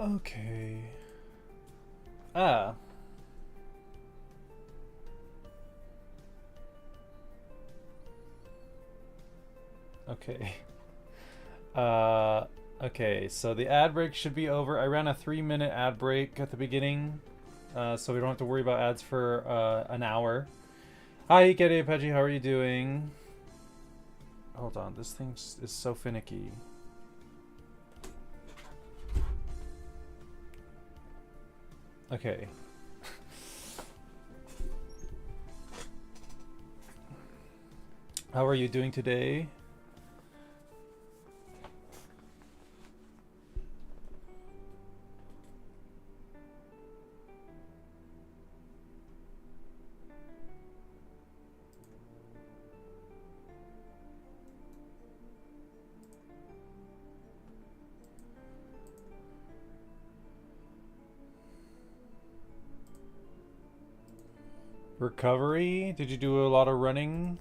Okay. Ah. Okay. Uh, okay, so the ad break should be over. I ran a 3-minute ad break at the beginning, so we don't have to worry about ads for an hour. Hi, Ikede Apache, how are you doing? Hold on, this thing is so finicky. Okay. How are you doing today? Recovery? Did you do a lot of running?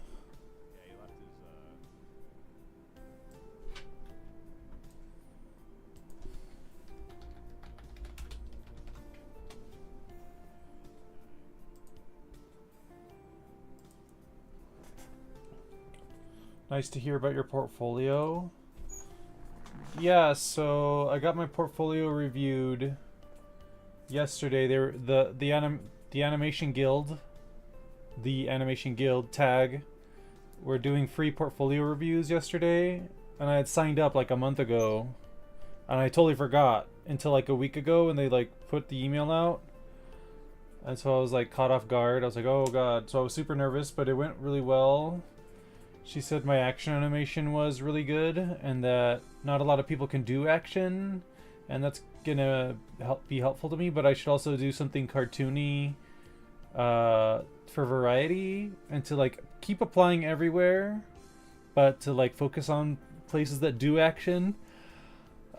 Nice to hear about your portfolio. Yeah, so I got my portfolio reviewed yesterday. The animation guild, tag, were doing free portfolio reviews yesterday, and I had signed up like a month ago, and I totally forgot until like a week ago when they like put the email out. And so I was like caught off guard. I was like, oh god. So I was super nervous, but it went really well. She said my action animation was really good and that not a lot of people can do action, and that's gonna be helpful to me, but I should also do something cartoony for variety and to like keep applying everywhere, but to like focus on places that do action.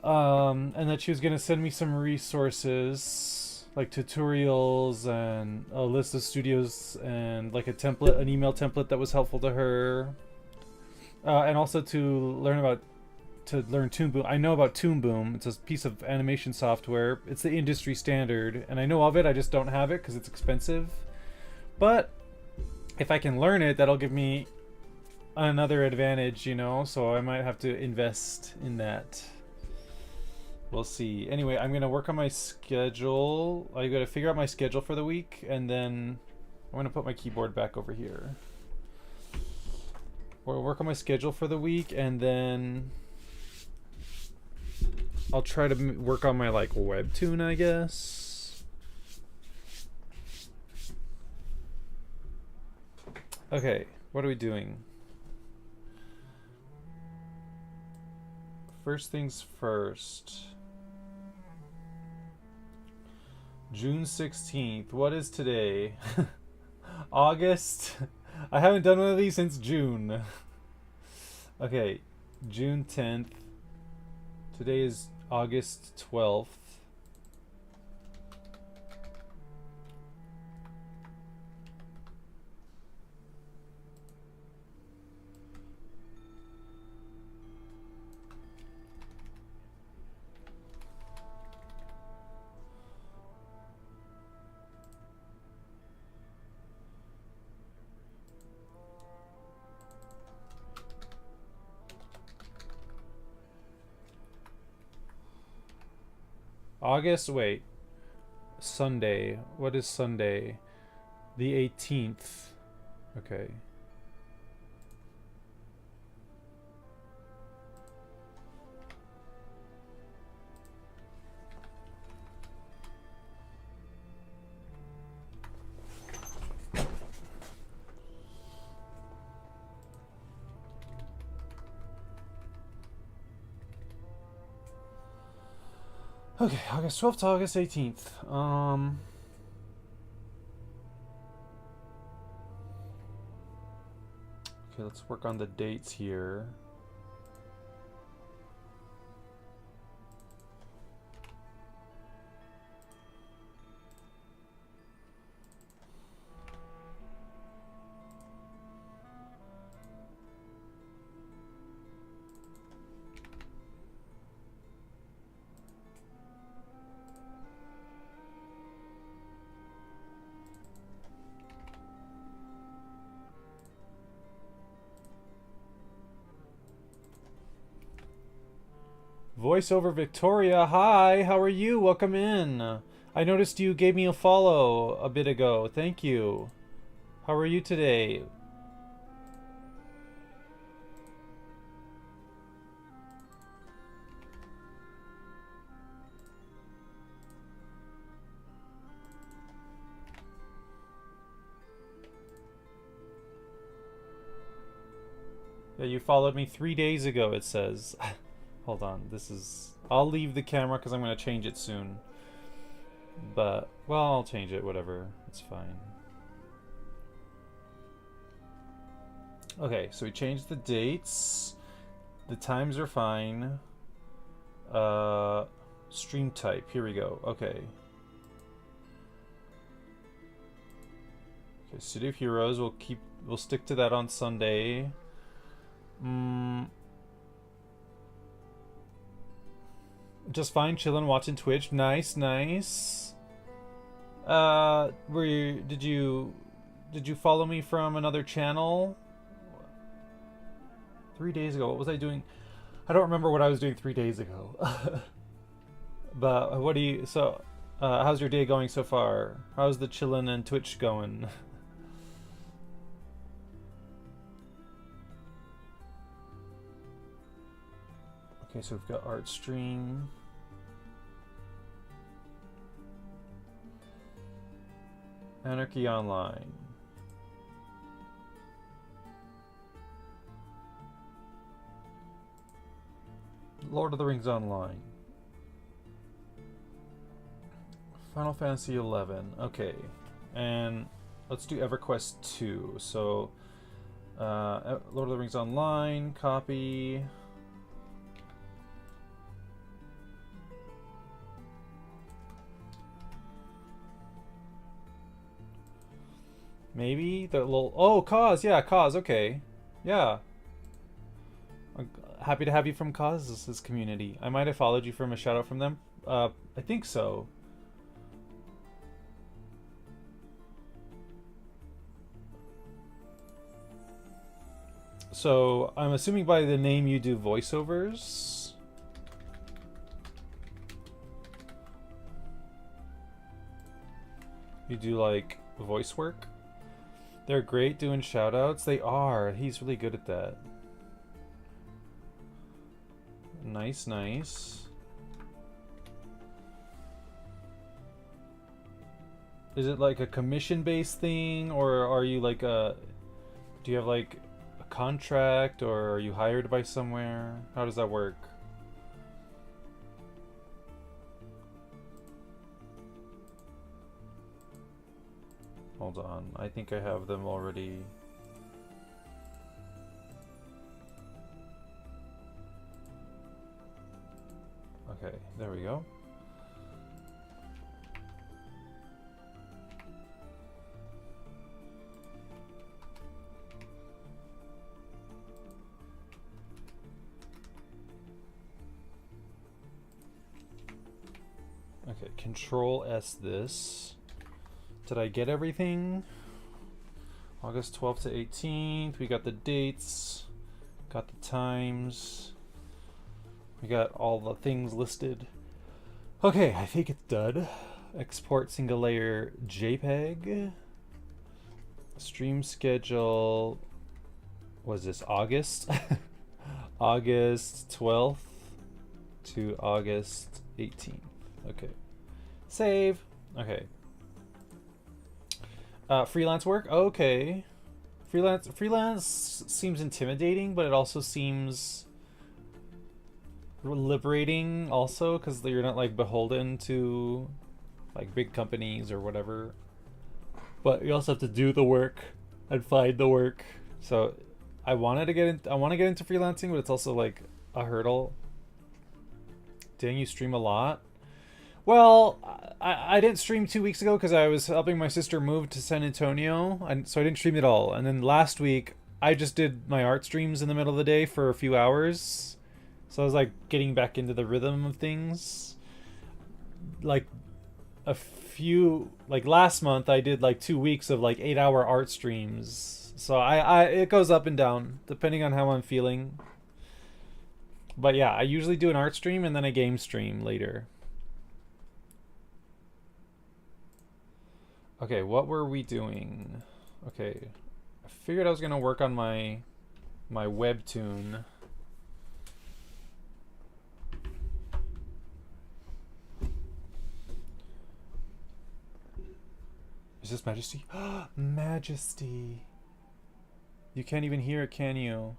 And that she was gonna send me some resources like tutorials and a list of studios and like an email template that was helpful to her, and also to learn Toon Boom. I know about Toon Boom. It's a piece of animation software. It's the industry standard, and I know of it. I just don't have it because it's expensive. But if I can learn it, that'll give me another advantage, you know. So I might have to invest in that. We'll see. Anyway, I'm gonna work on my schedule. I gotta figure out my schedule for the week, and then I'm gonna put my keyboard back over here. We'll work on my schedule for the week, and then I'll try to work on my like webtoon, I guess. Okay, what are we doing? First things first. June 16th. What is today? August? I haven't done one of these since June. Okay, June 10th. Today is August 12th. August, wait. Sunday. What is Sunday? The 18th. Okay. Okay, August 12th to August 18th. Okay, let's work on the dates here. Voiceover Victoria, hi, how are you? Welcome in. I noticed you gave me a follow a bit ago. Thank you. How are you today? Yeah, you followed me 3 days ago, it says. Hold on, this is... I'll leave the camera because I'm going to change it soon. But, well, I'll change it, whatever. It's fine. Okay, so we changed the dates. The times are fine. Stream type, here we go. Okay. Okay, City of Heroes, we'll stick to that on Sunday. Just fine, chillin', watching Twitch. Nice, nice. Did you follow me from another channel? 3 days ago, what was I doing? I don't remember what I was doing 3 days ago. But what do you, so, how's your day going so far? How's the chillin' and Twitch going? Okay, so we've got art stream. Anarchy Online. Lord of the Rings Online. Final Fantasy 11. Okay. And let's do EverQuest 2. So, Lord of the Rings Online, copy. Maybe the little... Oh, Cause! Yeah, Cause, okay. Yeah. I'm happy to have you from Cause's community. I might have followed you from a shout out from them. I think so. So, I'm assuming by the name you do voiceovers? You do, like, voice work? They're great doing shoutouts. They are. He's really good at that. Nice, nice. Is it like a commission-based thing, or are you like a... Do you have like a contract, or are you hired by somewhere? How does that work? Hold on, I think I have them already. Okay, there we go. Okay, Control S this. Did I get everything? August 12th to 18th. We got the dates. Got the times. We got all the things listed. Okay, I think it's done. Export single layer JPEG. Stream schedule. Was this August? August 12th to August 18th. Okay. Save. Okay. Freelance work? Okay. Freelance seems intimidating, but it also seems liberating also, because you're not like beholden to like big companies or whatever. But you also have to do the work and find the work. So I want to get into freelancing, but it's also like a hurdle. Dang, you stream a lot? Well, I didn't stream 2 weeks ago because I was helping my sister move to San Antonio, and so I didn't stream at all. And then last week, I just did my art streams in the middle of the day for a few hours. So I was like getting back into the rhythm of things. Like last month, I did like 2 weeks of like 8-hour art streams. So it goes up and down depending on how I'm feeling. But yeah, I usually do an art stream and then a game stream later. Okay, what were we doing? Okay, I figured I was gonna work on my webtoon. Is this Majesty? Majesty! You can't even hear it, can you?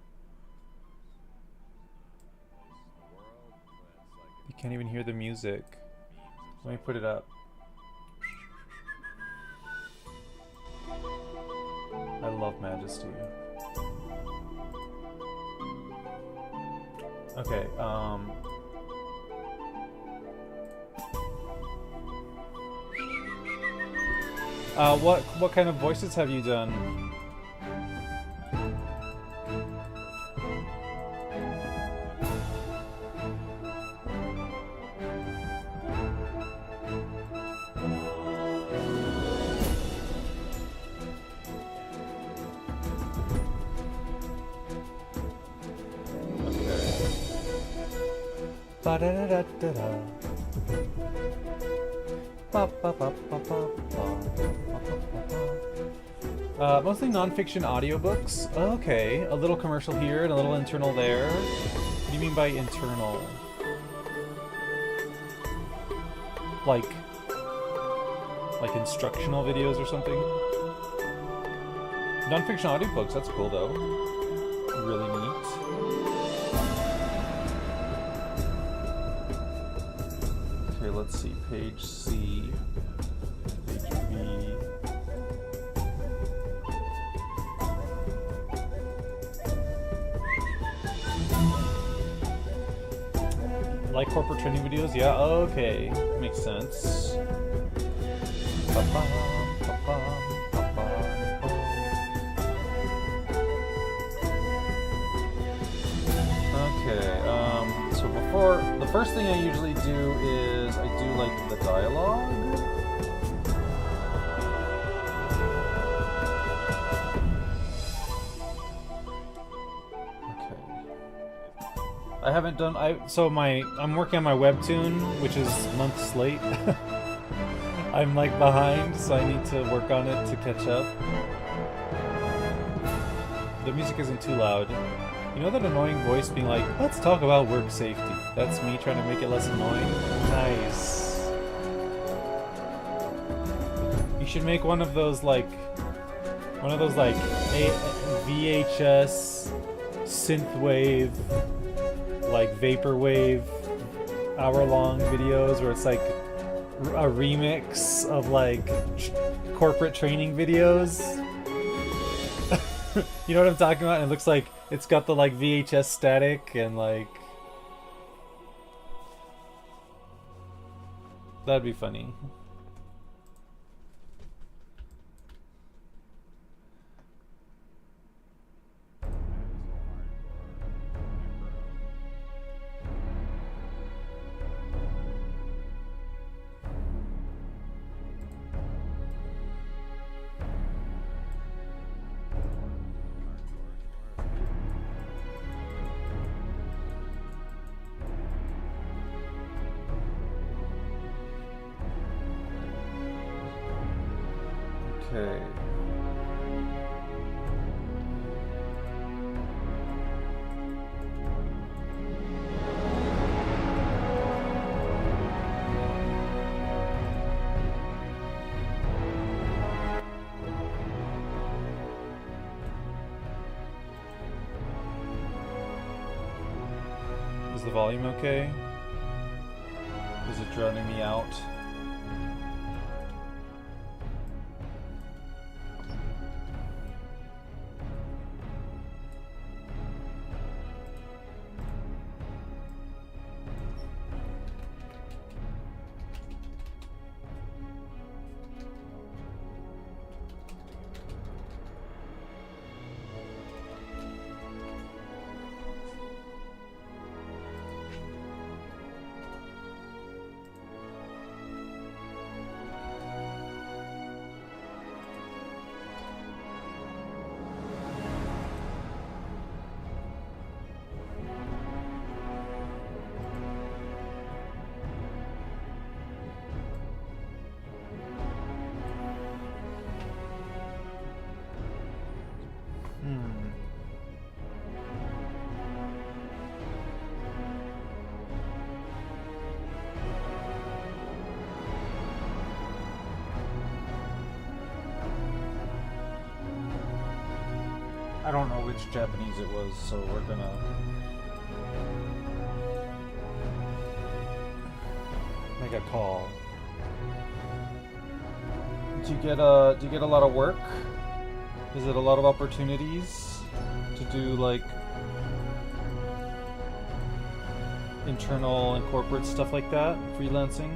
You can't even hear the music. Let me put it up. I love Majesty. Okay, what kind of voices have you done? Mostly non-fiction audiobooks. Okay, a little commercial here and a little internal there. What do you mean by internal? Like instructional videos or something? Non-fiction audiobooks, that's cool though. Really neat. Okay, let's see. Page C. Page B. Like corporate training videos? Yeah, okay. Makes sense. Okay, so before, the first thing I usually do is I do like the dialogue. I haven't done. I'm working on my webtoon, which is months late. I'm like behind, so I need to work on it to catch up. The music isn't too loud. You know that annoying voice being like, "Let's talk about work safety." That's me trying to make it less annoying. Nice. You should make one of those like VHS synthwave, like vaporwave hour-long videos where it's like a remix of like corporate training videos. You know what I'm talking about? And it looks like it's got the like VHS static and like that'd be funny. Okay. Is the volume okay? Is it drowning me out? I don't know which Japanese it was, so we're gonna... make a call. Do you get a lot of work? Is it a lot of opportunities to do like internal and corporate stuff like that, freelancing?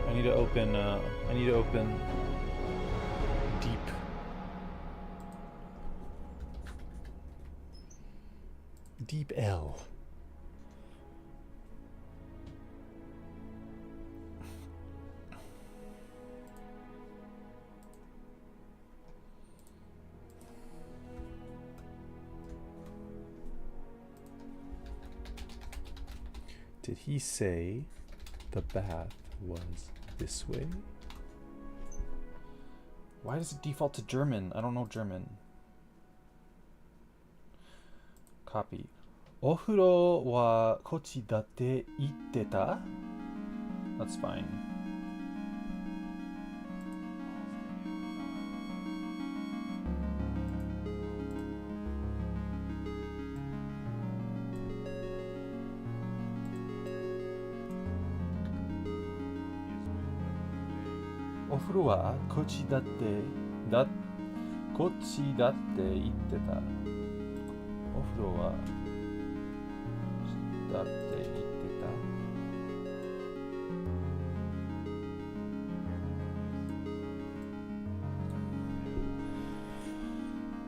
I need to open Deep L. Did he say the bath was this way? Why does it default to German? I don't know German. Copy. お風呂はこっちだって言ってた? That's fine. O furo wa kochi datte kochi datte itte ta. O furo wa datte itte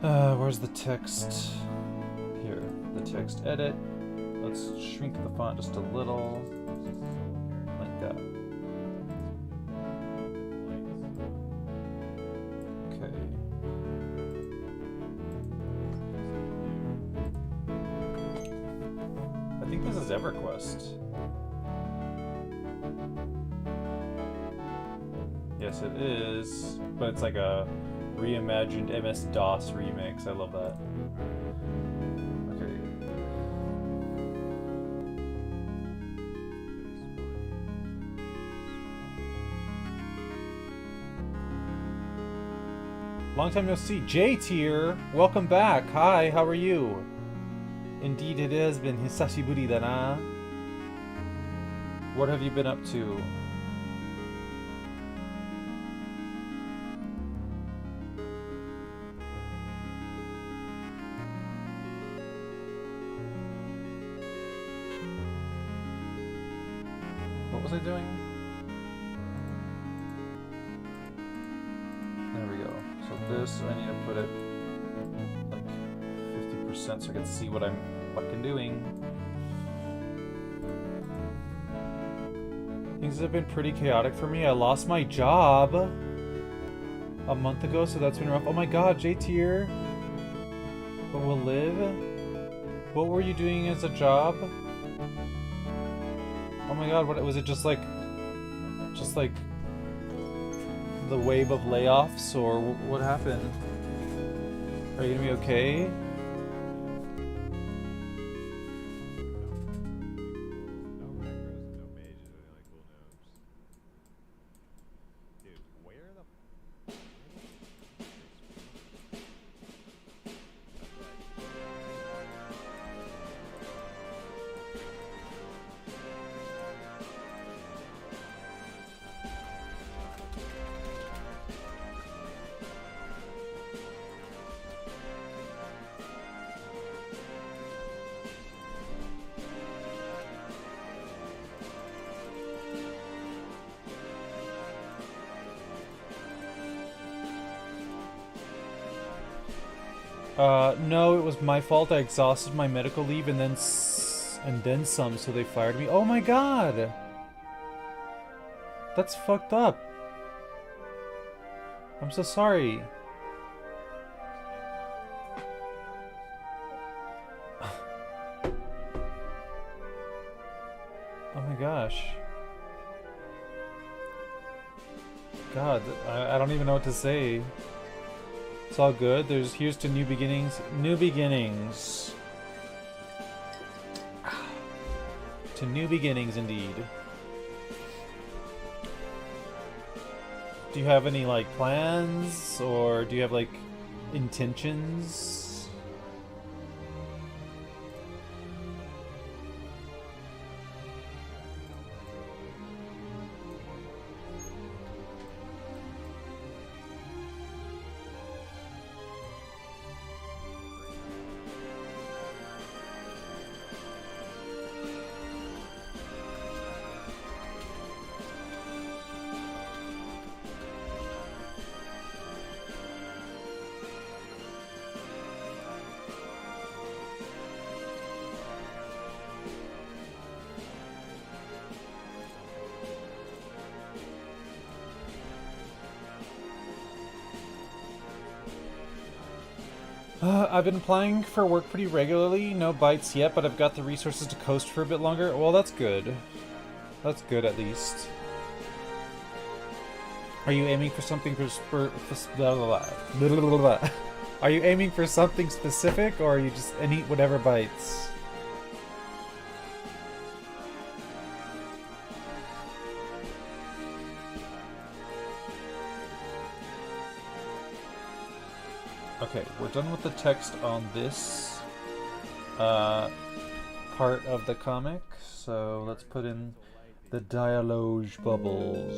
ta. Where's the text? Here, the text edit. Let's shrink the font just a little, like that. EverQuest. Yes, it is, but it's like a reimagined MS-DOS remix. I love that. Okay. Long time no see. J-Tier, welcome back. Hi, how are you? Indeed it has been hisashiburi da na. What have you been up to? What was I doing? There we go. So this, I need to put it like 50% so I can see what I'm fucking doing. Things have been pretty chaotic for me. I lost my job a month ago, so that's been rough. Oh my god, J-Tier. But we'll live? What were you doing as a job? Oh my god, what was it, just like the wave of layoffs, or what happened? Are you gonna be okay? No, it was my fault. I exhausted my medical leave and then some, so they fired me. Oh my god! That's fucked up. I'm so sorry. Oh my gosh. God, I don't even know what to say. It's all good. Here's to new beginnings. New beginnings. To new beginnings, indeed. Do you have any, like, plans? Or do you have, like, intentions. I've been applying for work pretty regularly. No bites yet, but I've got the resources to coast for a bit longer. Well, that's good. That's good, at least. Are you aiming for something blah, blah, blah. Are you aiming for something specific, or are you just and eat whatever bites? Okay, we're done with the text on this part of the comic, so let's put in the dialogue bubbles.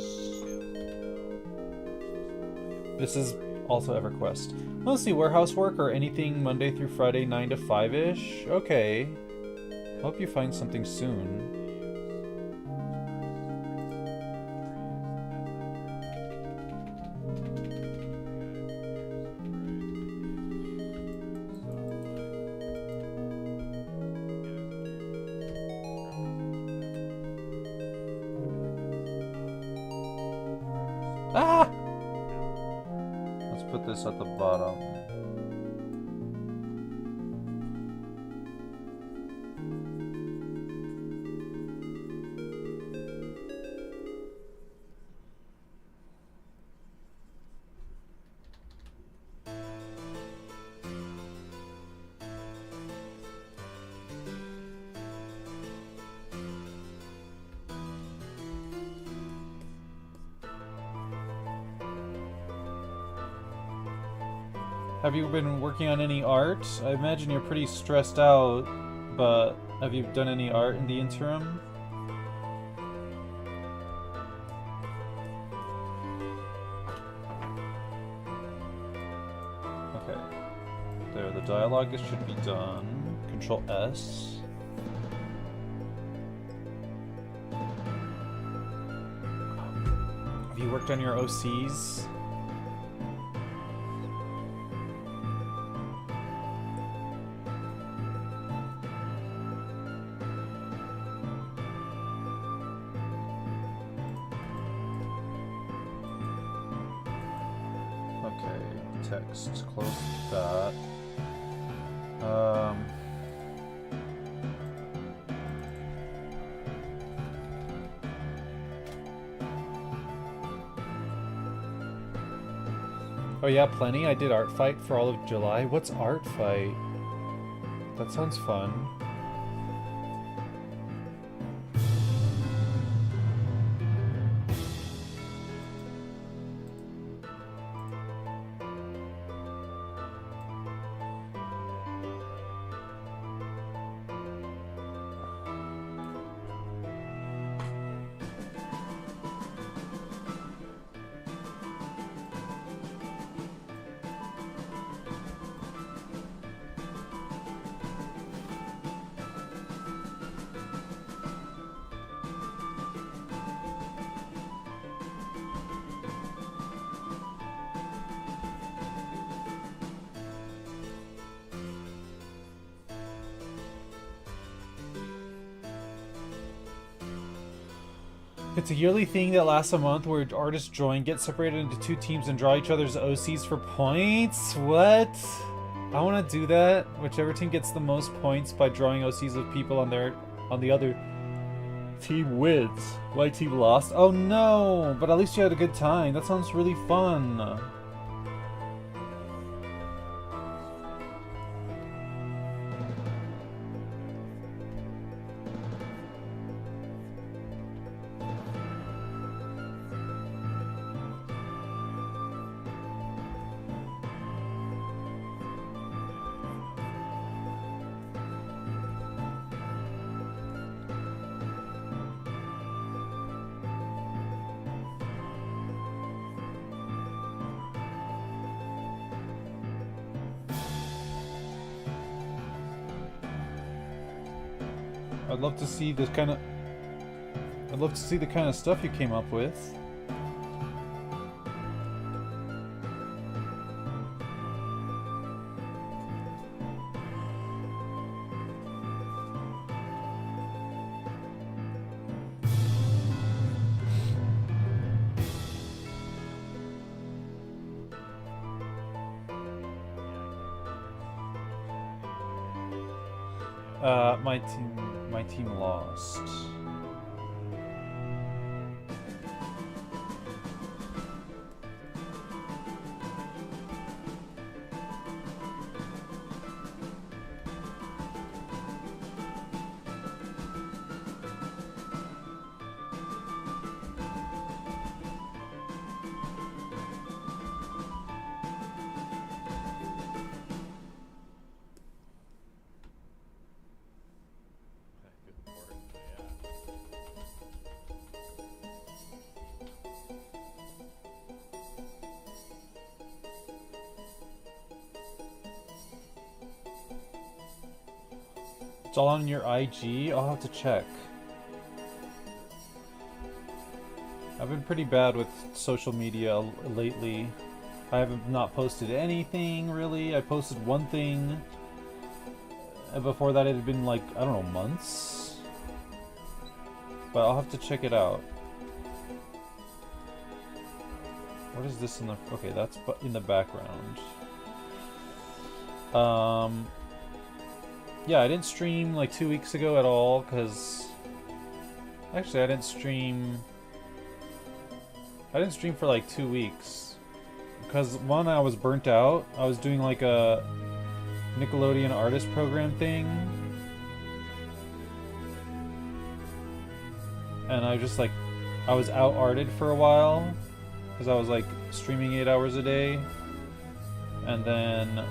This is also EverQuest. Mostly warehouse work or anything Monday through Friday, 9 to 5-ish. Okay. Hope you find something soon. Ah! Let's put this at the bottom. Have you been working on any art? I imagine you're pretty stressed out, but have you done any art in the interim? Okay. There, the dialogue should be done. Control S. Have you worked on your OCs? Text, close that. Oh yeah, plenty. I did Art Fight for all of July. What's Art Fight? That sounds fun. It's a yearly thing that lasts a month where artists join, get separated into two teams, and draw each other's OCs for points? What? I want to do that. Whichever team gets the most points by drawing OCs of people on the other team wins. My team lost. Oh no! But at least you had a good time. That sounds really fun. I'd love to see this kind of... I'd love to see the kind of stuff you came up with. My team lost. It's all on your IG? I'll have to check. I've been pretty bad with social media lately. I have not posted anything, really. I posted one thing. And before that it had been like, I don't know, months? But I'll have to check it out. What is this in the... Okay, that's in the background. Yeah, I didn't stream like 2 weeks ago at all, because... Actually, I didn't stream for like 2 weeks. Because one, I was burnt out. I was doing like a Nickelodeon artist program thing. And I just like... I was out-arted for a while. Because I was like streaming 8 hours a day. And then...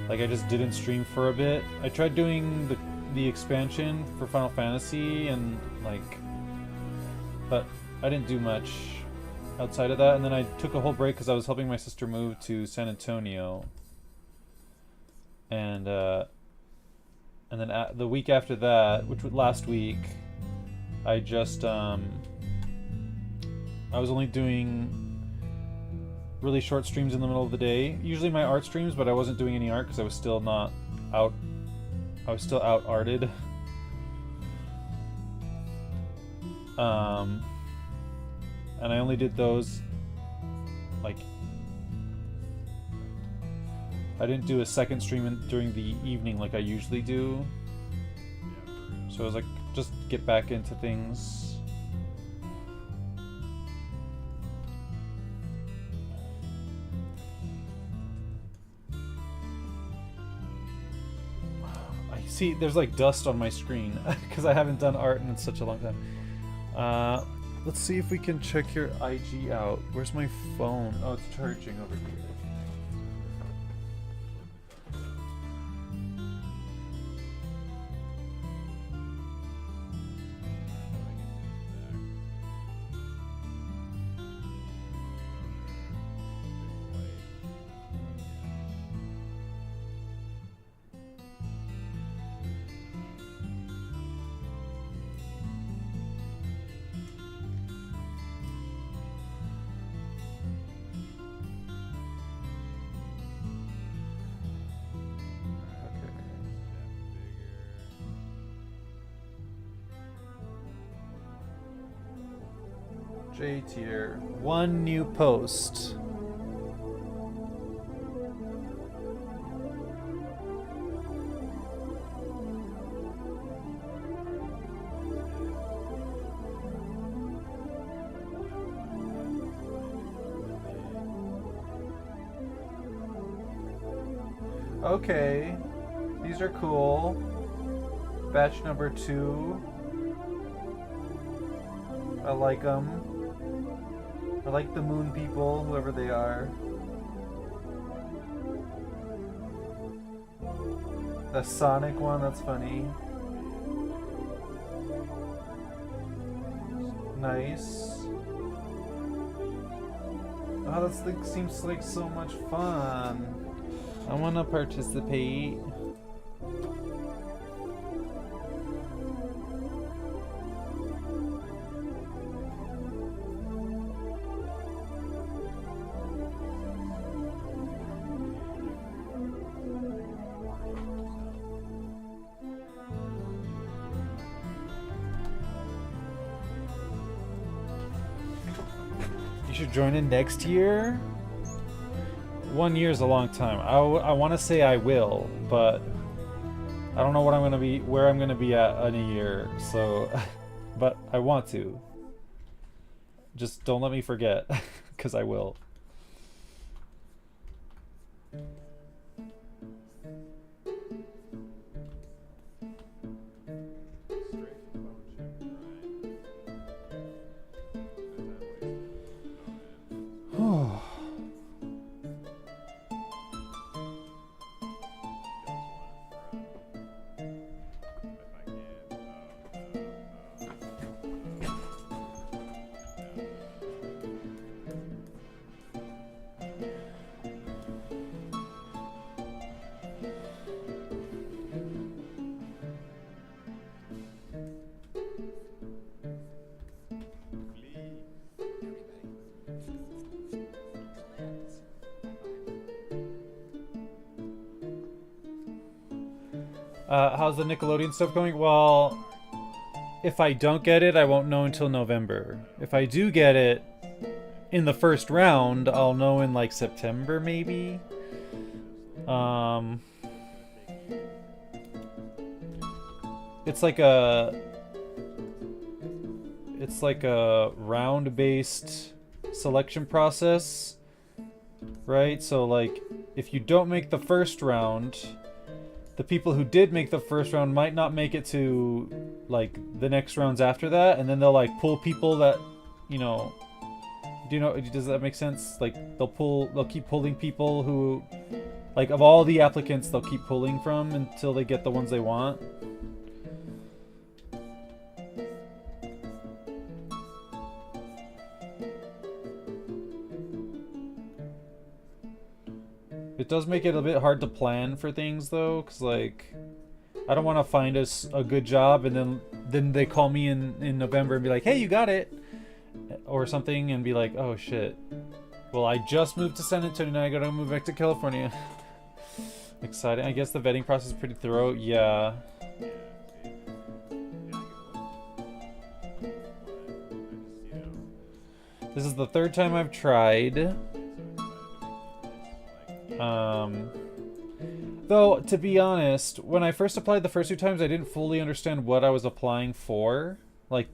like I just didn't stream for a bit. I tried doing the expansion for Final Fantasy and like, but I didn't do much outside of that. And then I took a whole break because I was helping my sister move to San Antonio. And then the week after that, which was last week, I just I was only doing really short streams in the middle of the day. Usually my art streams, but I wasn't doing any art because I was still not out. I was still out arted. And I only did those like I didn't do a second stream during the evening like I usually do. So I was like, just get back into things. See, there's like dust on my screen because I haven't done art in such a long time. Let's see if we can check your IG out. Where's my phone? Oh, it's charging over here. J tier. One new post. Okay. These are cool. Batch number 2. I like them. I like the moon people, whoever they are. The Sonic one, that's funny. Nice. Oh, this thing seems like so much fun. I want to participate. should join in next year. 1 year is a long time. I want to say I will, but I don't know what I'm gonna be, where I'm gonna be at in a year. So, but I want to. Just don't let me forget, because I will. How's the Nickelodeon stuff going? Well, if I don't get it, I won't know until November. If I do get it in the first round, I'll know in like September maybe. It's like a round-based selection process, right? So like if you don't make the first round, the people who did make the first round might not make it to like the next rounds after that, and then they'll like pull people that, you know, does that make sense? Like they'll keep pulling people who, like, of all the applicants, they'll keep pulling from until they get the ones they want. It does make it a bit hard to plan for things though, because like I don't want to find us a good job and then they call me in November and be like, hey, you got it, or something, and be like, oh shit, well I just moved to San Antonio, now I gotta move back to California. Exciting. I guess the vetting process is pretty thorough. Yeah. This is the third time I've tried. Though, to be honest, when I first applied the first two times, I didn't fully understand what I was applying for. Like,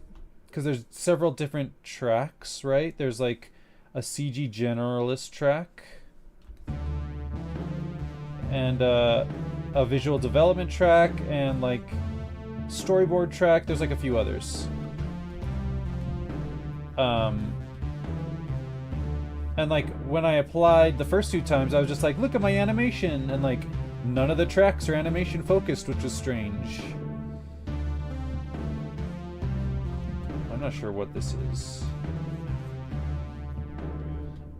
because there's several different tracks, right? There's like a CG generalist track, and a visual development track, and like storyboard track. There's like a few others. And like when I applied the first two times, I was just like, look at my animation, and like none of the tracks are animation focused, which is strange. I'm not sure what this is.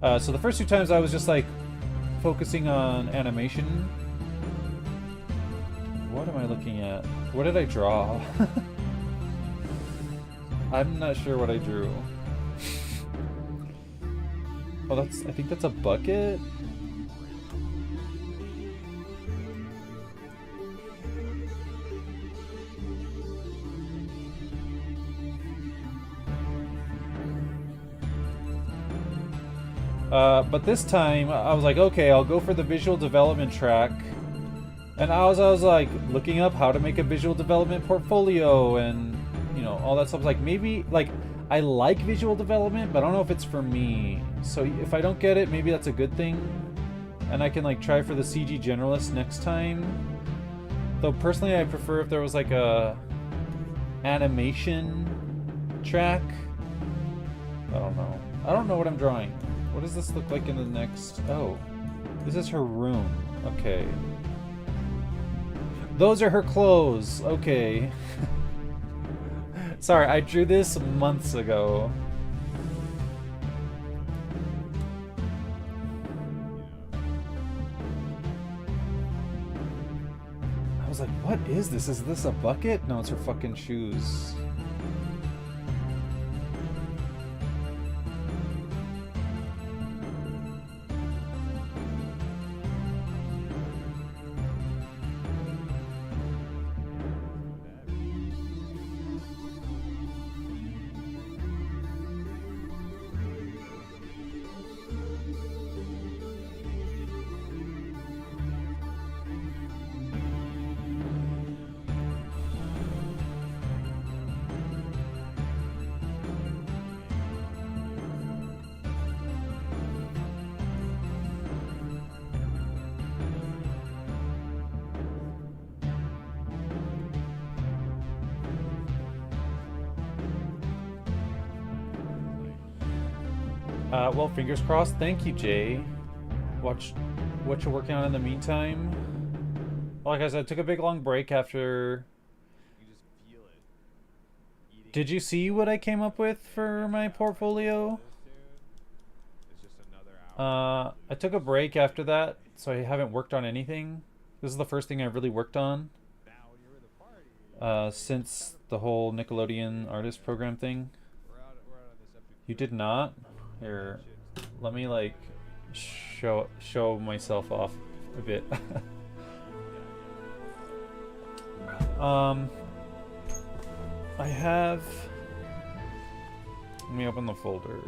So the first two times I was just like focusing on animation. What am I looking at? What did I draw? I'm not sure what I drew. Oh, I think that's a bucket? But this time, I was like, okay, I'll go for the visual development track. And I was like, looking up how to make a visual development portfolio and, you know, all that stuff. Like, maybe, like, I like visual development, but I don't know if it's for me. So if I don't get it, maybe that's a good thing. And I can, like, try for the CG generalist next time. Though, personally, I prefer if there was, like, a animation track. I don't know. I don't know what I'm drawing. What does this look like in the next... Oh. This is her room. Okay. Those are her clothes. Okay. Sorry, I drew this months ago. I was like, what is this? Is this a bucket? No, it's her fucking shoes. Well, fingers crossed. Thank you, Jay. Watch what you're working on in the meantime. Like I said, I took a big long break after. You just feel it. Eating Did you see what I came up with for my portfolio? it's just another hour. I took a break after that, so I haven't worked on anything. This is the first thing I've really worked on Now when you're with a party, since the whole Nickelodeon artist program thing. we're out on this epic. You did not? Here, let me like show myself off a bit. I have. Let me open the folder.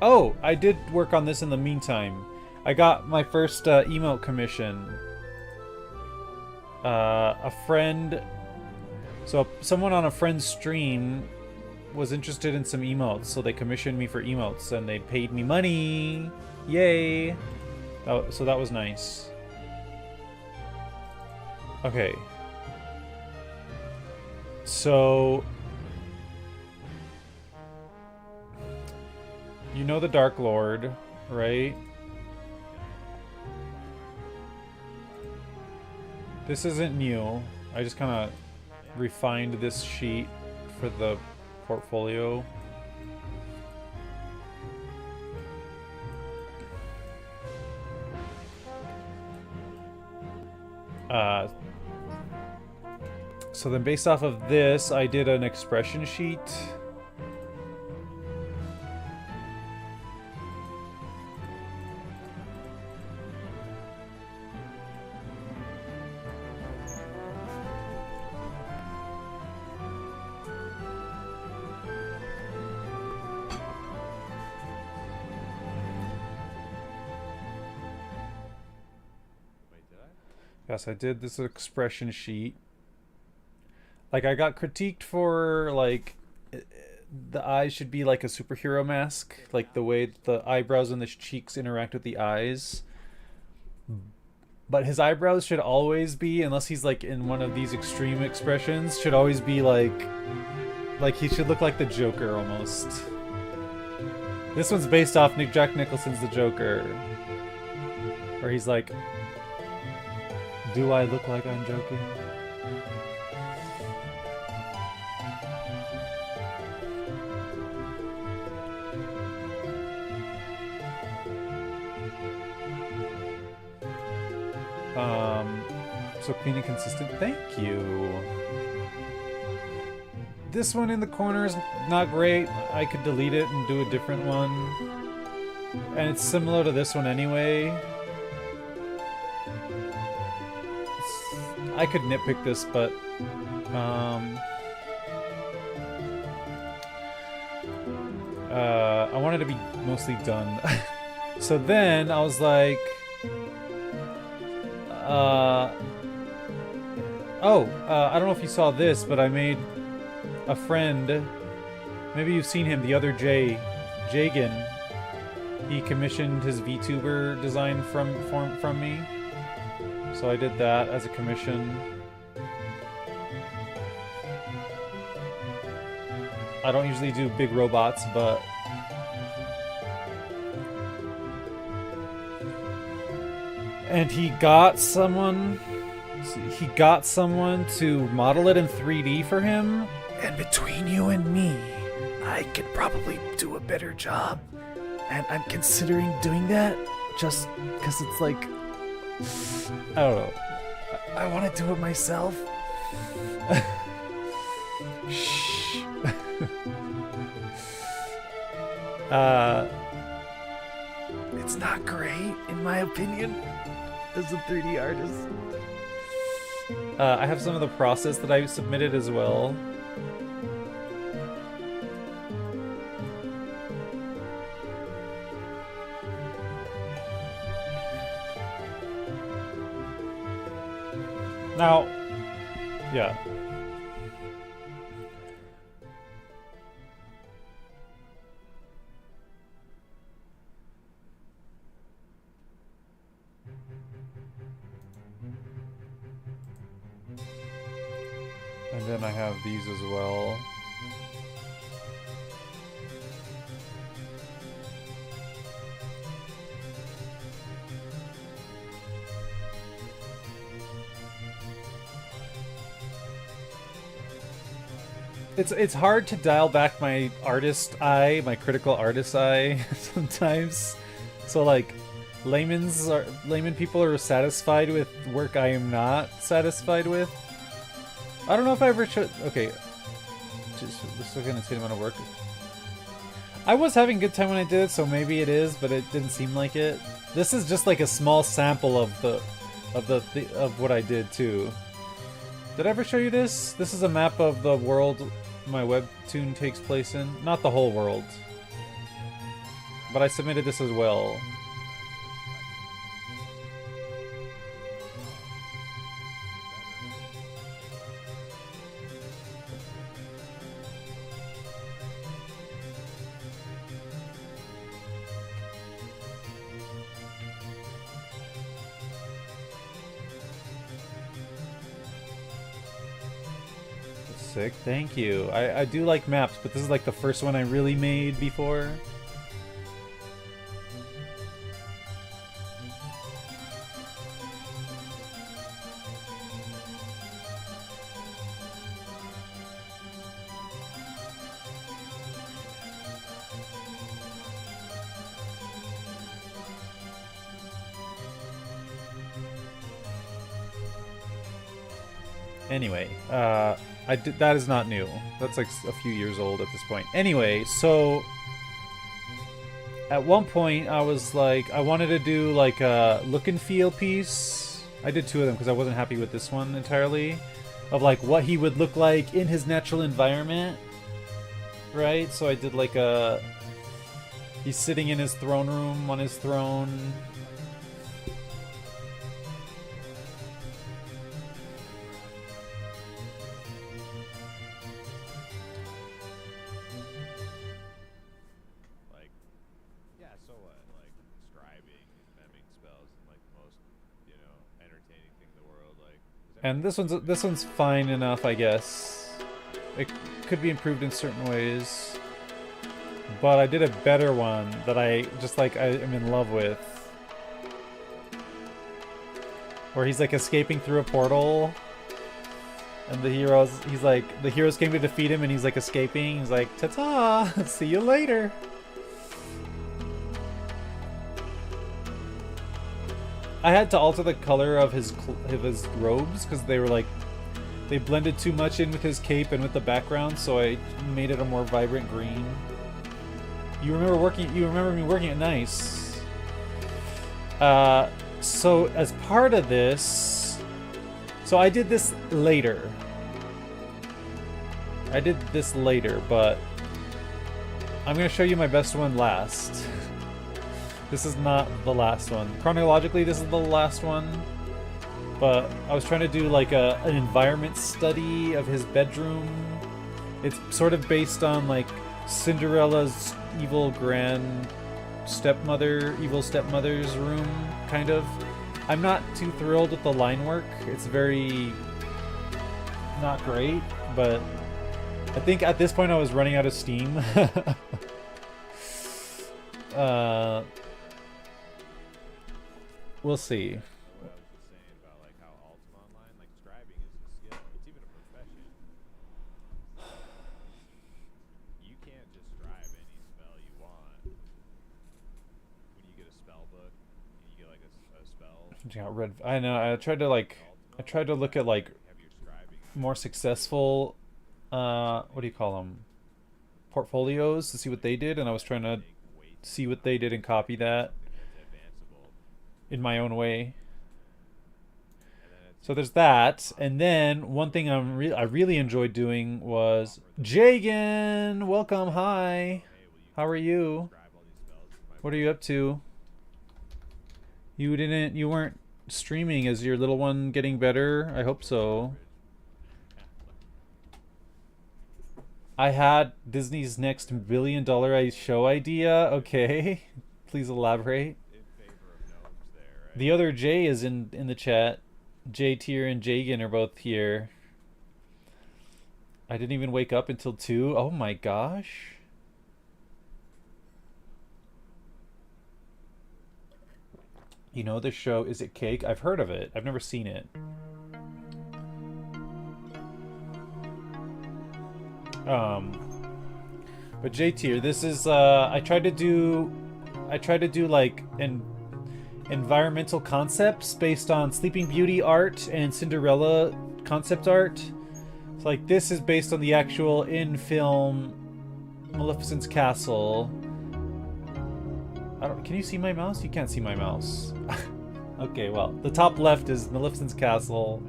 Oh, I did work on this in the meantime. I got my first emote commission. A friend. So someone on a friend's stream was interested in some emotes, so they commissioned me for emotes, and they paid me money. Yay! So that was nice. Okay. So you know the Dark Lord, right? This isn't new. I just kind of refined this sheet for the portfolio. So then based off of this, I did an expression sheet. Wait, did I? Yes, I did this expression sheet. Like, I got critiqued for, like, the eyes should be like a superhero mask. Like, the way the eyebrows and the cheeks interact with the eyes. But his eyebrows should always be, unless he's, like, in one of these extreme expressions, should always be, like he should look like the Joker, almost. This one's based off Jack Nicholson's The Joker. Where he's like, do I look like I'm joking? So clean and consistent. Thank you. This one in the corner is not great. I could delete it and do a different one. And it's similar to this one anyway. I could nitpick this, but I wanted to be mostly done. So then I was like, I don't know if you saw this, but I made a friend. Maybe you've seen him, the other Jagan. He commissioned his VTuber design from me. So I did that as a commission. I don't usually do big robots, but and he got someone to model it in 3D for him. And between you and me, I could probably do a better job. And I'm considering doing that just because it's like, I don't know. I want to do it myself. Shh. It's not great, in my opinion, as a 3D artist. I have some of the process that I submitted as well. Now, yeah. And then I have these as well. It's hard to dial back my artist eye, my critical artist eye sometimes. So like layman people are satisfied with work I am not satisfied with. I don't know if I ever should. Okay, just this is gonna take a amount of work. I was having a good time when I did it, so maybe it is, but it didn't seem like it. This is just like a small sample of of what I did too. Did I ever show you this? This is a map of the world my webtoon takes place in. Not the whole world, but I submitted this as well. Sick, thank you. I do like maps, but this is like the first one I really made before. Anyway, that is not new. That's like a few years old at this point. Anyway, so at one point I was like, I wanted to do like a look and feel piece. I did two of them because I wasn't happy with this one entirely. Of like what he would look like in his natural environment. Right? So I did like he's sitting in his throne room on his throne. And this one's fine enough, I guess. It could be improved in certain ways. But I did a better one that I am in love with. Where he's like escaping through a portal. And the heroes came to defeat him and he's like escaping. He's like, ta-ta, see you later. I had to alter the color of his robes because they blended too much in with his cape and with the background, so I made it a more vibrant green. You remember me working it nice. So as part of this, so I did this later. But I'm gonna show you my best one last. This is not the last one. Chronologically, this is the last one. But I was trying to do like an environment study of his bedroom. It's sort of based on like Cinderella's evil stepmother's room, kind of. I'm not too thrilled with the line work. It's very not great, but I think at this point I was running out of steam. We'll see. What I was just saying about like how Ultima Online, like scribing is a skill. It's even a profession. You can't just scribe any spell you want. When you get a spell book, and you get like a spell. Yeah, I know. I tried to look at like more successful, what do you call them? Portfolios to see what they did, and I was trying to see what they did and copy that in my own way. So there's that, and then one thing I really enjoyed doing was Jagan. Welcome, hi. How are you? What are you up to? You weren't streaming. Is your little one getting better? I hope so. I had Disney's next billion-dollar show idea. Okay, please elaborate. The other Jay is in the chat. J Tier and Jagan are both here. I didn't even wake up until 2. Oh my gosh. You know this show, Is It Cake? I've heard of it. I've never seen it. But J tier, this is I tried to do like an environmental concepts based on Sleeping Beauty art and Cinderella concept art. So like this is based on the actual in-film Maleficent's castle. Can you see my mouse? You can't see my mouse. Okay, well, the top left is Maleficent's castle.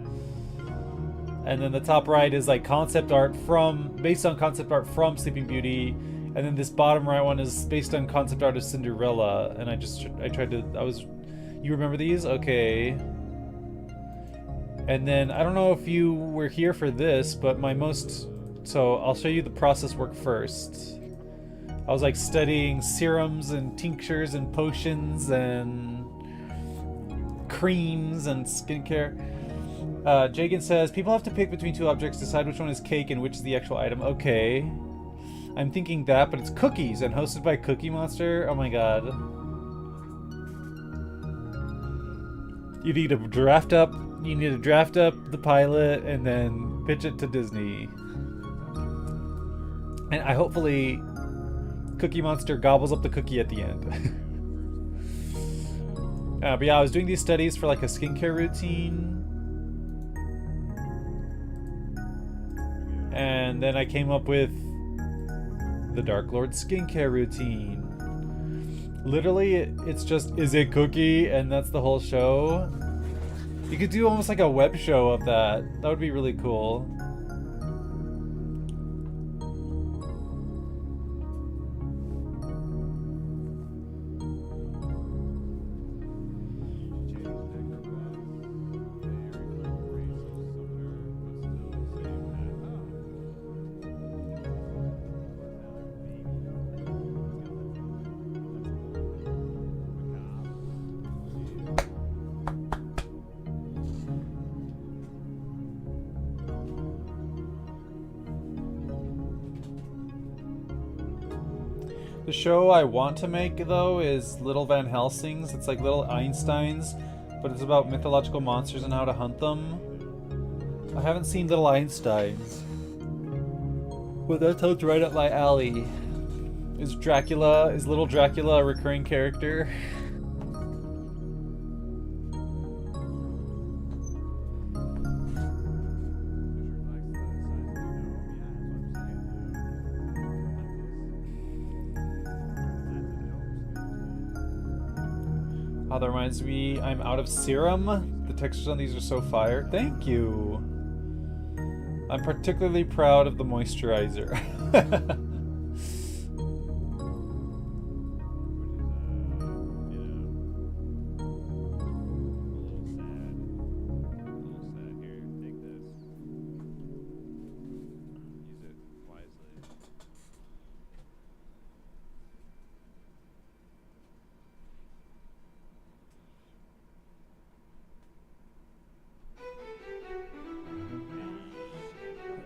And then the top right is like concept art based on concept art from Sleeping Beauty. And then this bottom right one is based on concept art of Cinderella. And you remember these? Okay. And then, I don't know if you were here for this, but so I'll show you the process work first. I was like studying serums and tinctures and potions and creams and skincare. Jagan says, people have to pick between 2 objects, decide which one is cake and which is the actual item. Okay. I'm thinking that, but it's cookies and hosted by Cookie Monster. Oh my god. You need to draft up the pilot and then pitch it to Disney. And hopefully Cookie Monster gobbles up the cookie at the end. But yeah, I was doing these studies for like a skincare routine. And then I came up with the Dark Lord skincare routine. Literally, it's just, is it cookie? And that's the whole show. You could do almost like a web show of that. That would be really cool. The show I want to make, though, is Little Van Helsing's. It's like Little Einsteins, but it's about mythological monsters and how to hunt them. I haven't seen Little Einsteins, but that sounds right up my alley. Is Little Dracula a recurring character? Oh, that reminds me, I'm out of serum. The textures on these are so fire. Thank you. I'm particularly proud of the moisturizer.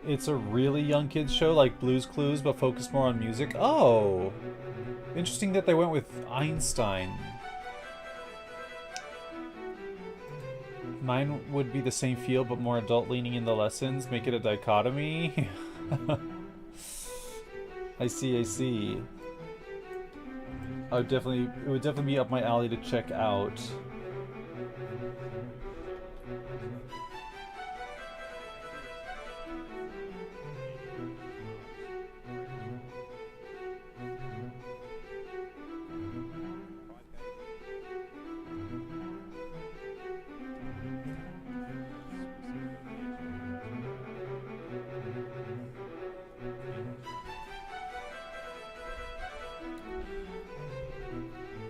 It's a really young kids show, like Blue's Clues, but focused more on music. Oh, interesting that they went with Einstein. Mine would be the same feel, but more adult-leaning in the lessons. Make it a dichotomy. I see. It would definitely be up my alley to check out.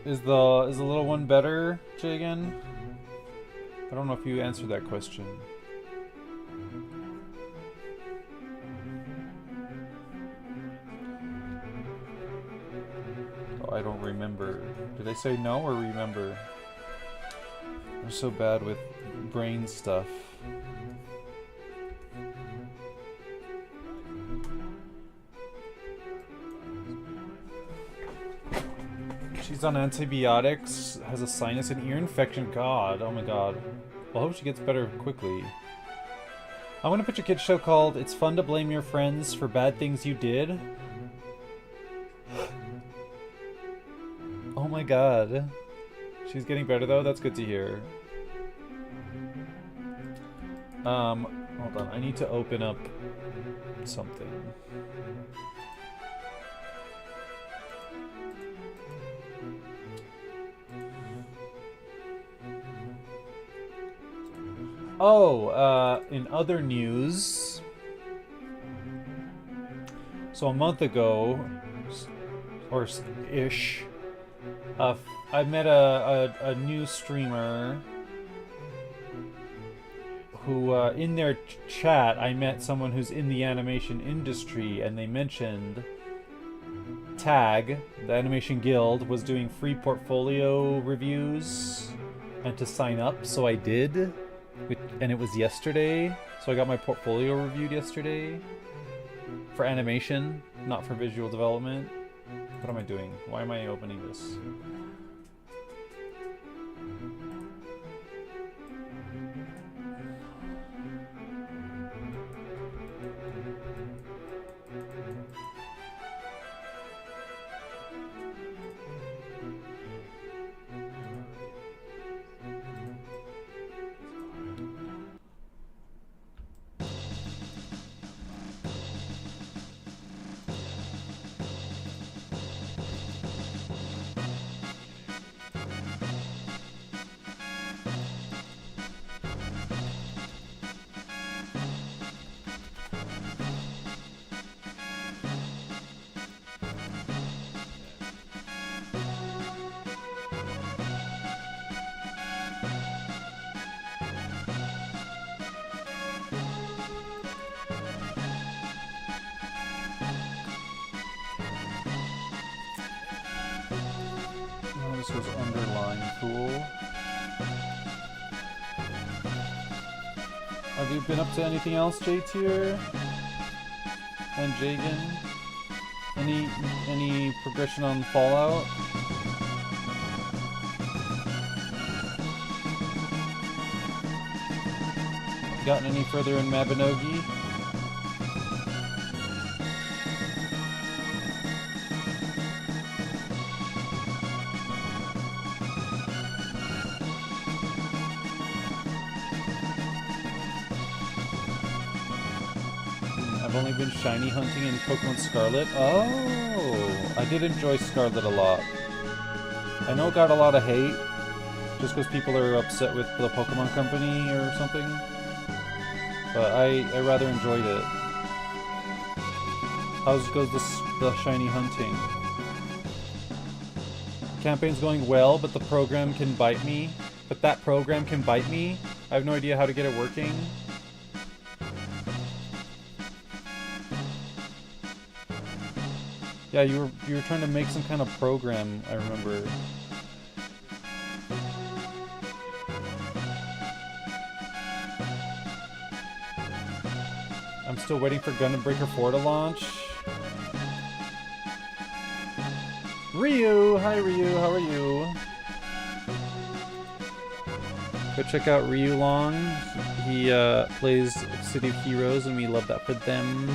Is the little one better, Jagan? I don't know if you answered that question. Oh, I don't remember. Did they say no or remember? I'm so bad with brain stuff. She's on antibiotics, has a sinus and ear infection. God, oh my god. Well, I hope she gets better quickly. I'm gonna pitch a kid's show called It's Fun to Blame Your Friends for Bad Things You Did. Oh my god. She's getting better though, that's good to hear. Hold on, I need to open up something. Oh, in other news, so a month ago, or ish, I met a new streamer who, in their chat, I met someone who's in the animation industry, and they mentioned TAG, the Animation Guild, was doing free portfolio reviews, and to sign up, so I did. And it was yesterday, so I got my portfolio reviewed yesterday for animation, not for visual development. What am I doing? Why am I opening this? This was underline cool. Have you been up to anything else, J-Tier? And Jagan? Any progression on Fallout? Gotten any further in Mabinogi? I've only been shiny hunting in Pokemon Scarlet. Oh, I did enjoy Scarlet a lot. I know it got a lot of hate, just because people are upset with the Pokemon Company or something. But I rather enjoyed it. How goes the shiny hunting? Campaign's going well, but the program can bite me. But that program can bite me. I have no idea how to get it working. Yeah, you were trying to make some kind of program, I remember. I'm still waiting for Gundam Breaker 4 to launch. Ryu! Hi Ryu, how are you? Go check out Ryu Long. He plays City of Heroes and we love that for them.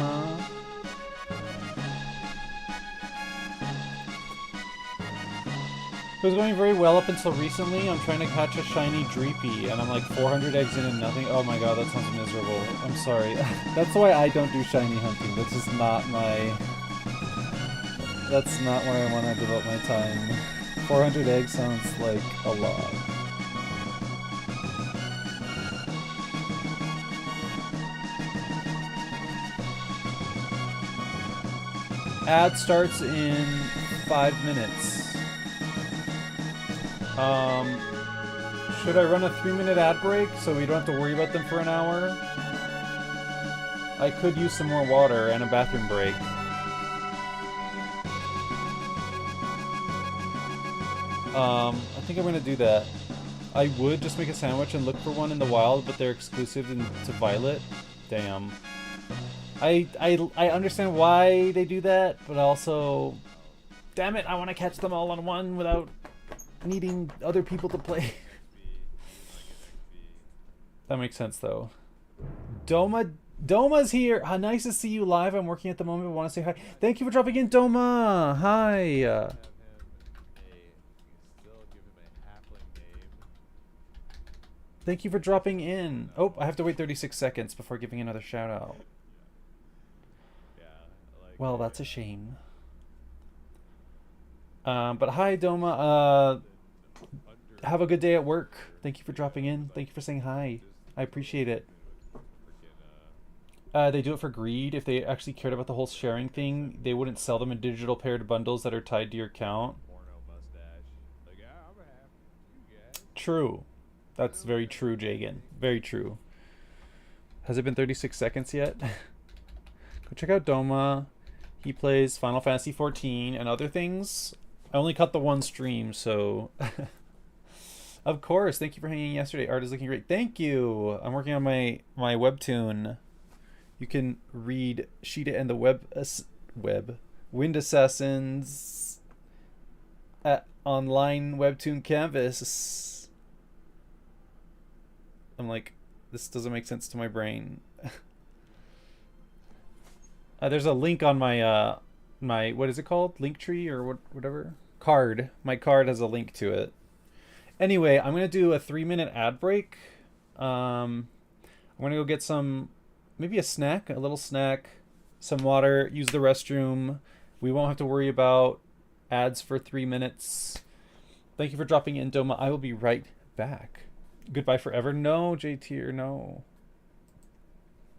It was going very well up until recently. I'm trying to catch a shiny Dreepy, and I'm like 400 eggs in and nothing. Oh my god, that sounds miserable. I'm sorry. That's why I don't do shiny hunting. That's just not my... That's not where I want to devote my time. 400 eggs sounds like a lot. Ad starts in 5 minutes. Should I run a 3-minute ad break so we don't have to worry about them for an hour? I could use some more water and a bathroom break. I think I'm gonna do that. I would just make a sandwich and look for one in the wild, but they're exclusive to Violet. Damn. I understand why they do that, but also Damn it, I want to catch them all on one without needing other people to play. That makes sense, though. Doma's here. Nice to see you live. I'm working at the moment, but want to say hi. Thank you for dropping in, Doma. Hi. Thank you for dropping in. Oh, I have to wait 36 seconds before giving another shout out. Well, that's a shame. But hi, Doma. Have a good day at work. Thank you for dropping in. Thank you for saying hi. I appreciate it. They do it for greed. If they actually cared about the whole sharing thing, they wouldn't sell them in digital paired bundles that are tied to your account. True. That's very true, Jagan. Very true. Has it been 36 seconds yet? Go check out Doma. He plays Final Fantasy XIV and other things. I only cut the one stream, so... Of course. Thank you for hanging yesterday. Art is looking great. Thank you. I'm working on my webtoon. You can read Sheeta and the Wind Assassins at online webtoon canvas. I'm like, this doesn't make sense to my brain. There's a link on my my, what is it called? Linktree or whatever? Card. My card has a link to it. Anyway, I'm gonna do a 3-minute ad break. I'm gonna go get some, maybe a snack, a little snack, some water, use the restroom. We won't have to worry about ads for 3 minutes. Thank you for dropping in, Doma. I will be right back. Goodbye forever? No, JT, no.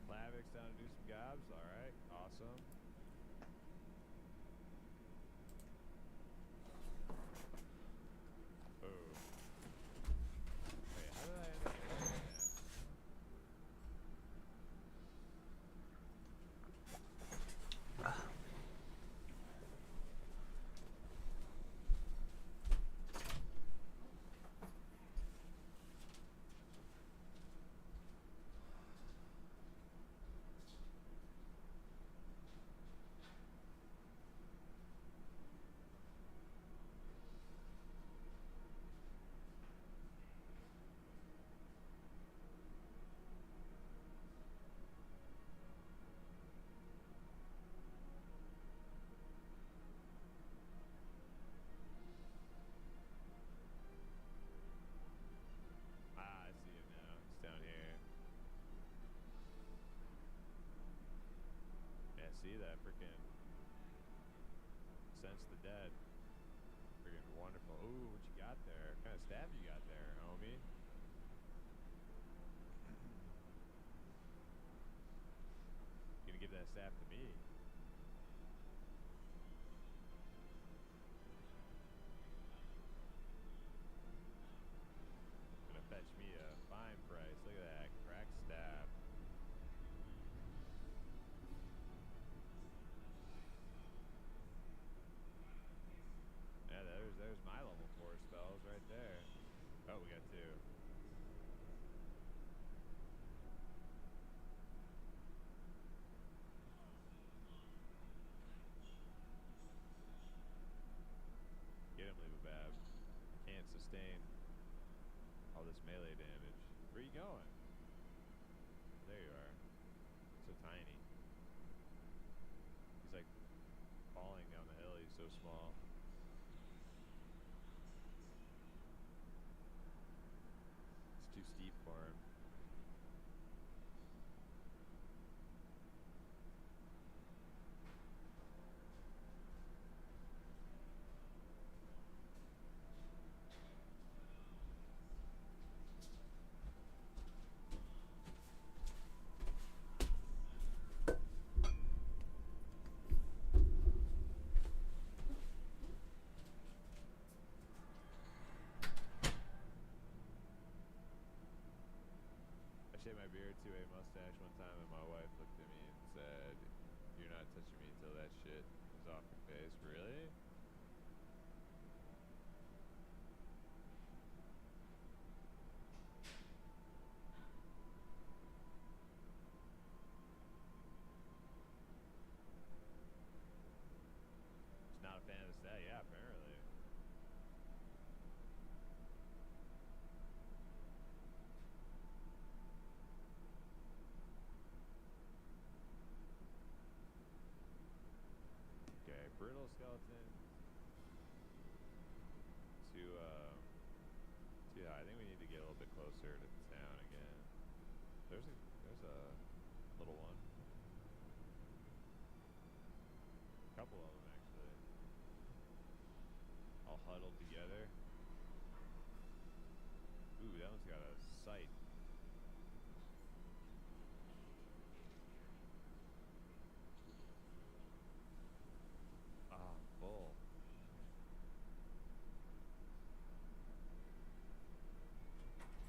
Lavix down to do some gobs. All right, awesome. Oh. Wait, how did I end up doing that? Ah, I see it now. It's down here. Yeah, see that freaking sense the dead. Freaking wonderful. Ooh, what you got there? What kind of staff you got there, homie? You gonna give that staff to me? Gonna fetch me a fine price. Look at that cracked staff. Yeah, there's my level 4 spells right there. Oh, we got 2. Get him, Leavabab. Can't sustain all this melee damage. Where are you going? There you are. So tiny. He's like falling down the hill. He's so small. It's too steep for him. I shaved my beard to a mustache one time, and my wife looked at me and said, "You're not touching me till that shit is off your face." Really? She's not a fan of the staff. Yeah, there's a little one. Couple of them actually. All huddled together. Ooh, that one's got a sight. Ah, bull.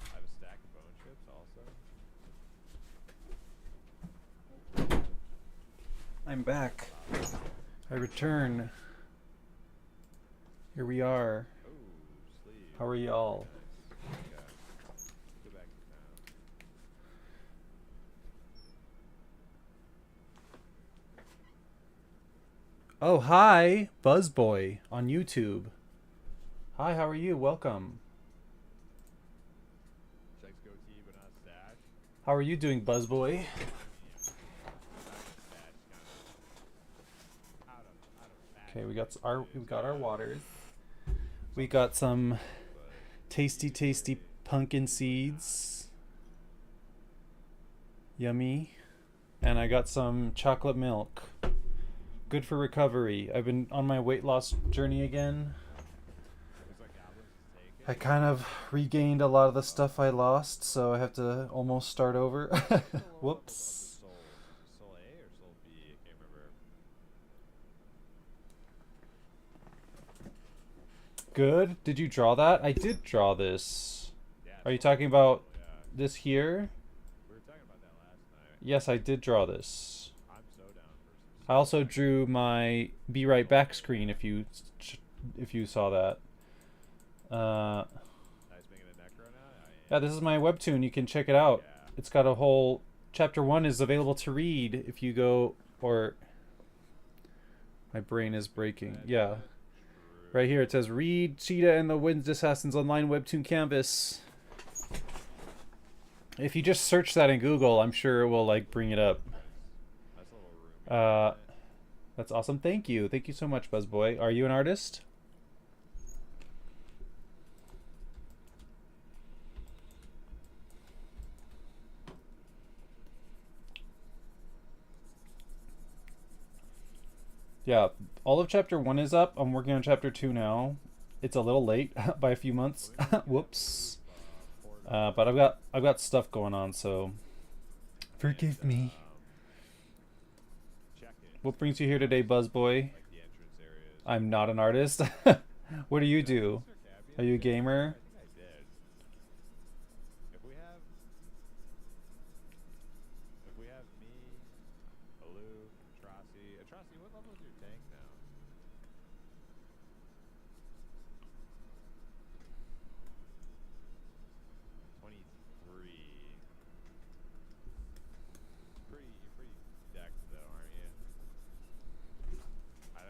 I have a stack of bone chips also. I'm back. I return. Here we are. Oh, sleeve. How are y'all? Nice. Okay. Go back to town. Oh, hi, Buzzboy on YouTube. Hi, how are you? Welcome. Checks goatee, but not stash. How are you doing, Buzzboy? Okay, we got our waters. We got some tasty pumpkin seeds. Yummy. And I got some chocolate milk. Good for recovery. I've been on my weight loss journey again. I kind of regained a lot of the stuff I lost, so I have to almost start over. Whoops. Soul A or Soul B? I can't remember. Good. Did you draw that? I did draw this. Yeah, Are you Soul talking about yeah. this here? We were talking about that last night. Yes, I did draw this. I'm so down for some. I also drew my Be Right Back screen if you saw that. Nice making a necro now? Yeah, this is my webtoon. You can check it out. Yeah. It's got a whole chapter 1 is available to read if you go or my brain is breaking. Yeah. Right here it says read Cheetah and the Wind Assassins online webtoon canvas. If you just search that in Google, I'm sure it will like bring it up. That's a little roomy. That's awesome. Thank you. Thank you so much, Buzzboy. Are you an artist? Yeah, all of chapter 1 is up. I'm working on chapter 2 now. It's a little late by a few months. Whoops. But I've got stuff going on, so forgive me. What brings you here today, Buzzboy? Like the entrance areas. I'm not an artist. What do you do? Are you a gamer? I think I did. If we have me, Alou, Atrocity, what level is your tank now? You're pretty decked though, aren't you? I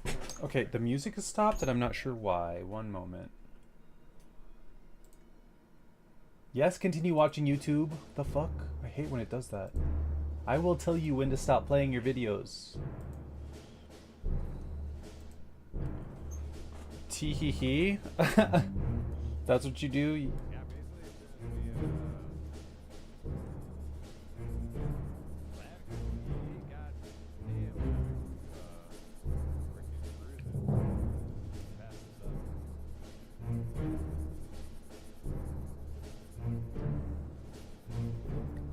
don't. Okay, the music has stopped and I'm not sure why. One moment. Yes, continue watching YouTube. The fuck? I hate when it does that. I will tell you when to stop playing your videos. Tee hee hee. That's what you do? Yeah, basically as soon as we God damn, freaking cruising. Pass this up.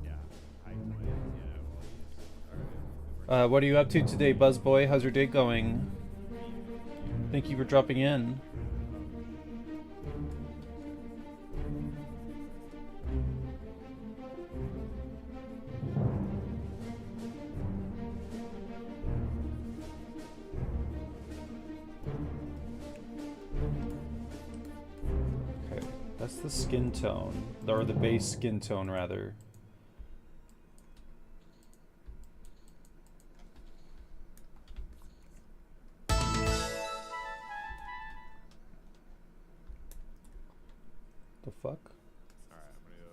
Yeah, high 20s, yeah, well he's alright. What are you up to today, Buzzboy? How's your day going? Thank you for dropping in. Okay, that's the skin tone, or the base skin tone, rather. The fuck? Alright, I'm gonna go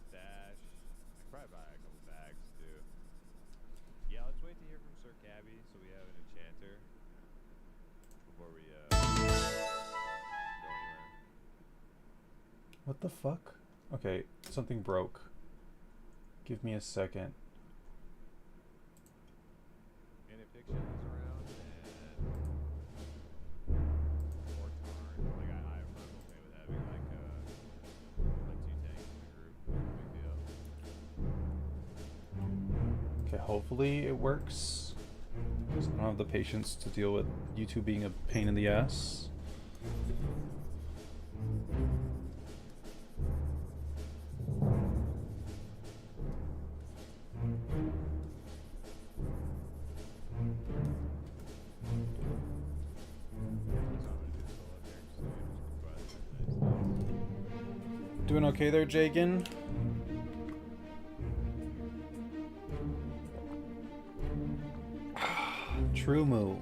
stash. I could probably buy a couple bags too. Yeah, let's wait to hear from Sir Cabby so we have an enchanter before we go anywhere. What the fuck? Okay, something broke. Give me a second. Fiction is around, and or Tarn. Like I'm okay with having like two tanks in the group. No big deal. Okay, hopefully it works. Because I don't have the patience to deal with you two being a pain in the ass. Doing okay there, Jagan? True move.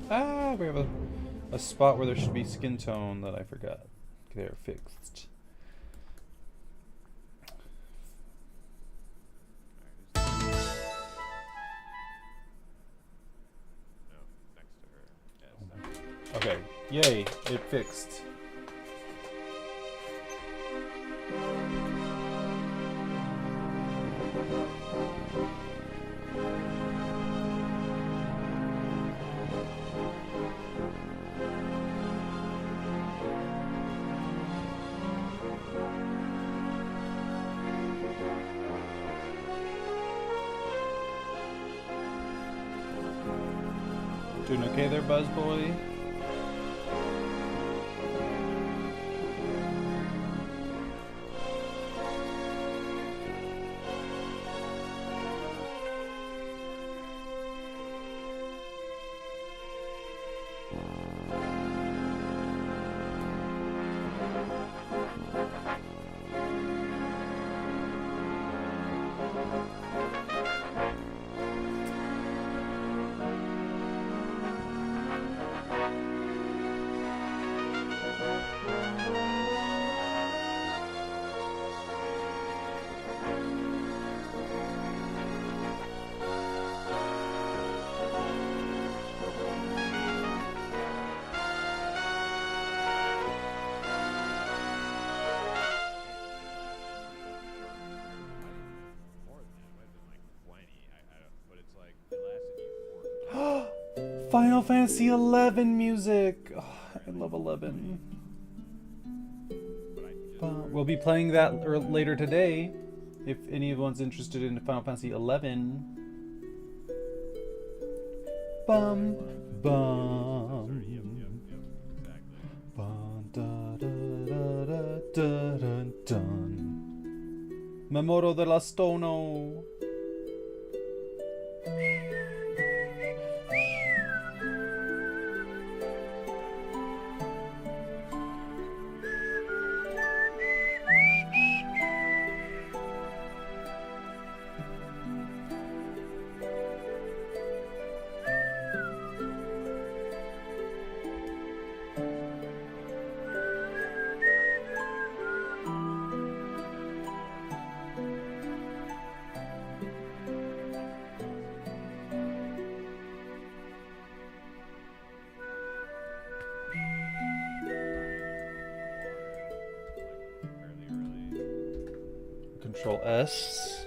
Ah, we have a spot where there should be skin tone that I forgot. They're fixed. Okay, yay, it fixed. Doing okay there, Buzzboy? Final Fantasy 11 music. Oh, I love 11. We'll be playing that later today. If anyone's interested in Final Fantasy 11. Bum bum. Bum da da da da da dun dun. Memoro della Stono. Control S.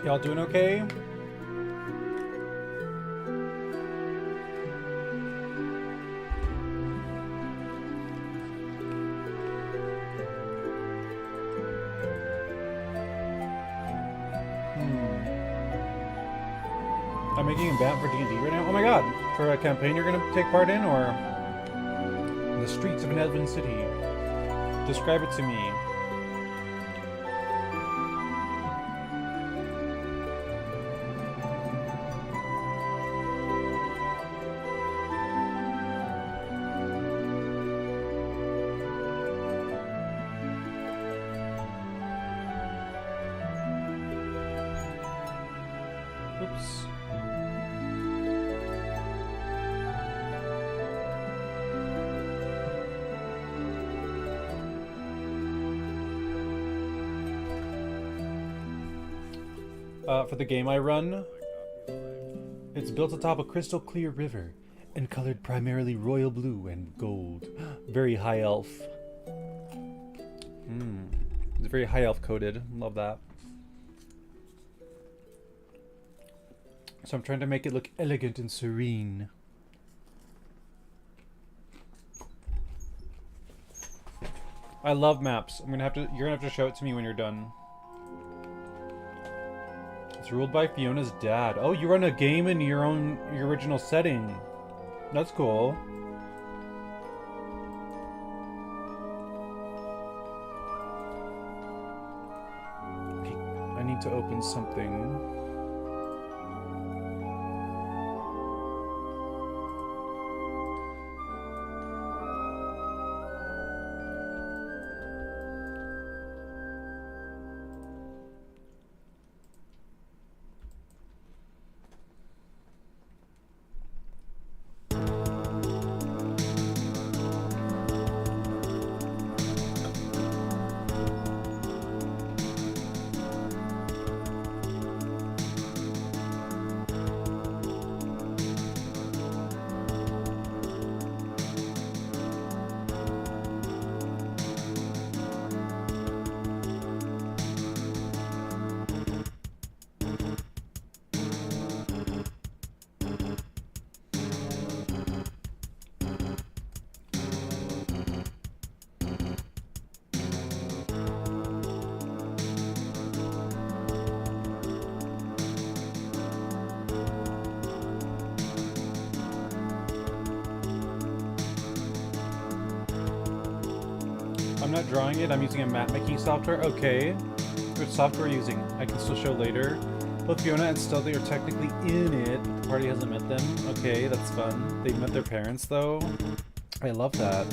Y'all doing okay? I'm making a bat for D&D right now? Oh my god! For a campaign you're gonna take part in, or the streets of an Elven city? Describe it to me. maps. For the game I run, it's built atop a crystal clear river and colored primarily royal blue and gold. Very high elf. It's very high elf coded. Love that. So I'm trying to make it look elegant and serene. I love maps. You're gonna have to show it to me when you're done. It's ruled by Fiona's dad. Oh, you run a game in your original setting. That's cool. Okay, I need to open something. I'm not drawing it, I'm using a map making software. Okay. Which software are you using? I can still show later. Both Fiona and Stealthy are technically in it, but the party hasn't met them. Okay, that's fun. They met their parents though. I love that.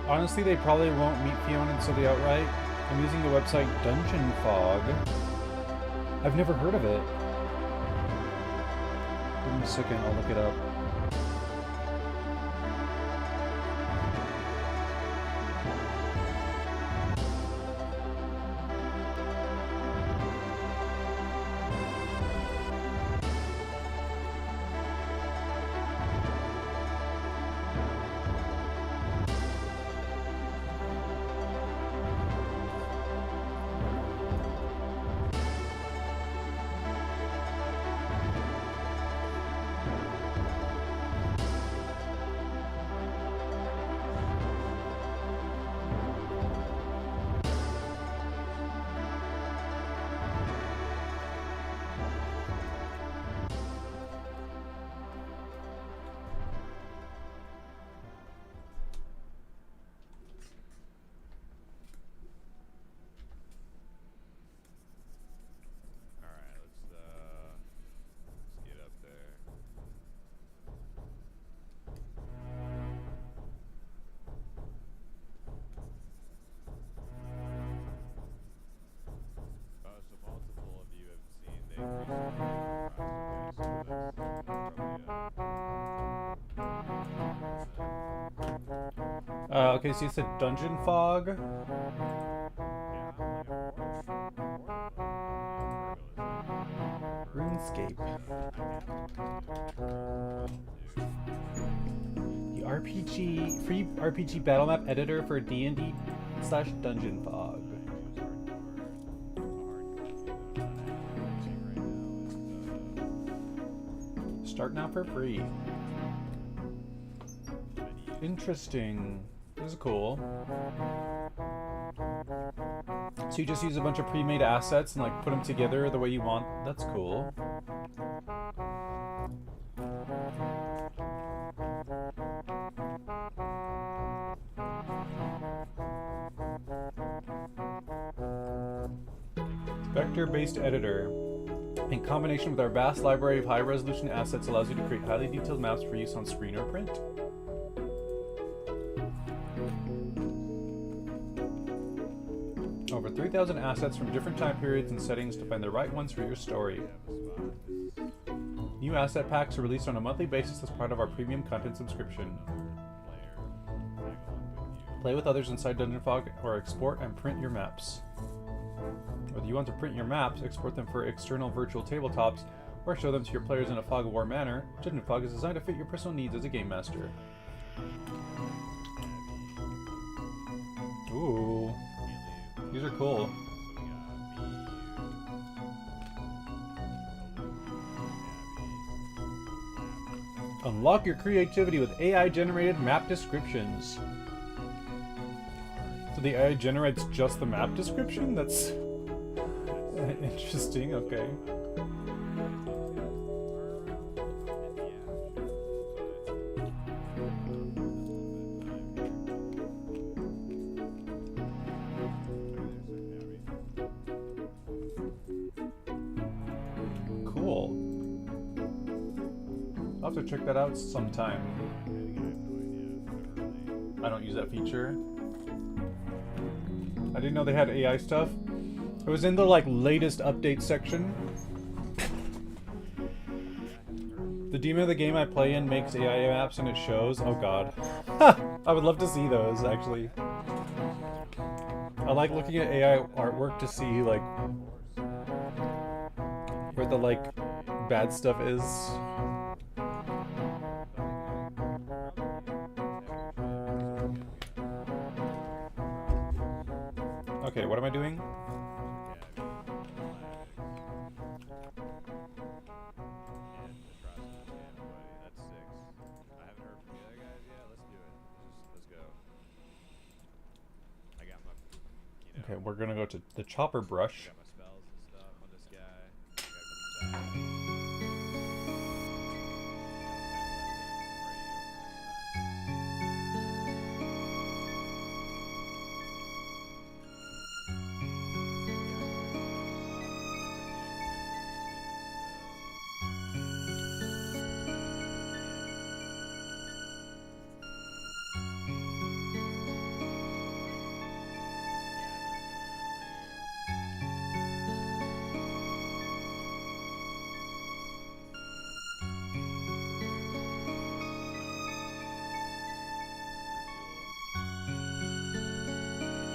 Honestly, they probably won't meet Fiona until the outright. I'm using the website Dungeon Fog. I've never heard of it. Give me a second, I'll look it up. Okay, so you said Dungeon Fog. Yeah, like RuneScape. The RPG, free RPG battle map editor for D&D slash Dungeon Fog. Start now for free. Interesting. This is cool. So you just use a bunch of pre-made assets and like put them together the way you want. That's cool. Vector-based editor. In combination with our vast library of high-resolution assets allows you to create highly detailed maps for use on screen or print. Over 3,000 assets from different time periods and settings to find the right ones for your story. New asset packs are released on a monthly basis as part of our premium content subscription. Play with others inside Dungeon Fog or export and print your maps. Whether you want to print your maps, export them for external virtual tabletops, or show them to your players in a Fog of War manner, Dungeon Fog is designed to fit your personal needs as a game master. Ooh. These are cool. Unlock your creativity with AI-generated map descriptions. So the AI generates just the map description? That's interesting, okay. Cool. I'll have to check that out sometime. I don't use that feature. I didn't know they had AI stuff. It was in the like latest update section. The demon of the game I play in makes AI maps and it shows. Oh god. I would love to see those actually. I like looking at AI artwork to see like where the like bad stuff is. Okay, what am I doing? Okay, we're gonna go to the chopper brush.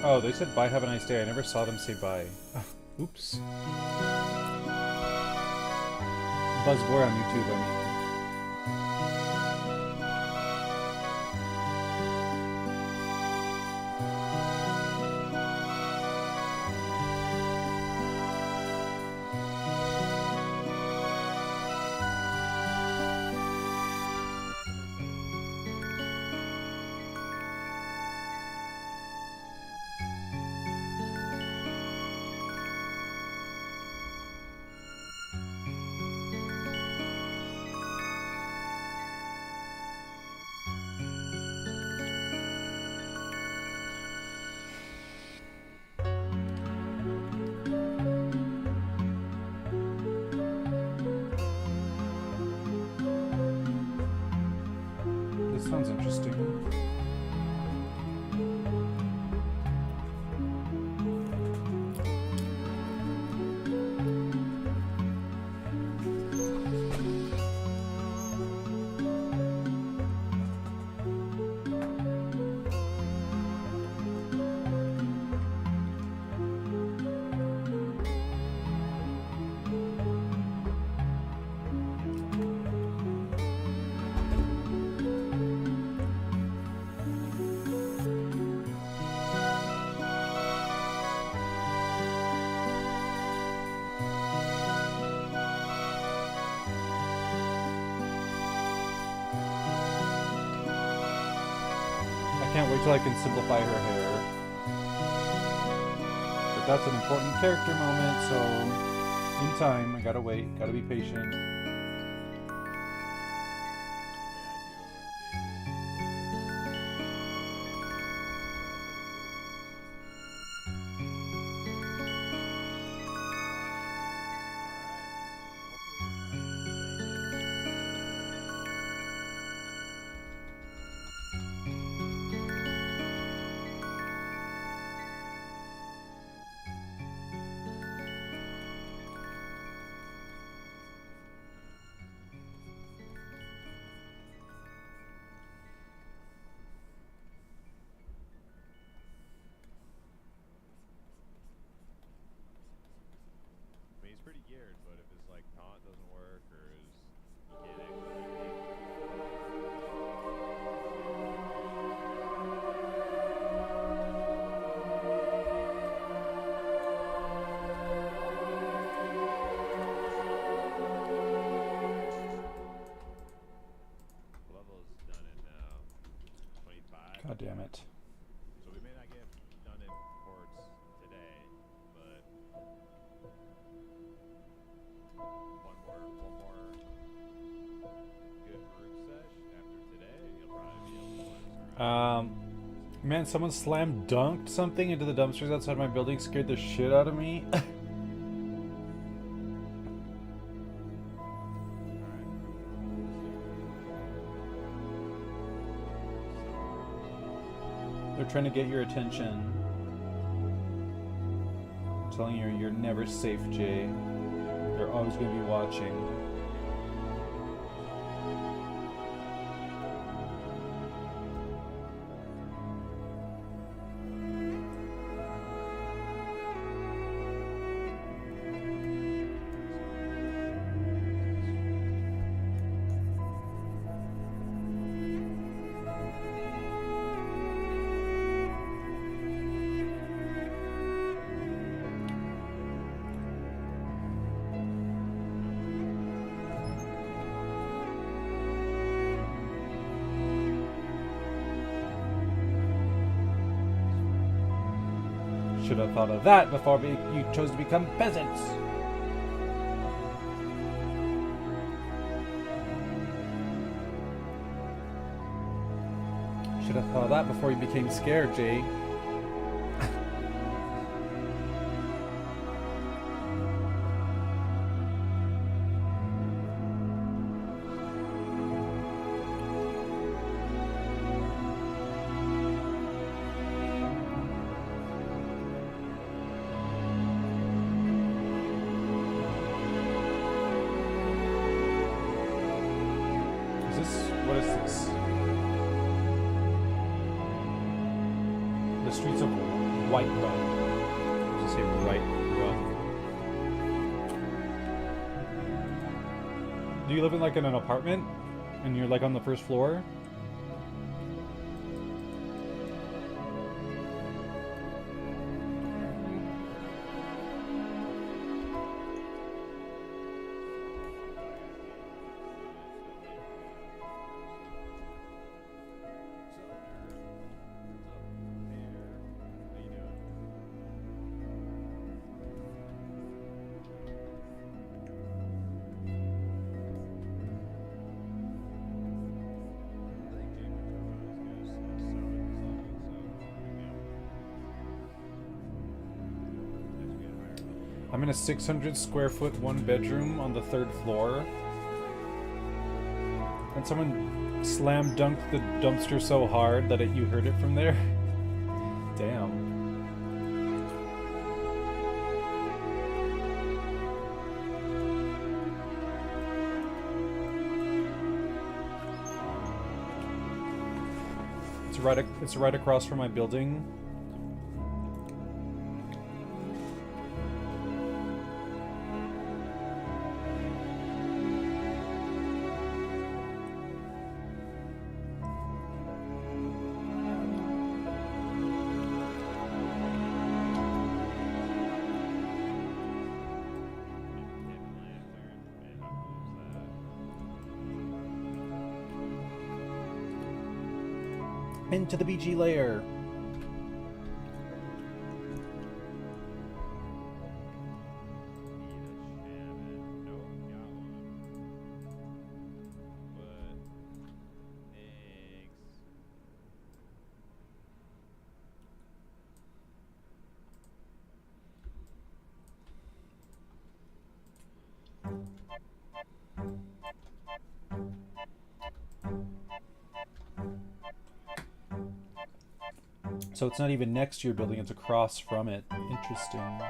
Oh, they said bye, have a nice day. I never saw them say bye. Oops. Buzzboy on YouTube, I mean. so I can simplify her hair. But that's an important character moment, so in time, I gotta wait, gotta be patient. I mean, he's pretty geared, but if his like taunt doesn't work or his he can't actually level is done in 25. God damn it. So we may not get done in ports today, but one more good group sesh after today, and you'll probably be able to flex around. Man, someone slam dunked something into the dumpsters outside my building, scared the shit out of me. They're trying to get your attention. I'm telling you, you're never safe, Jay. They're always going to be watching. Should have thought of that before you chose to become peasants. Should have thought of that before you became scared, Jay. What is this? The streets of White Run. Does it say White Run? Do you live in like in an apartment? And you're like on the first floor? I'm in a 600 square foot one bedroom on the 3rd floor. And someone slam dunked the dumpster so hard that you heard it from there. Damn. It's right across from my building. into the BG layer. So it's not even next to your building, it's across from it. Interesting.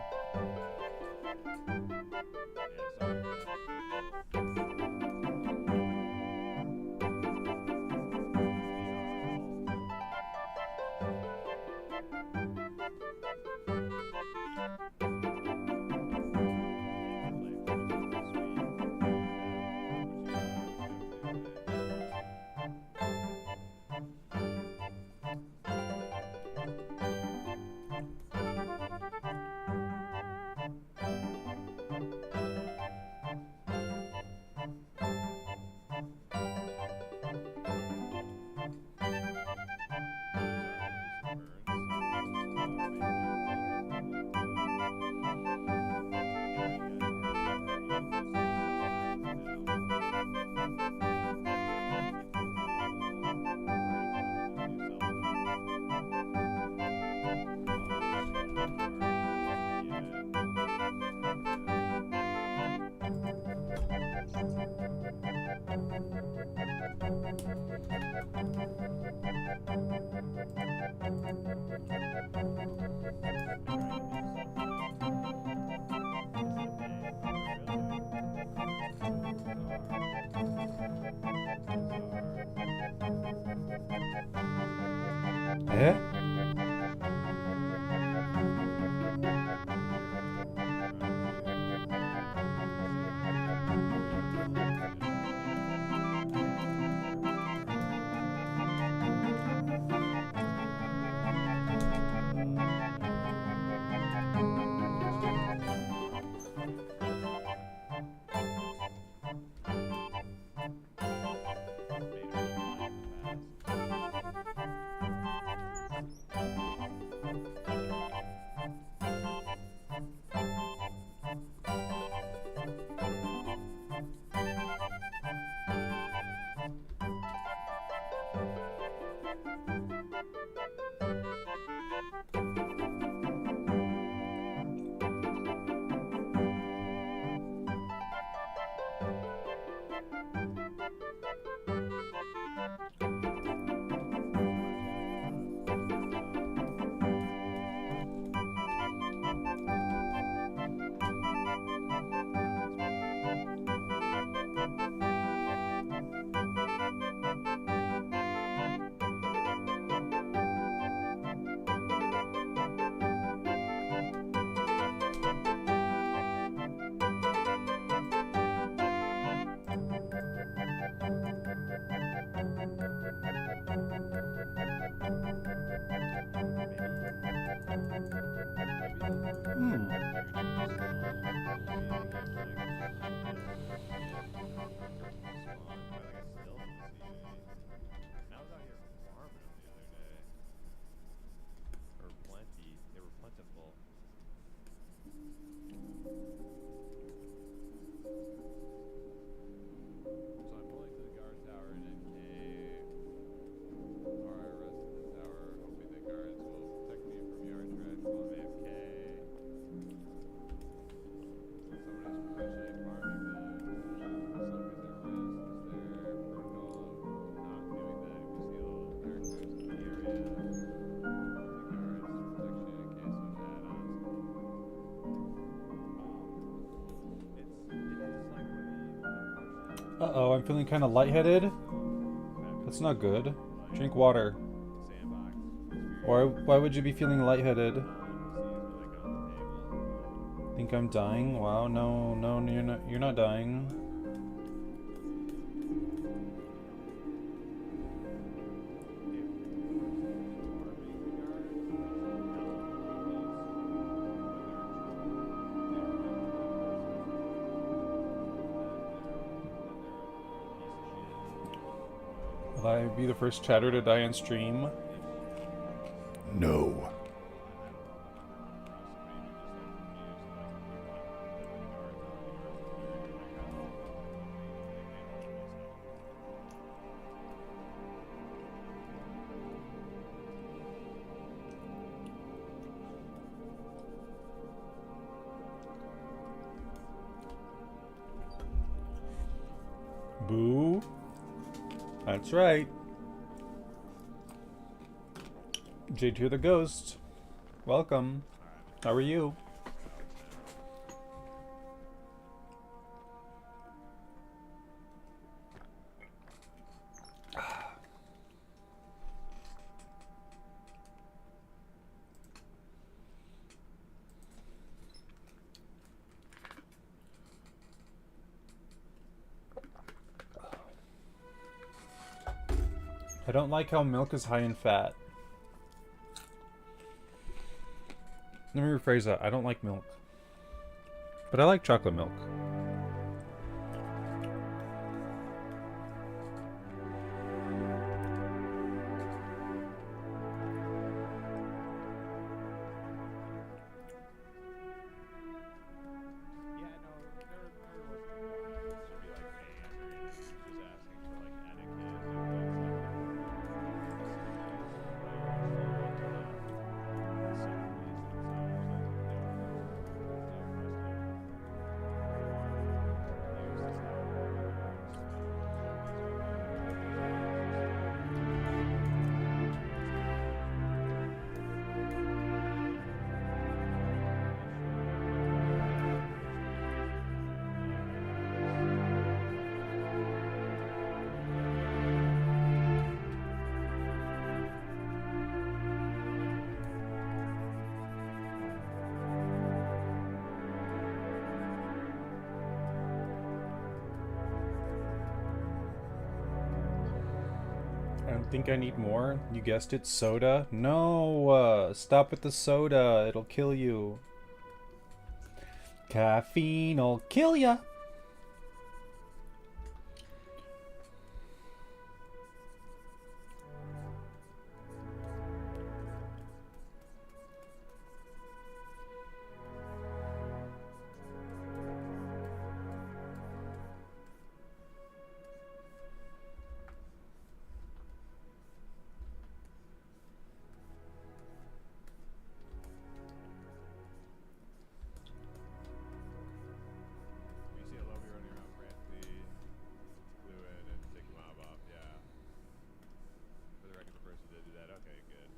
Eh? Uh-oh, I'm feeling kind of lightheaded. That's not good. Drink water. Why would you be feeling lightheaded? Think I'm dying? Wow, no, you're not dying. Will I be the first chatter to die on stream? No. Boo. That's right. J2 the Ghost. Welcome. How are you? I don't like how milk is high in fat. Let me rephrase that. I don't like milk. But I like chocolate milk. Yeah, no, there wasn't one to be like banned or anything. He was just asking for like etiquette and I don't think I need more. You guessed it, soda. No, stop with the soda. It'll kill you. Caffeine'll kill ya. you see a Lovey running around frantically, fluid, and take your mob off, yeah. For the record, the person did do that. Okay, good.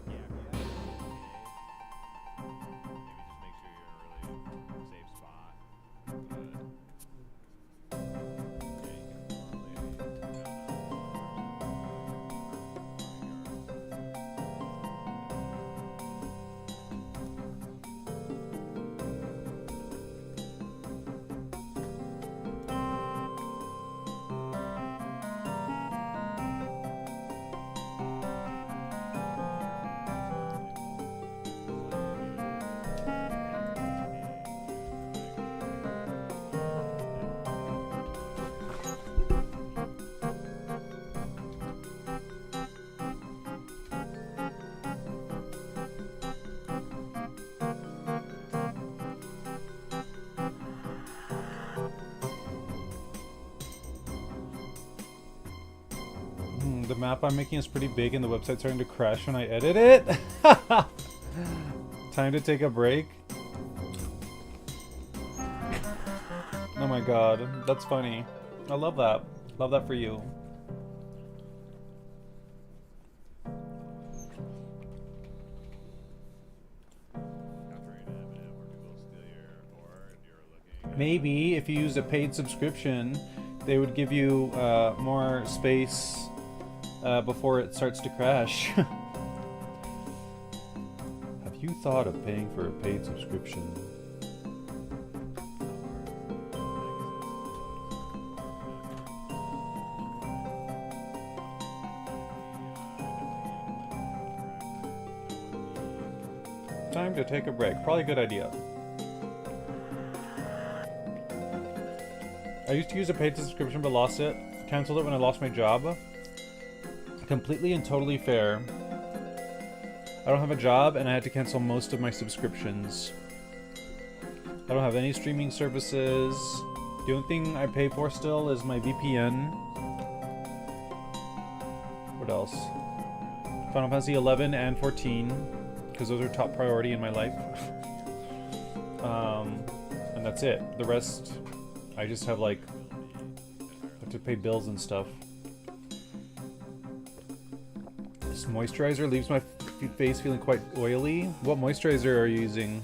Yeah, if you have it, maybe just make sure you're in a really safe spot. But yeah, you can probably The map I'm making is pretty big and the website's starting to crash when I edit it. Time to take a break. Oh my god, that's funny. I love that. Love that for you. Maybe if you used a paid subscription, they would give you more space before it starts to crash. Have you thought of paying for a paid subscription? Time to take a break. Probably a good idea. I used to use a paid subscription but lost it. Canceled it when I lost my job. Completely and totally fair. I don't have a job and I had to cancel most of my subscriptions. I don't have any streaming services. The only thing I pay for still is my VPN. What else? Final Fantasy 11 and 14, because those are top priority in my life. And that's it. The rest, I just have like, have to pay bills and stuff. This moisturizer leaves my face feeling quite oily. What moisturizer are you using?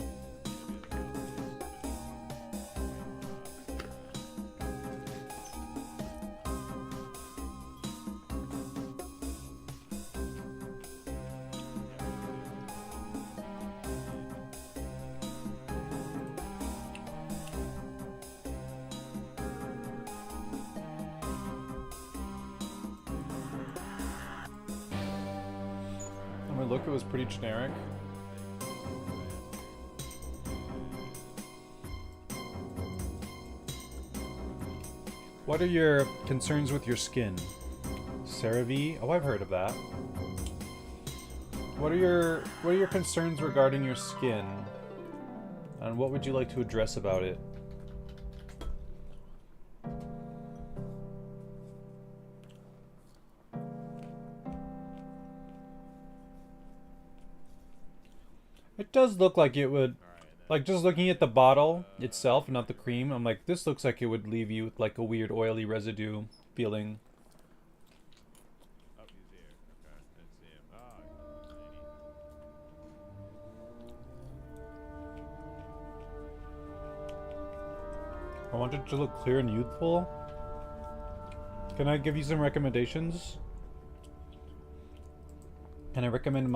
Look, it was pretty generic. What are your concerns with your skin? CeraVe? Oh, I've heard of that. What are your concerns regarding your skin? And what would you like to address about it? It does look like it would, like just looking at the bottle itself, not the cream, I'm like, this looks like it would leave you with like a weird oily residue feeling. Oh, he's here. Okay, didn't see him. Oh, I want it to look clear and youthful. Can I give you some recommendations? Can I recommend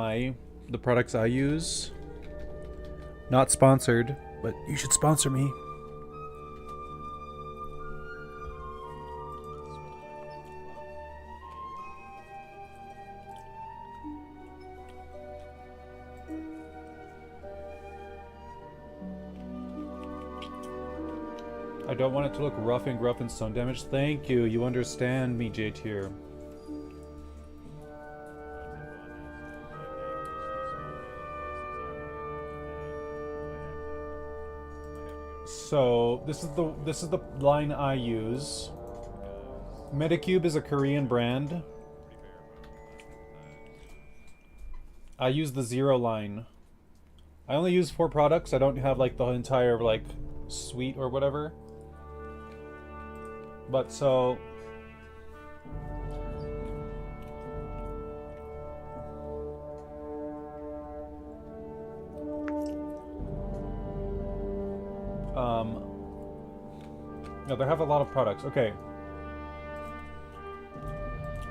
the products I use? Not sponsored, but you should sponsor me. I don't want it to look rough and gruff and sun damaged. Thank you. You understand me, J-Tier. So this is the line I use. Medicube is a Korean brand. I use the Zero line. I only use 4 products. I don't have like the entire like suite or whatever. But so no, they have a lot of products. Okay.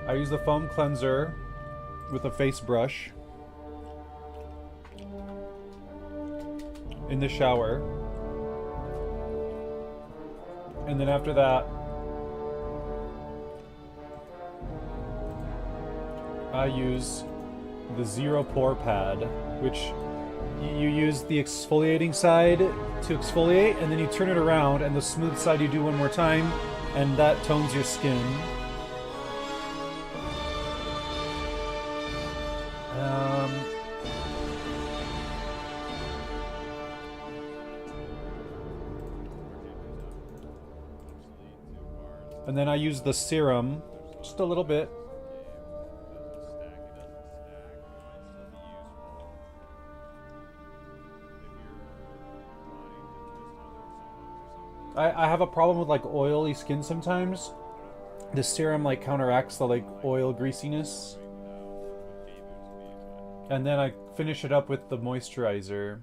I use the foam cleanser with a face brush in the shower. And then after that, I use the Zero Pore Pad, which you use the exfoliating side to exfoliate, and then you turn it around, and the smooth side you do one more time, and that tones your skin. And then I use the serum, just a little bit. I have a problem with like oily skin sometimes. The serum like counteracts the like oil greasiness. And then I finish it up with the moisturizer.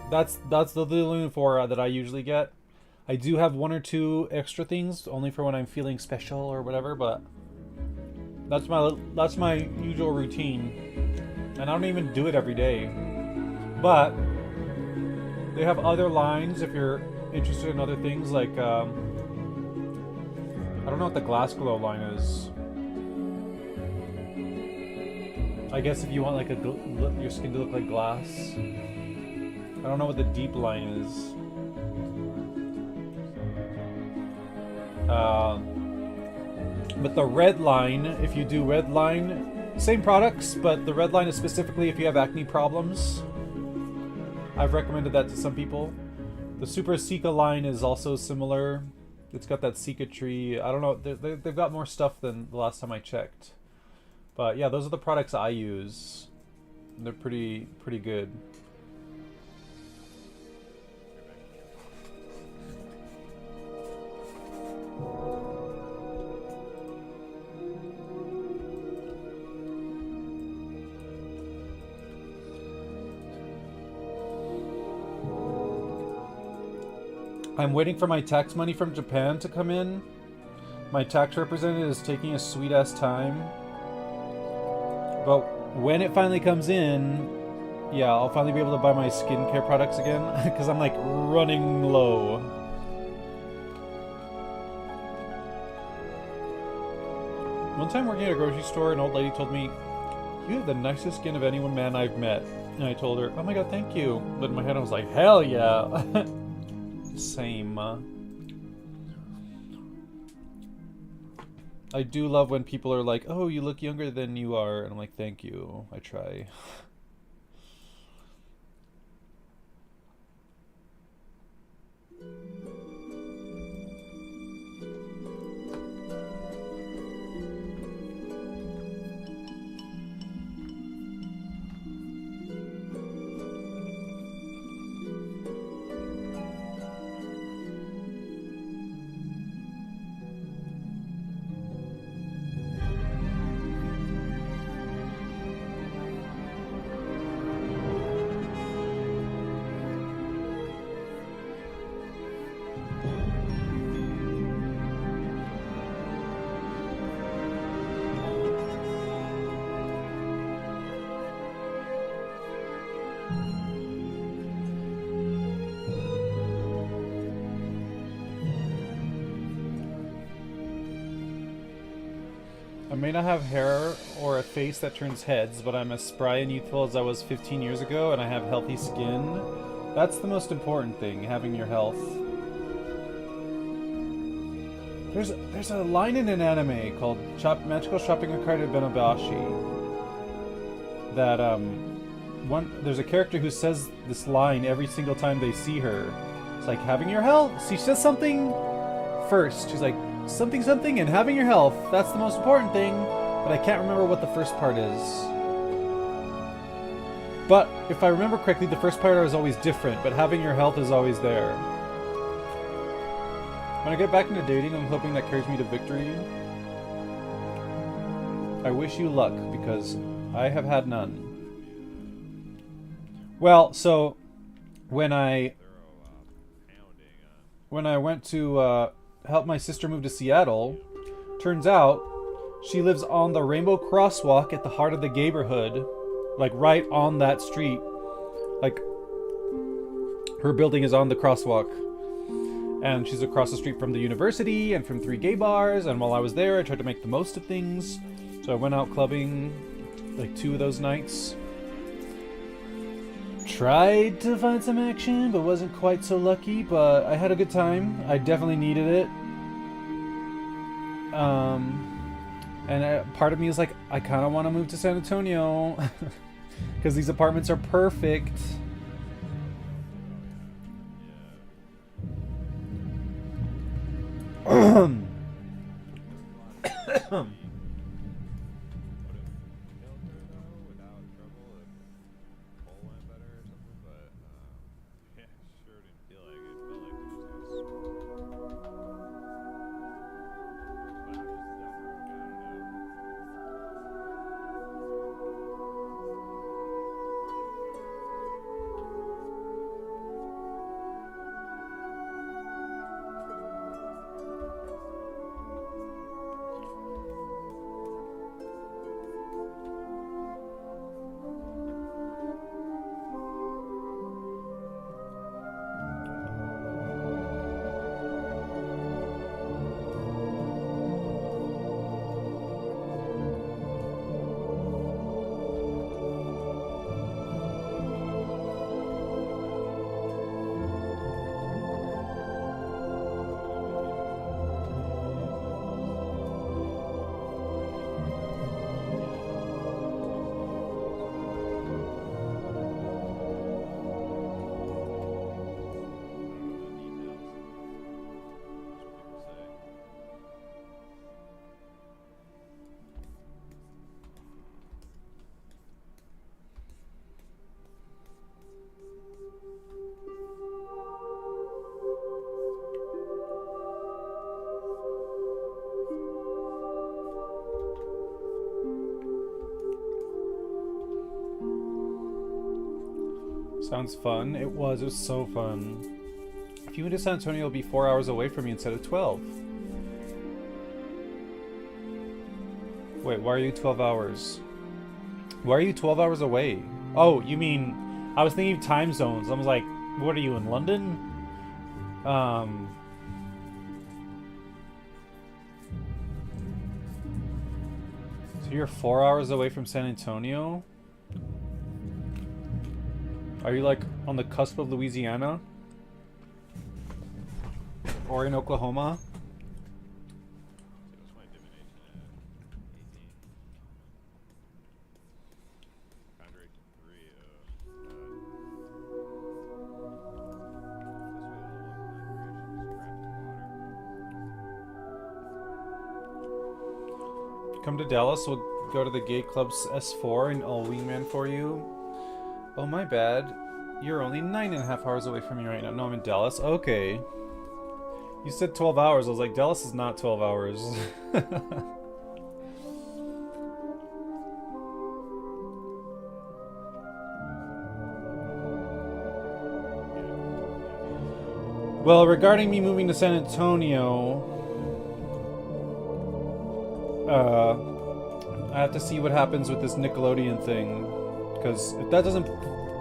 That's the only 4 that I usually get. I do have 1 or 2 extra things only for when I'm feeling special or whatever, but that's my usual routine. And I don't even do it every day. But they have other lines if you're interested in other things, like I don't know what the Glass Glow line is. I guess if you want like your skin to look like glass. I don't know what the deep line is. But the red line, if you do red line, same products, but the red line is specifically if you have acne problems. I've recommended that to some people. The Super Sika line is also similar. It's got that Sika tree. I don't know. They've got more stuff than the last time I checked. But yeah, those are the products I use. They're pretty good. I'm waiting for my tax money from Japan to come in. My tax representative is taking a sweet ass time. But when it finally comes in, yeah, I'll finally be able to buy my skincare products again. Because I'm like running low. One time working at a grocery store, an old lady told me, "You have the nicest skin of any man I've met." And I told her, "Oh my god, thank you." But in my head I was like, hell yeah. Same. I do love when people are like, "Oh, you look younger than you are," and I'm like, "Thank you. I try." I may not have hair or a face that turns heads, but I'm as spry and youthful as I was 15 years ago, and I have healthy skin. That's the most important thing, having your health. There's a line in an anime called Magical Shopping Cart at Benobashi that there's a character who says this line every single time they see her. It's like, having your health. She says something first. She's like, something something and having your health. That's the most important thing. But I can't remember what the first part is. But if I remember correctly, the first part is always different, but having your health is always there. When I get back into dating, I'm hoping that carries me to victory. I wish you luck, because I have had none. Well, so when I went to help my sister move to Seattle, turns out she lives on the Rainbow Crosswalk at the heart of the neighborhood, like right on that street. Like, her building is on the crosswalk, and she's across the street from the university and from 3 gay bars. And while I was there, I tried to make the most of things, so I went out clubbing like 2 of those nights. Tried to find some action, but wasn't quite so lucky. But I had a good time. I definitely needed it. And part of me is like, I kind of want to move to San Antonio because these apartments are perfect. Sounds fun. It was so fun. If you went to San Antonio, it'll be 4 hours away from you instead of 12. Wait, why are you 12 hours? Why are you 12 hours away? Oh, you mean... I was thinking time zones. I was like, what are you, in London? So you're 4 hours away from San Antonio? Are you like on the cusp of Louisiana? Or in Oklahoma? What's my divination at? 18. Conjuration 3. Come to Dallas, we'll go to the gay club's S4 and I'll wingman for you. Oh, my bad. You're only 9.5 hours away from me right now. No, I'm in Dallas. Okay. You said 12 hours. I was like, Dallas is not 12 hours. Well, regarding me moving to San Antonio, I have to see what happens with this Nickelodeon thing. Because if that doesn't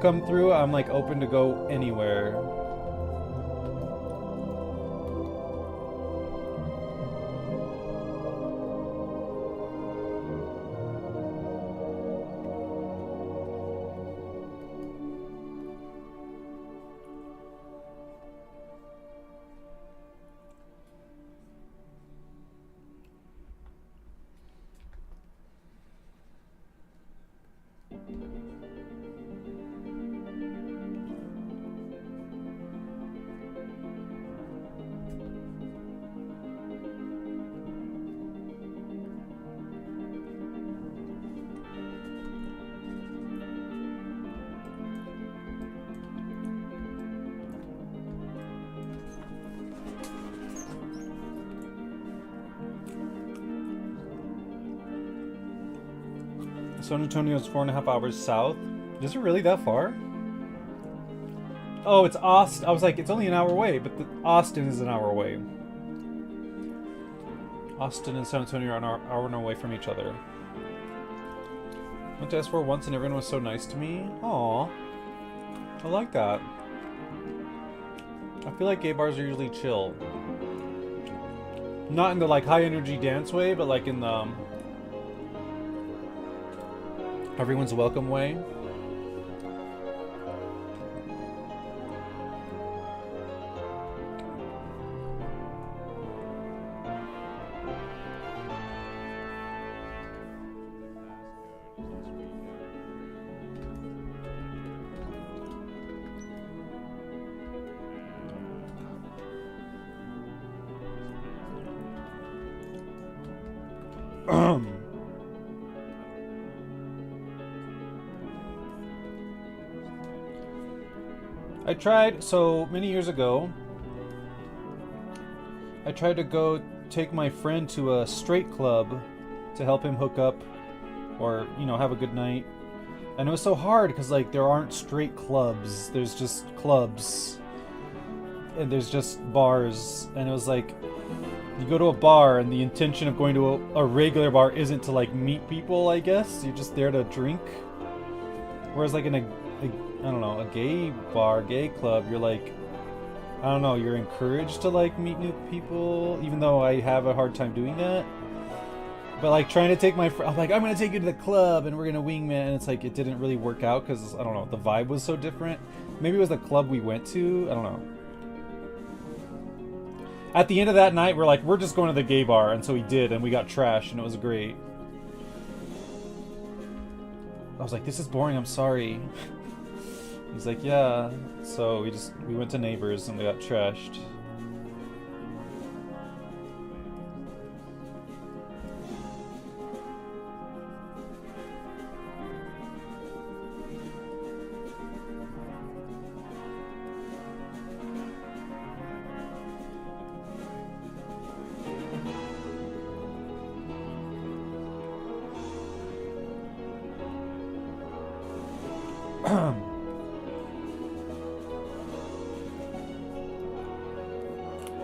come through, I'm like open to go anywhere. San Antonio's 4.5 hours south. Is it really that far? Oh, it's Austin. I was like, it's only an hour away, but Austin is an hour away. Austin and San Antonio are an hour away from each other. Went to S4 once and everyone was so nice to me. Aw. I like that. I feel like gay bars are usually chill. Not in the like high energy dance way, but like in the everyone's welcome way. I tried, so many years ago, I tried to go take my friend to a straight club to help him hook up or, you know, have a good night. And it was so hard because, like, there aren't straight clubs. There's just clubs. And there's just bars. And it was like, you go to a bar and the intention of going to a regular bar isn't to, like, meet people, I guess. You're just there to drink. Whereas, like, in I don't know, a gay bar, gay club, you're like, I don't know, you're encouraged to like meet new people, even though I have a hard time doing that. But like trying to take my friend, I'm like, I'm gonna take you to the club and we're gonna wingman, and it's like it didn't really work out because I don't know, the vibe was so different. Maybe it was the club we went to, I don't know. At the end of that night, we're like, we're just going to the gay bar, and so we did, and we got trashed, and it was great. I was like, this is boring, I'm sorry. He's like, yeah. So we went to Neighbors and we got trashed.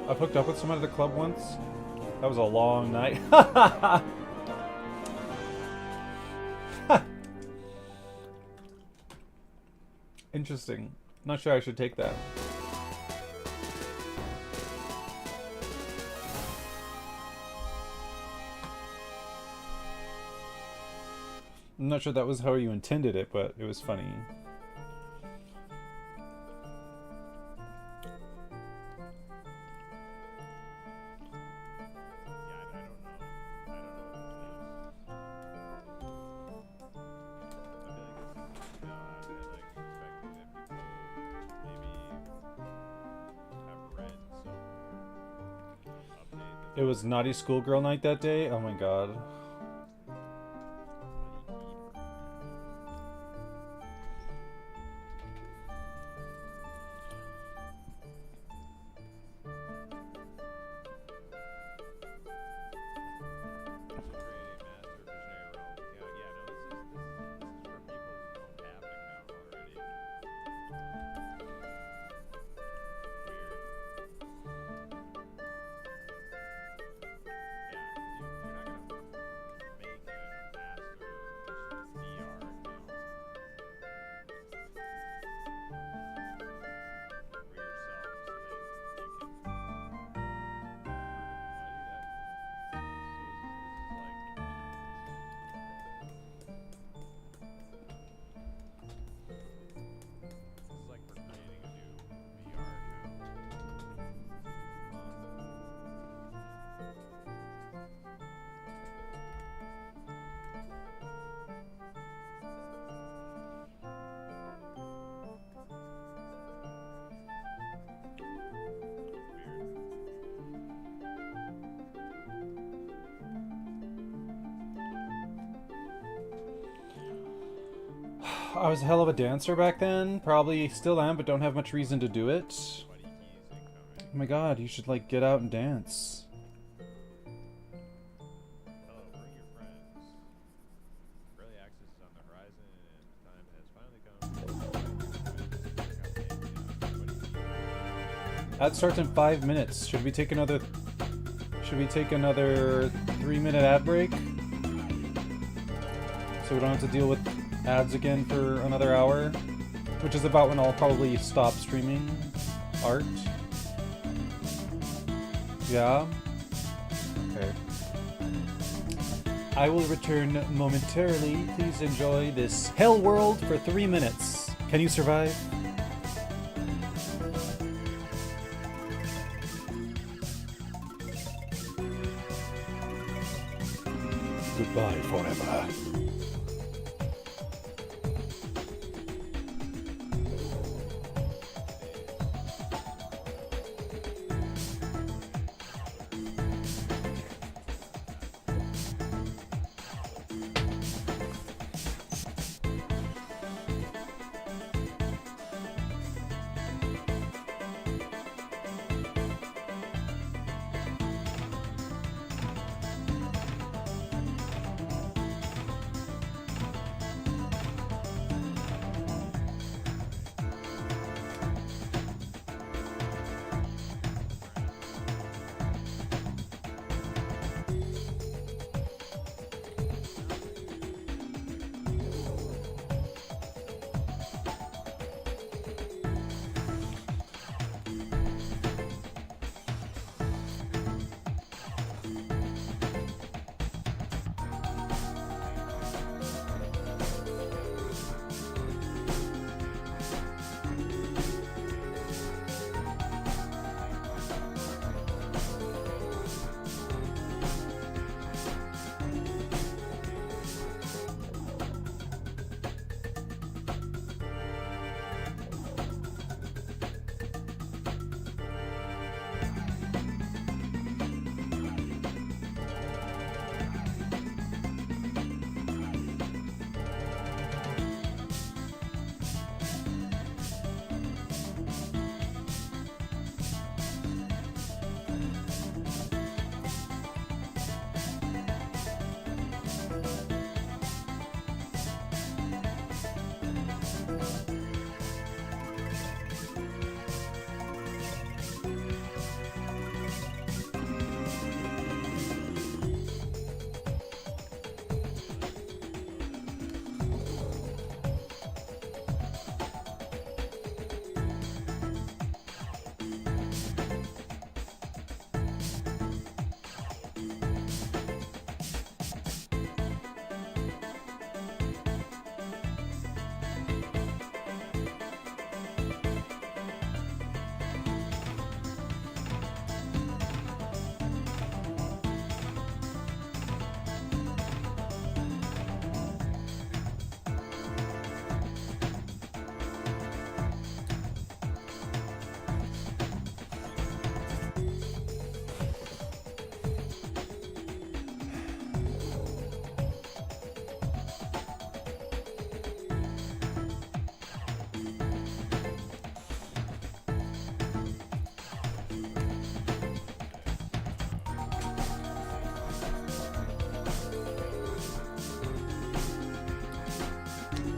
I've hooked up with someone at the club once. That was a long night. Interesting. Not sure I should take that. I'm not sure that was how you intended it, but it was funny. It was Naughty Schoolgirl night that day? Oh my god. I was a hell of a dancer back then. Probably still am, but don't have much reason to do it. Oh my god, you should like get out and dance. Ad starts in 5 minutes. Should we take another 3-minute ad break? So we don't have to deal with ads again for another hour, which is about when I'll probably stop streaming art. Yeah? Okay. I will return momentarily. Please enjoy this hell world for 3 minutes. Can you survive? Goodbye forever.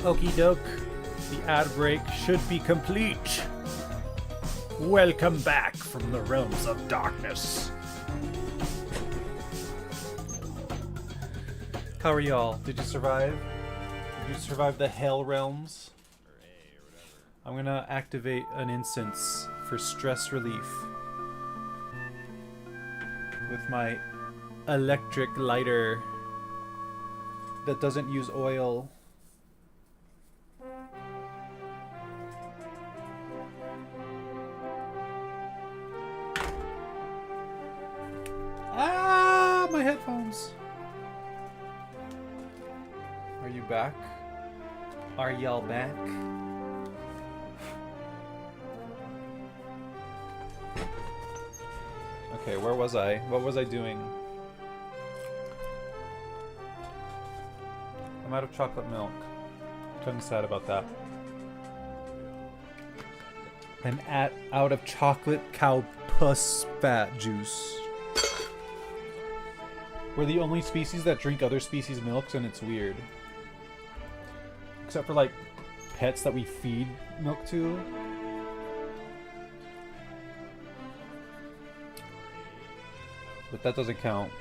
Okie doke. The ad break should be complete. Welcome back from the realms of darkness. How are y'all? Did you survive? Did you survive the hell realms? Or A or whatever. I'm gonna activate an instance for stress relief with my electric lighter that doesn't use oil. Ah, my headphones. Are you back? Are y'all back? Okay, where was I? What was I doing? I'm out of chocolate milk. Kind of sad about that. I'm out of chocolate cow puss fat juice. We're the only species that drink other species' milks, and it's weird. Except for, like, pets that we feed milk to. But that doesn't count.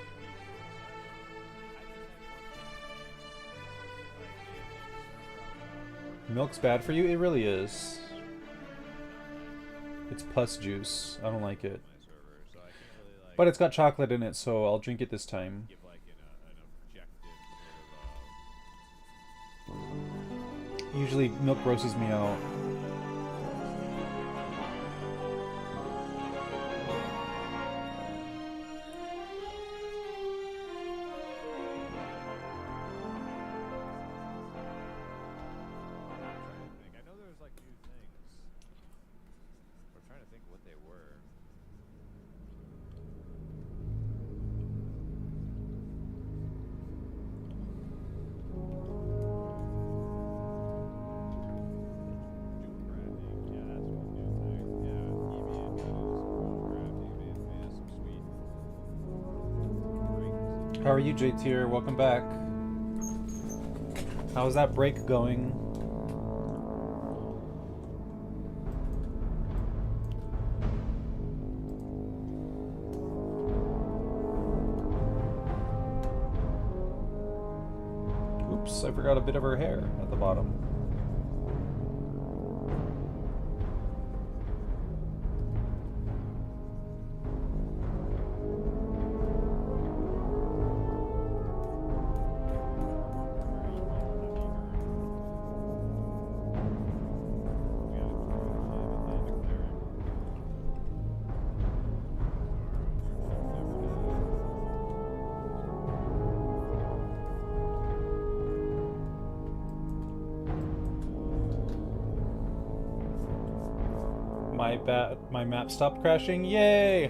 Milk's bad for you? It really is. It's pus juice. I don't like it. My server, so I can't really like But it's got chocolate in it, so I'll drink it this time. give like an objective sort of Usually milk grosses me out. I'm trying to think. I know there's like new things. I'm trying to think what they were. How are you, JTR? Welcome back. How's that break going? Oops, I forgot a bit of her hair at the bottom. My map stopped crashing. Yay!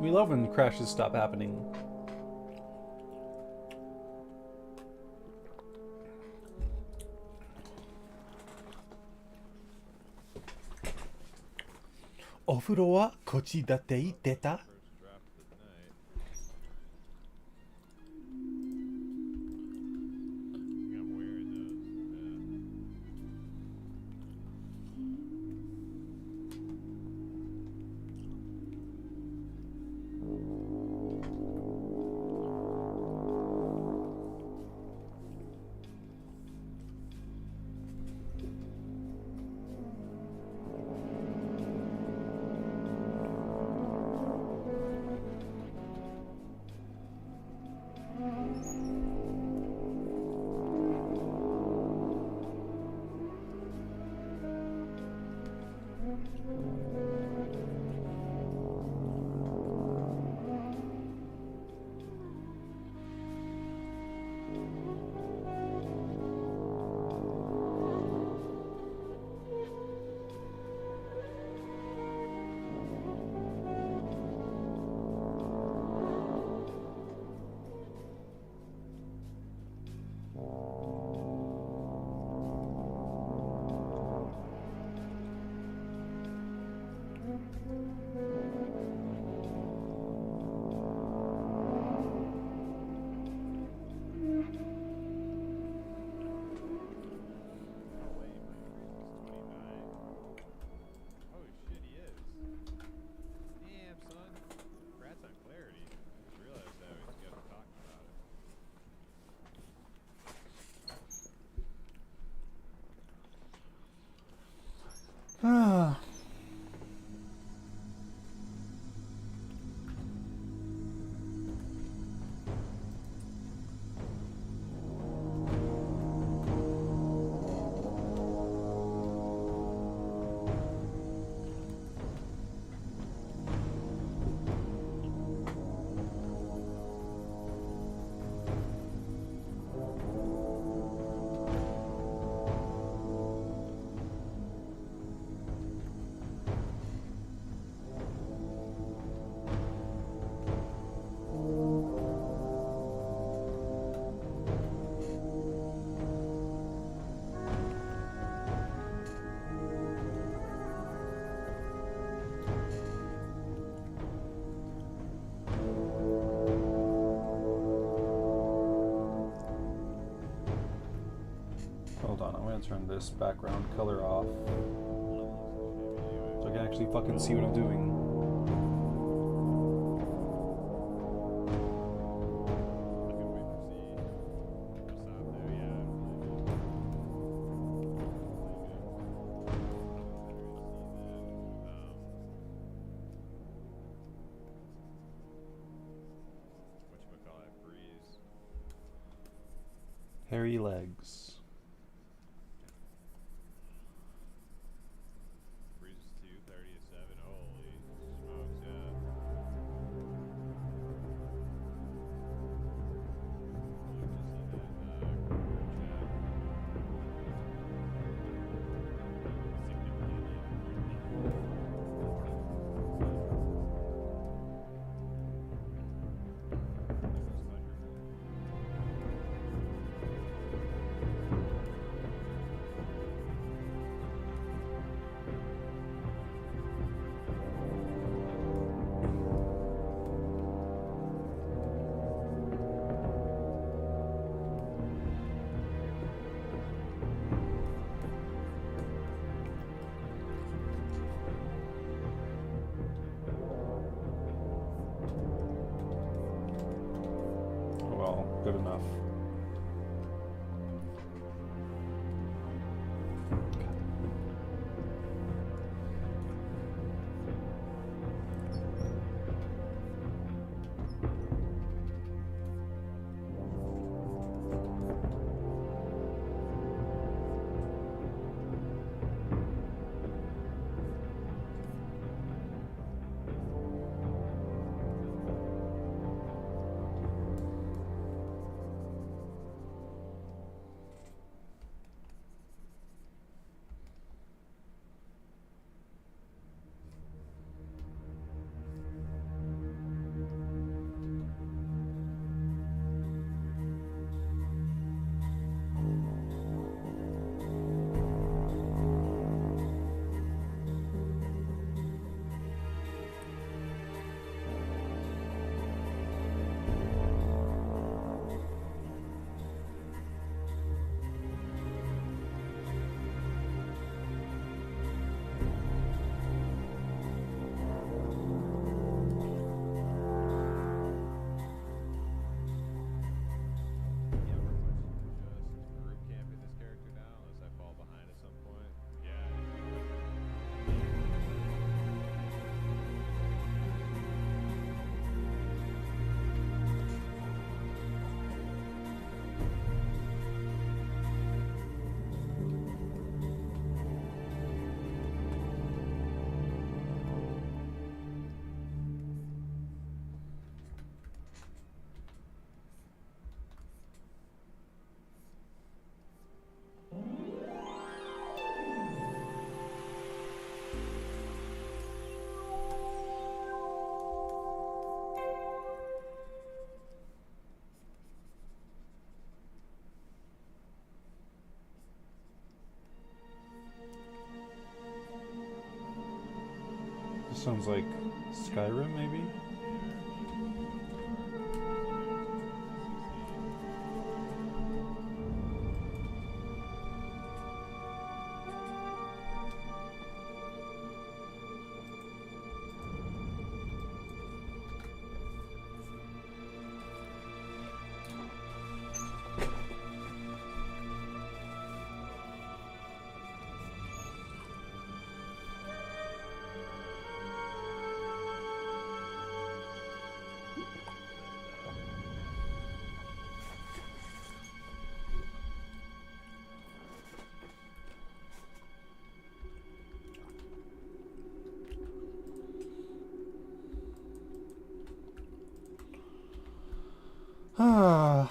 We love when crashes stop happening. Ofuro wa kochi datte itteta? First drop of the night. Yeah, I'm wearing those. gonna turn this background color off so I can actually fucking see what I'm doing. Hairy legs. Breeze 2:30 to 7. Holy smokes, yeah. Well, good enough. This sounds like Skyrim, maybe? Ah.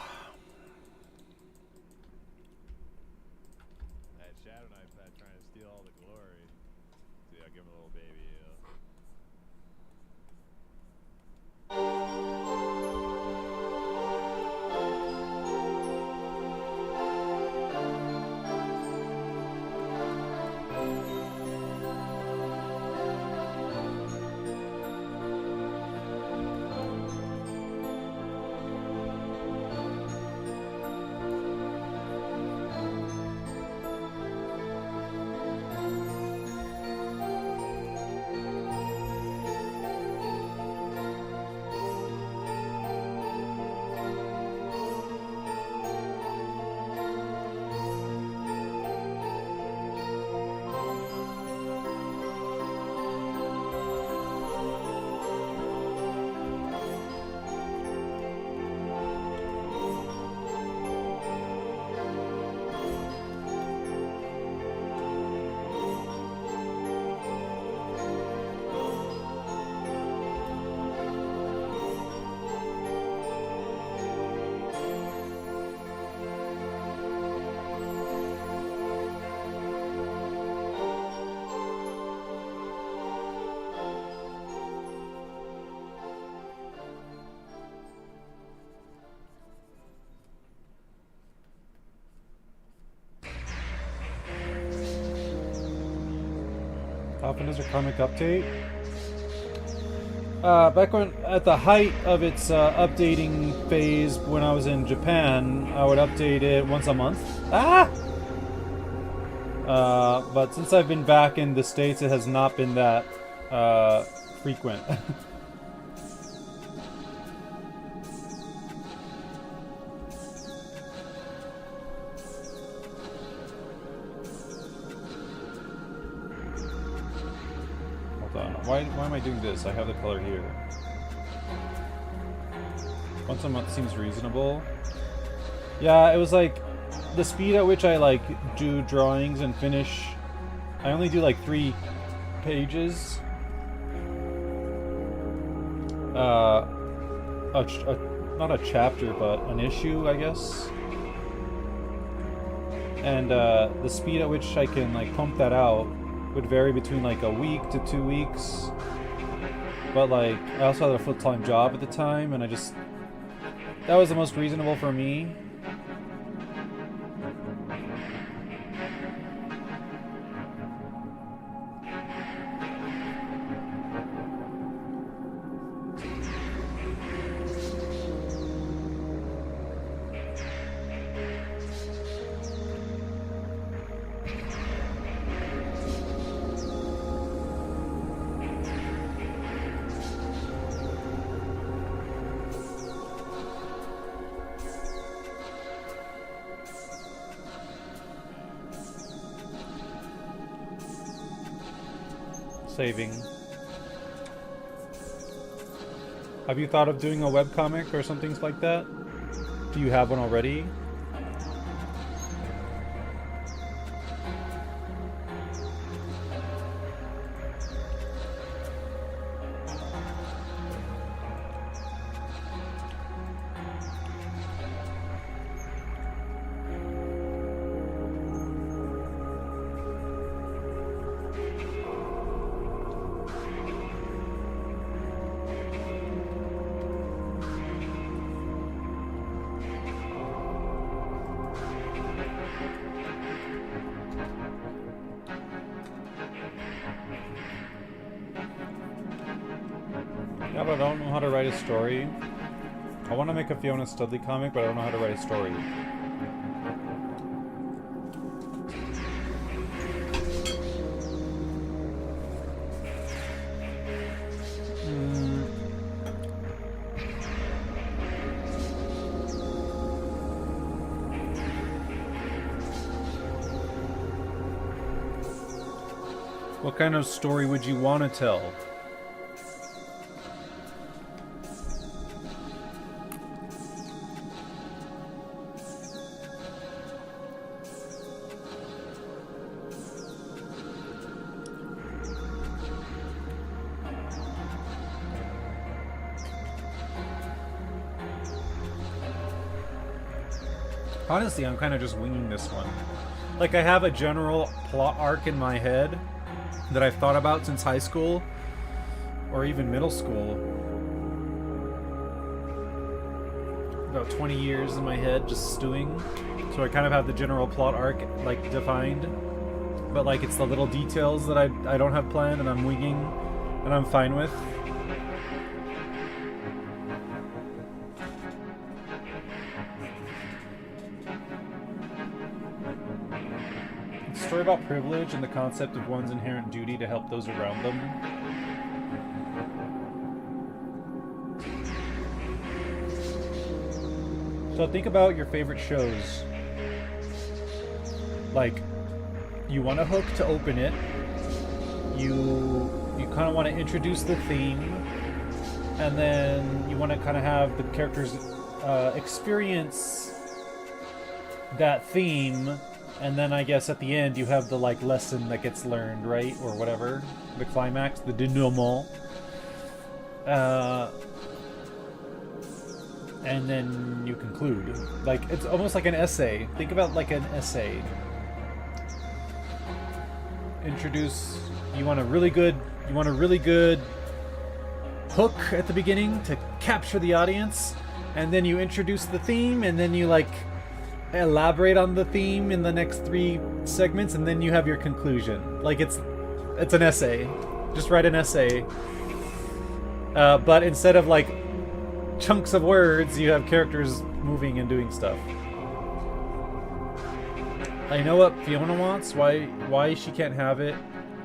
That Shadow Knight pet trying to steal all the glory. See, I'll give him a little baby heal. often does your comic update? Back when, at the height of its updating phase when I was in Japan, I would update it once a month. Ah! But since I've been back in the States, it has not been that frequent. Why am I doing this? I have the color here. Once a month seems reasonable. Yeah, it was like the speed at which I like do drawings and finish. I only do like 3 pages. Not a chapter, but an issue, I guess. And the speed at which I can like pump that out would vary between like a week to 2 weeks. But like, I also had a full-time job at the time, and that was the most reasonable for me. Saving. Have you thought of doing a webcomic or something like that? Do you have one already? Yeah, but I don't know how to write a story. I want to make a Fiona Studley comic, but I don't know how to write a story. What kind of story would you want to tell? Honestly, I'm kind of just winging this one. Like, I have a general plot arc in my head that I've thought about since high school, or even middle school. About 20 years in my head just stewing. So I kind of have the general plot arc, like, defined. But, like, it's the little details that I don't have planned and I'm winging and I'm fine with. Story about privilege and the concept of one's inherent duty to help those around them. So think about your favorite shows. Like, you want a hook to open it. You kind of want to introduce the theme, and then you want to kind of have the characters experience that theme. And then I guess at the end you have the like lesson that gets learned, right? Or whatever. The climax, the denouement. And then you conclude. Like, it's almost like an essay. Think about like an essay. You want a really good hook at the beginning to capture the audience, and then you introduce the theme, and then you like elaborate on the theme in the next 3 segments, and then you have your conclusion. Like, it's It's an essay. Just write an essay. But instead of like chunks of words, you have characters moving and doing stuff. I know what Fiona wants, why she can't have it,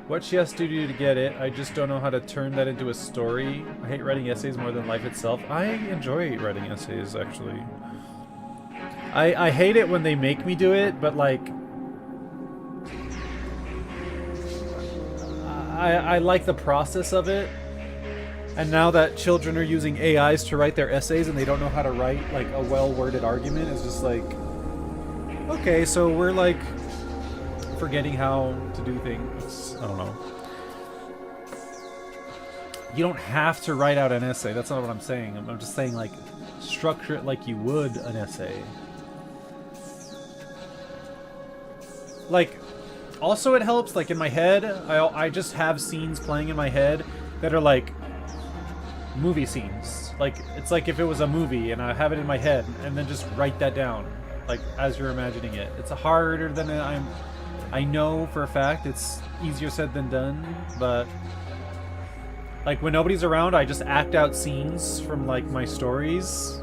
what she has to do to get it. I just don't know how to turn that into a story. I hate writing essays more than life itself. I enjoy writing essays, actually. I hate it when they make me do it, but like... I like the process of it. And now that children are using AIs to write their essays and they don't know how to write like a well-worded argument, it's just like... Okay, so we're like forgetting how to do things. I don't know. You don't have to write out an essay. That's not what I'm saying. I'm just saying like structure it like you would an essay. Like, also it helps like in my head. I just have scenes playing in my head that are like movie scenes. Like it's like if it was a movie and I have it in my head and then just write that down. Like as you're imagining it. It's harder than I know for a fact it's easier said than done, but like when nobody's around, I just act out scenes from like my stories.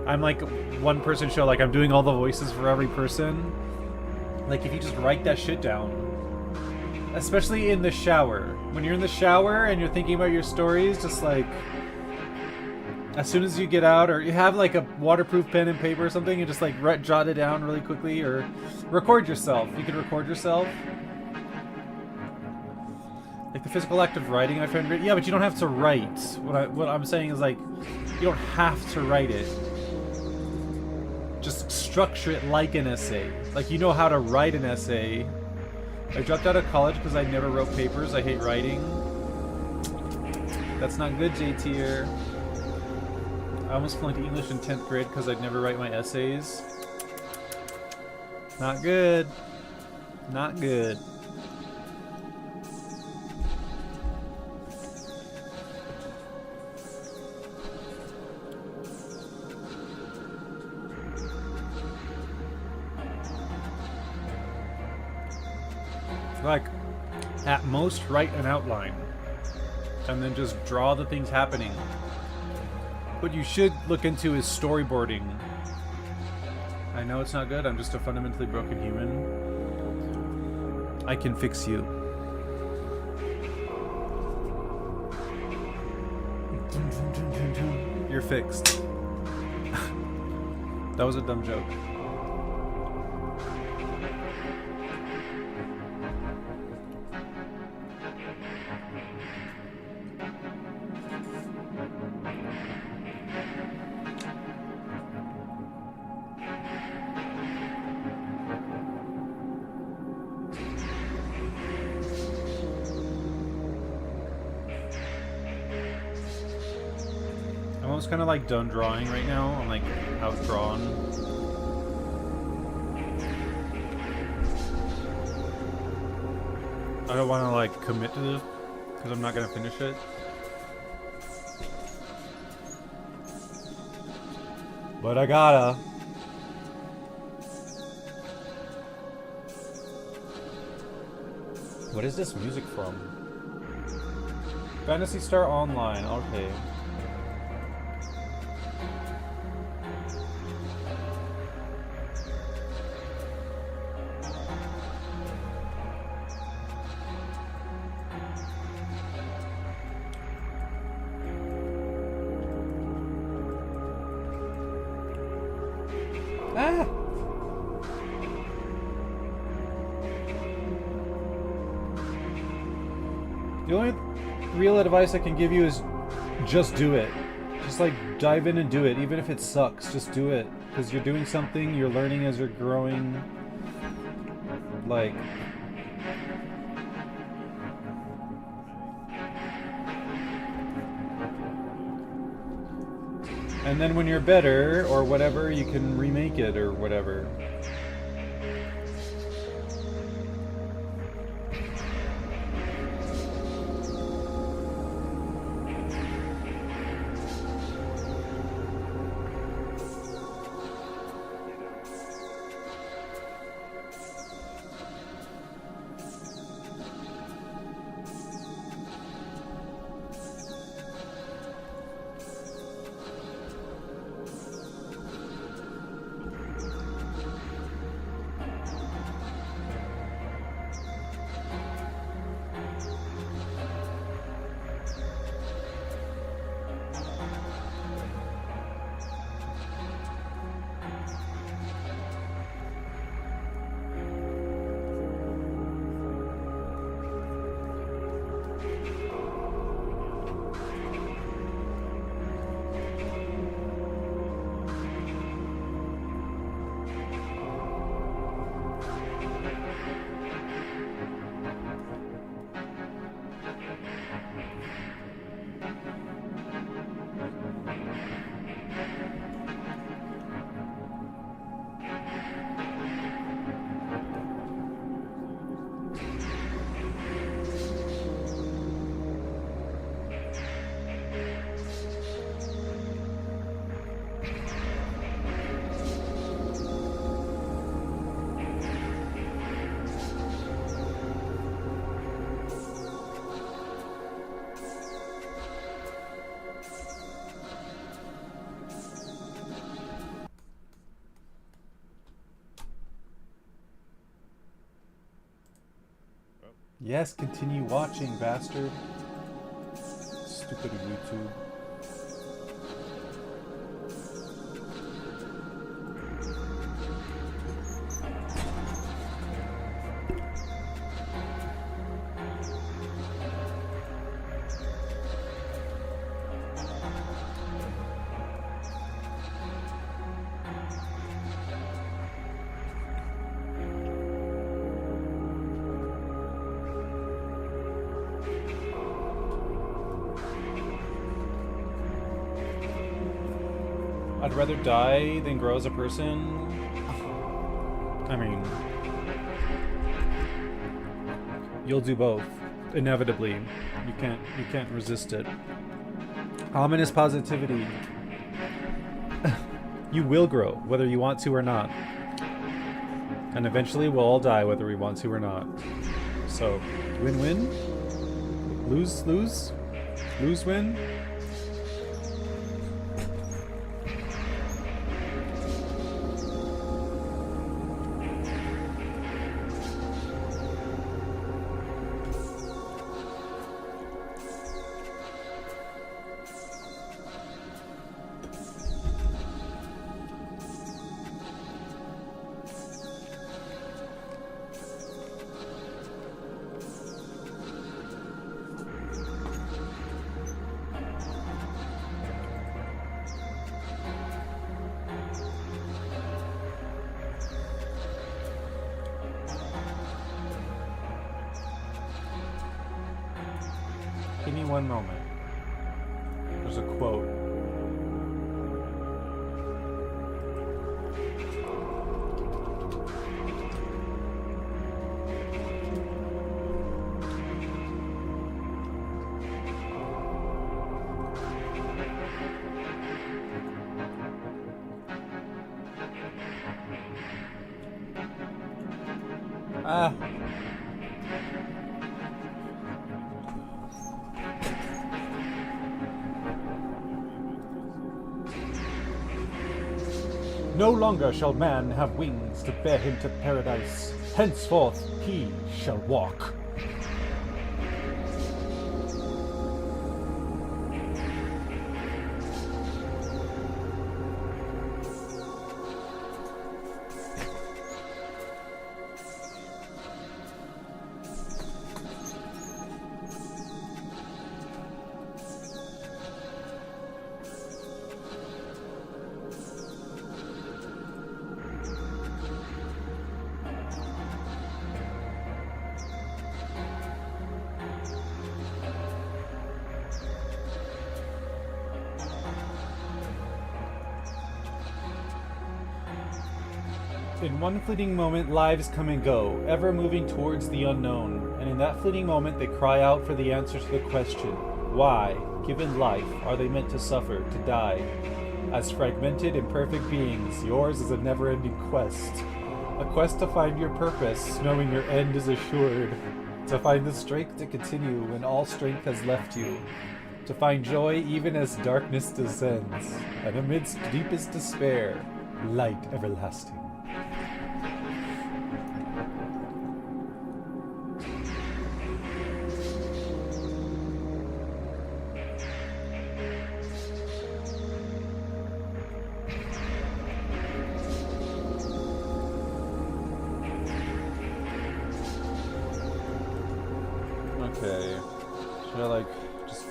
I'm like one person show, like I'm doing all the voices for every person. Like if you just write that shit down, especially in the shower. When you're in the shower and you're thinking about your stories, just like as soon as you get out, or you have like a waterproof pen and paper or something, you just like jot it down really quickly, or record yourself. You can record yourself. Like the physical act of writing, I find great. Yeah, but you don't have to write. What I'm saying is like, you don't have to write it. Just structure it like an essay. Like you know how to write an essay. I dropped out of college because I never wrote papers. I hate writing. That's not good, J-tier. I almost flunked English in 10th grade because I'd never write my essays. Not good. Not good. Like, at most, write an outline. And then just draw the things happening. What you should look into is storyboarding. I know it's not good. I'm just a fundamentally broken human. I can fix you. You're fixed. That was a dumb joke. I'm kind of like done drawing right now. I'm like outdrawn. I don't want to like commit to this because I'm not gonna finish it. But I gotta. What is this music from? Phantasy Star Online. Okay. Ah! The only real advice I can give you is just do it. Just like dive in and do it, even if it sucks. Just do it, because you're doing something. You're learning as you're growing. Like. And then when you're better, or whatever, you can remake it, or whatever. Yes, continue watching, bastard. Stupid YouTube. I'd rather die than grow as a person. I mean, you'll do both, inevitably. You can't resist it. Ominous positivity. You will grow, whether you want to or not. And eventually we'll all die, whether we want to or not. So, win-win? Lose-lose? Lose-win? Give me one moment. There's a quote. Ah. No longer shall man have wings to bear him to paradise. Henceforth he shall walk. In one fleeting moment, lives come and go, ever moving towards the unknown, and in that fleeting moment they cry out for the answer to the question, why, given life, are they meant to suffer, to die? As fragmented, imperfect beings, yours is a never-ending quest. A quest to find your purpose, knowing your end is assured. To find the strength to continue when all strength has left you. To find joy even as darkness descends, and amidst deepest despair, light everlasting. Okay. Should I like just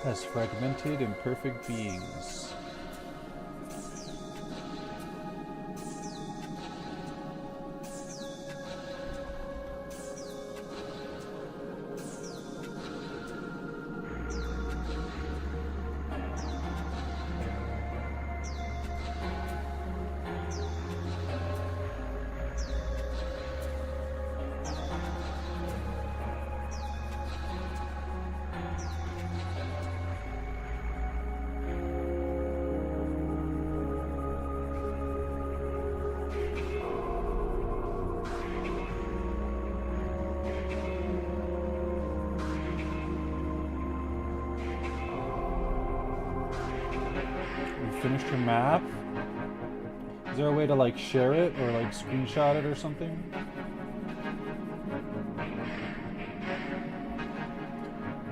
as fragmented, imperfect beings. Finished your map? Is there a way to like share it or like screenshot it or something?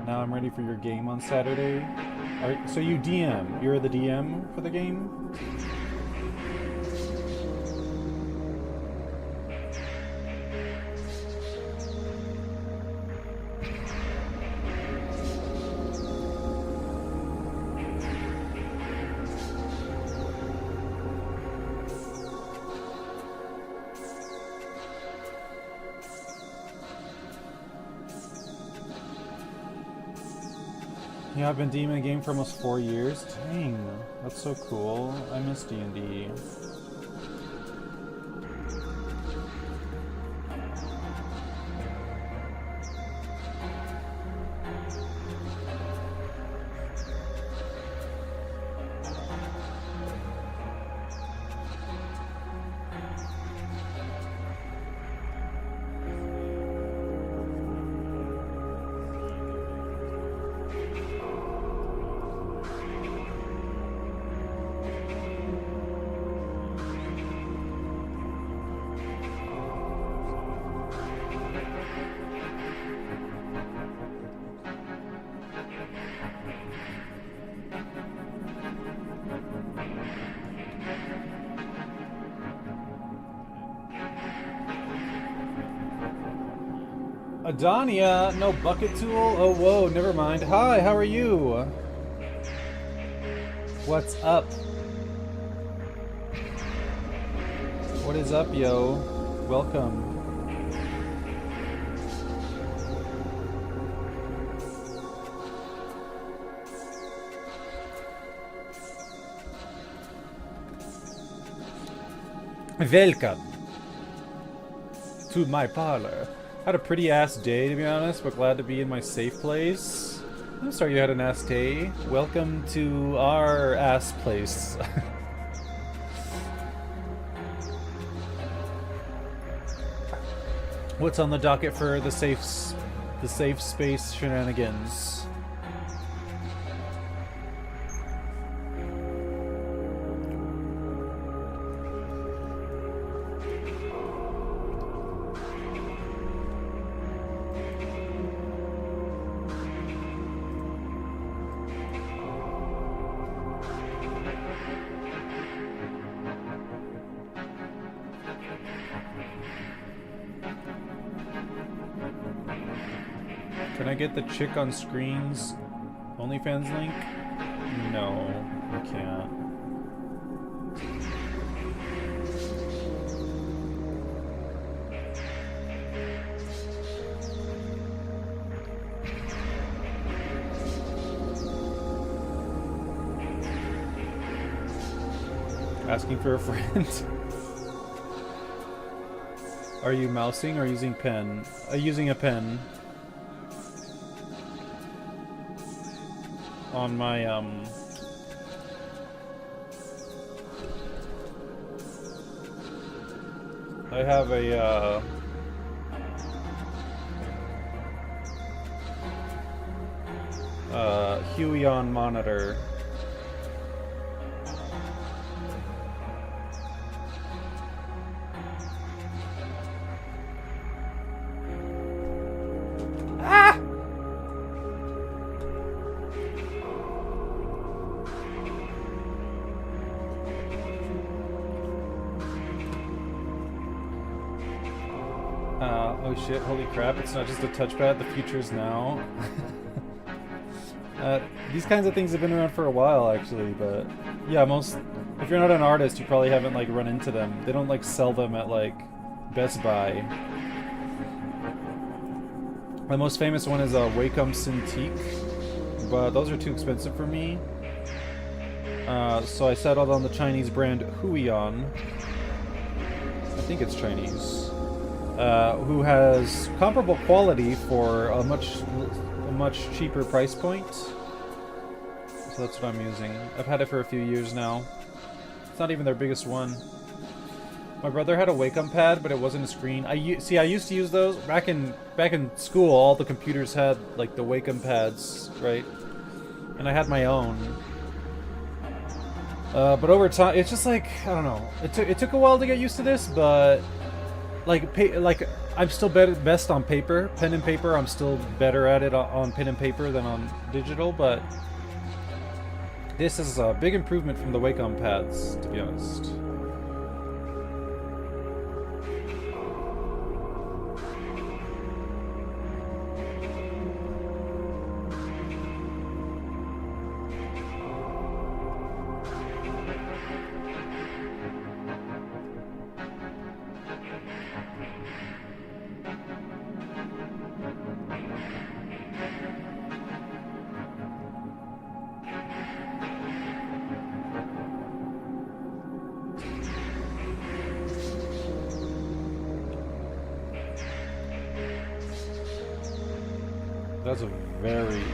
Now I'm ready for your game on Saturday. So you DM. You're the DM for the game? Yeah, I've been DMing a game for almost 4 years. Dang, that's so cool. I miss D&D. Adonia, no bucket tool? Oh, whoa, never mind. Hi, how are you? What's up? What is up, yo? Welcome. Welcome to my parlor. Had a pretty ass day, to be honest, but glad to be in my safe place. I'm sorry you had an ass day. Welcome to our ass place. What's on the docket for the safe space shenanigans? Can I get the chick on screens OnlyFans link? No, I can't. Asking for a friend. Are you mousing or using pen? Using a pen. On my I have a Huion monitor. Oh shit, holy crap, it's not just a touchpad, the future's now. These kinds of things have been around for a while, actually, but yeah, if you're not an artist, you probably haven't like run into them. They don't like sell them at like Best Buy. My most famous one is a Wacom Cintiq, but those are too expensive for me. So I settled on the Chinese brand Huion. I think it's Chinese. Who has comparable quality for a much cheaper price point. So that's what I'm using. I've had it for a few years now. It's not even their biggest one. My brother had a Wacom pad, but it wasn't a screen. I used to use those back in school. All the computers had like the Wacom pads, right? And I had my own. But over time, it's just like, I don't know. It took a while to get used to this, but like I'm still best on paper, pen and paper. I'm still better at it on pen and paper than on digital, but this is a big improvement from the Wacom pads, to be honest.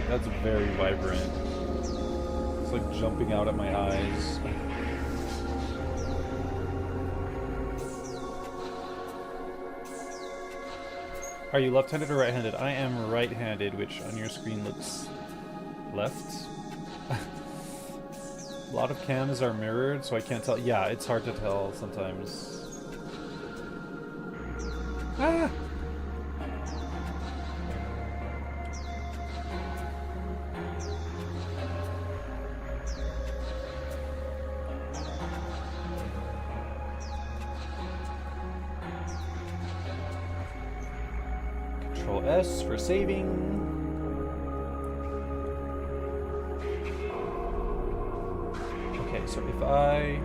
That's very vibrant. It's like jumping out at my eyes. Are you left-handed or right-handed? I am right-handed, which on your screen looks left. A lot of cams are mirrored, so I can't tell. Yeah, it's hard to tell sometimes. Ah! Control S for saving. Okay, so if I...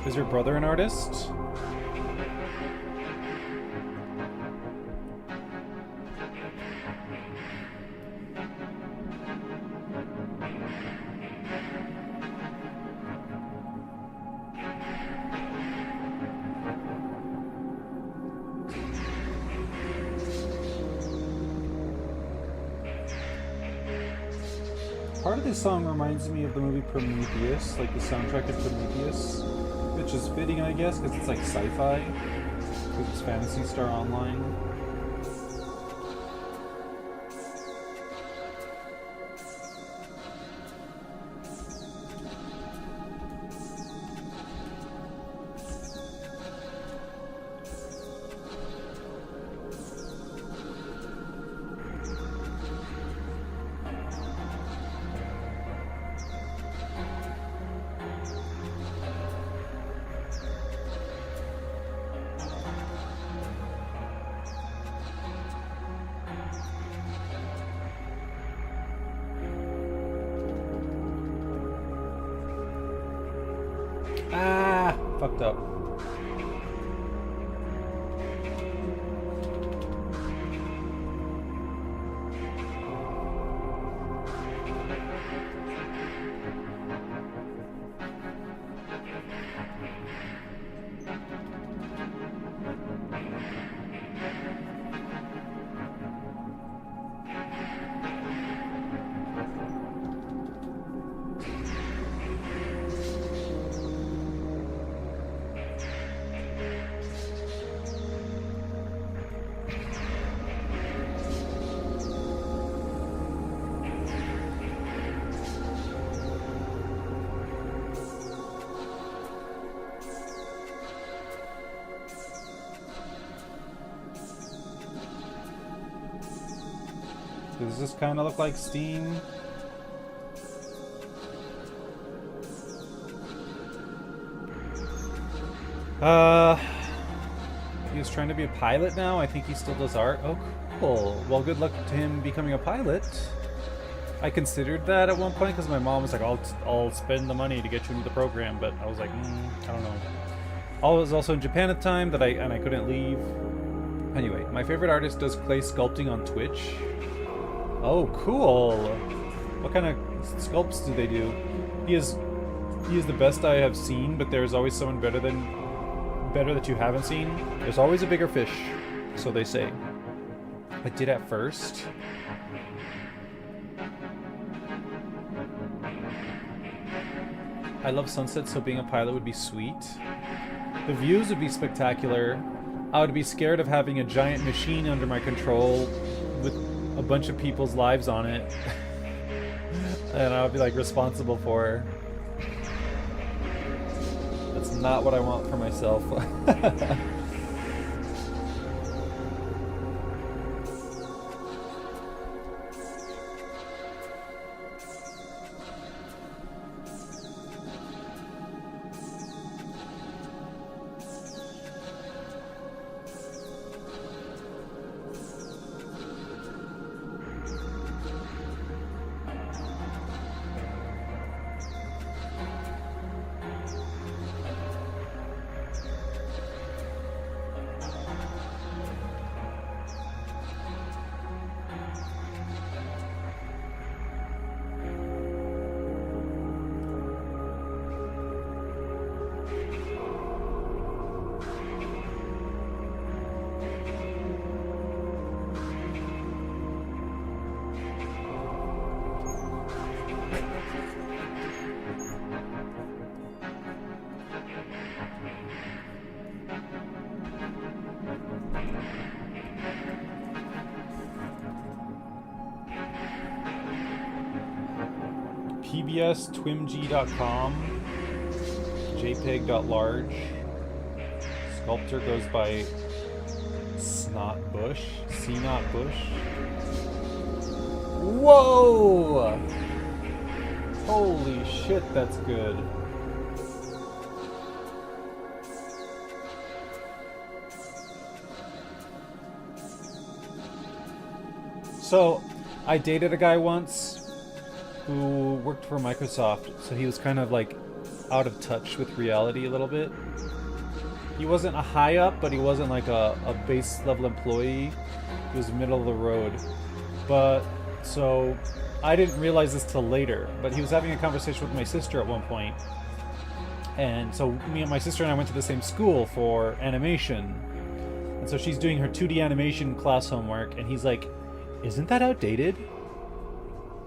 Is your brother an artist? Part of this song reminds me of the movie Prometheus, like the soundtrack of Prometheus, which is fitting, I guess, because it's like sci-fi, because it's Phantasy Star Online. Ah, fucked up. Does this kind of look like Steam? He was trying to be a pilot now. I think he still does art. Oh, Cool. Well, good luck to him becoming a pilot. I considered that at one point because my mom was like, I'll spend the money to get you into the program, but I was like, I don't know. I was also in Japan at the time and I couldn't leave. Anyway, my favorite artist does clay sculpting on Twitch. Oh, cool. What kind of sculpts do they do? He is the best I have seen, but there's always someone better that you haven't seen. There's always a bigger fish, so they say. I did at first. I love sunsets, so being a pilot would be sweet. The views would be spectacular. I would be scared of having a giant machine under my control with a bunch of people's lives on it. And I would be like responsible for. That's not what I want for myself. pbstwimg.com, jpeg.large. Sculptor goes by Snot Bush, Cnot Bush. Whoa! Holy shit, that's good. So, I dated a guy once who worked for Microsoft, so he was kind of like out of touch with reality a little bit. He wasn't a high up, but he wasn't like a base level employee. He was middle of the road. But, so, I didn't realize this till later, but he was having a conversation with my sister at one point. And so me and my sister and I went to the same school for animation. And so she's doing her 2D animation class homework, and he's like, "Isn't that outdated?"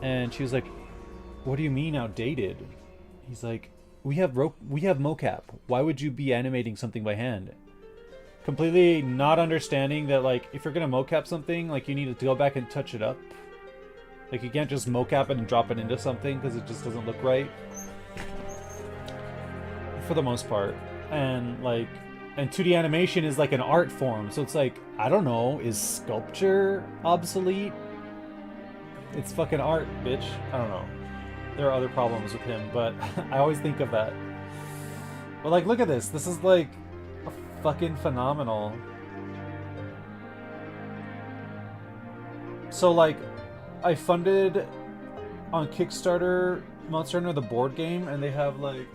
And she was like, "What do you mean outdated?" He's like, we have mocap. Why would you be animating something by hand?" Completely not understanding that, like, if you're gonna mocap something, like, you need to go back and touch it up. Like, you can't just mocap it and drop it into something because it just doesn't look right. For the most part. And, like, and 2D animation is like an art form, so it's like, I don't know, is sculpture obsolete? It's fucking art, bitch. I don't know. There are other problems with him, but I always think of that. But, like, look at this. This is, like, fucking phenomenal. So, like, I funded on Kickstarter Monster Hunter the board game, and they have, like,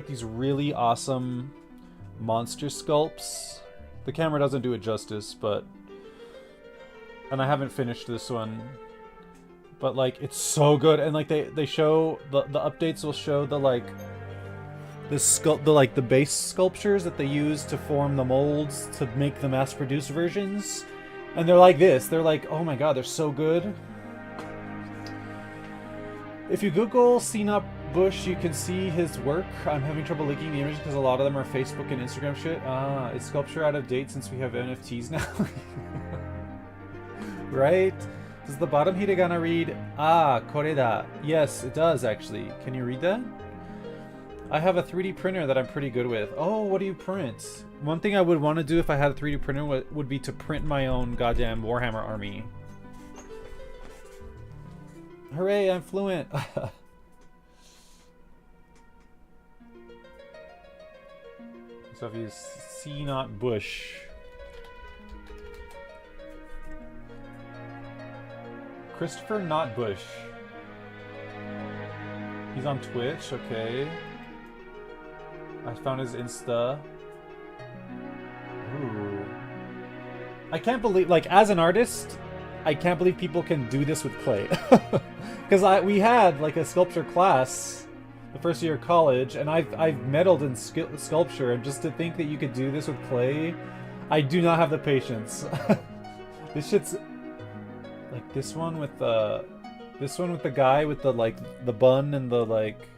these really awesome monster sculpts. The camera doesn't do it justice, but... And I haven't finished this one. But, like, it's so good. And, like, they show... The updates will show the, like... The base sculptures that they use to form the molds to make the mass-produced versions. And they're like this. They're like, oh my god, they're so good. If you Google Cnot Bush, you can see his work. I'm having trouble linking the images because a lot of them are Facebook and Instagram shit. Is sculpture out of date since we have NFTs now? Right? Does the bottom hiragana read, kore da? Yes, it does actually. Can you read that? I have a 3D printer that I'm pretty good with. Oh, what do you print? One thing I would want to do if I had a 3D printer would be to print my own goddamn Warhammer army. Hooray, I'm fluent! So if you see not Bush. Christopher Not Bush. He's on Twitch, okay. I found his Insta. Ooh. I can't believe, like, as an artist, I can't believe people can do this with clay. Because we had, like, a sculpture class the first year of college, and I've meddled in sculpture, and just to think that you could do this with clay, I do not have the patience. This shit's... Like, this one with the guy with the, like, the bun and the, like...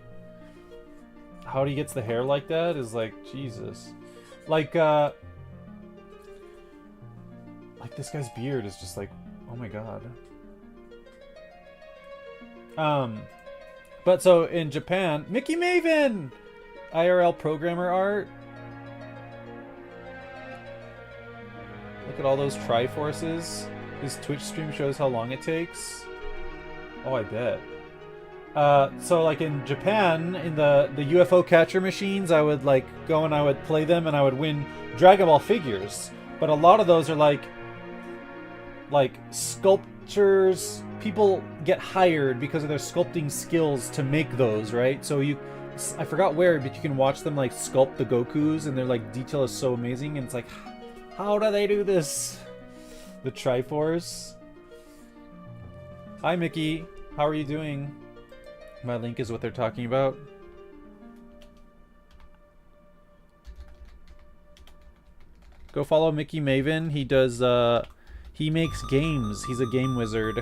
How he gets the hair like that is, like, Jesus. Like, this guy's beard is just, like, oh my god. But so, in Japan... Mickey Maven! IRL programmer art. Look at all those Triforces. His Twitch stream shows how long it takes. Oh, I bet. So like in Japan, in the UFO catcher machines, I would like go and I would play them and I would win Dragon Ball figures. But a lot of those are like sculptures. People get hired because of their sculpting skills to make those, right? So I forgot where, but you can watch them like sculpt the Gokus, and their like detail is so amazing, and it's like, how do they do this? The Triforce. Hi, Mickey. How are you doing? My link is what they're talking about. Go follow Mickey Maven. He does, he makes games. He's a game wizard.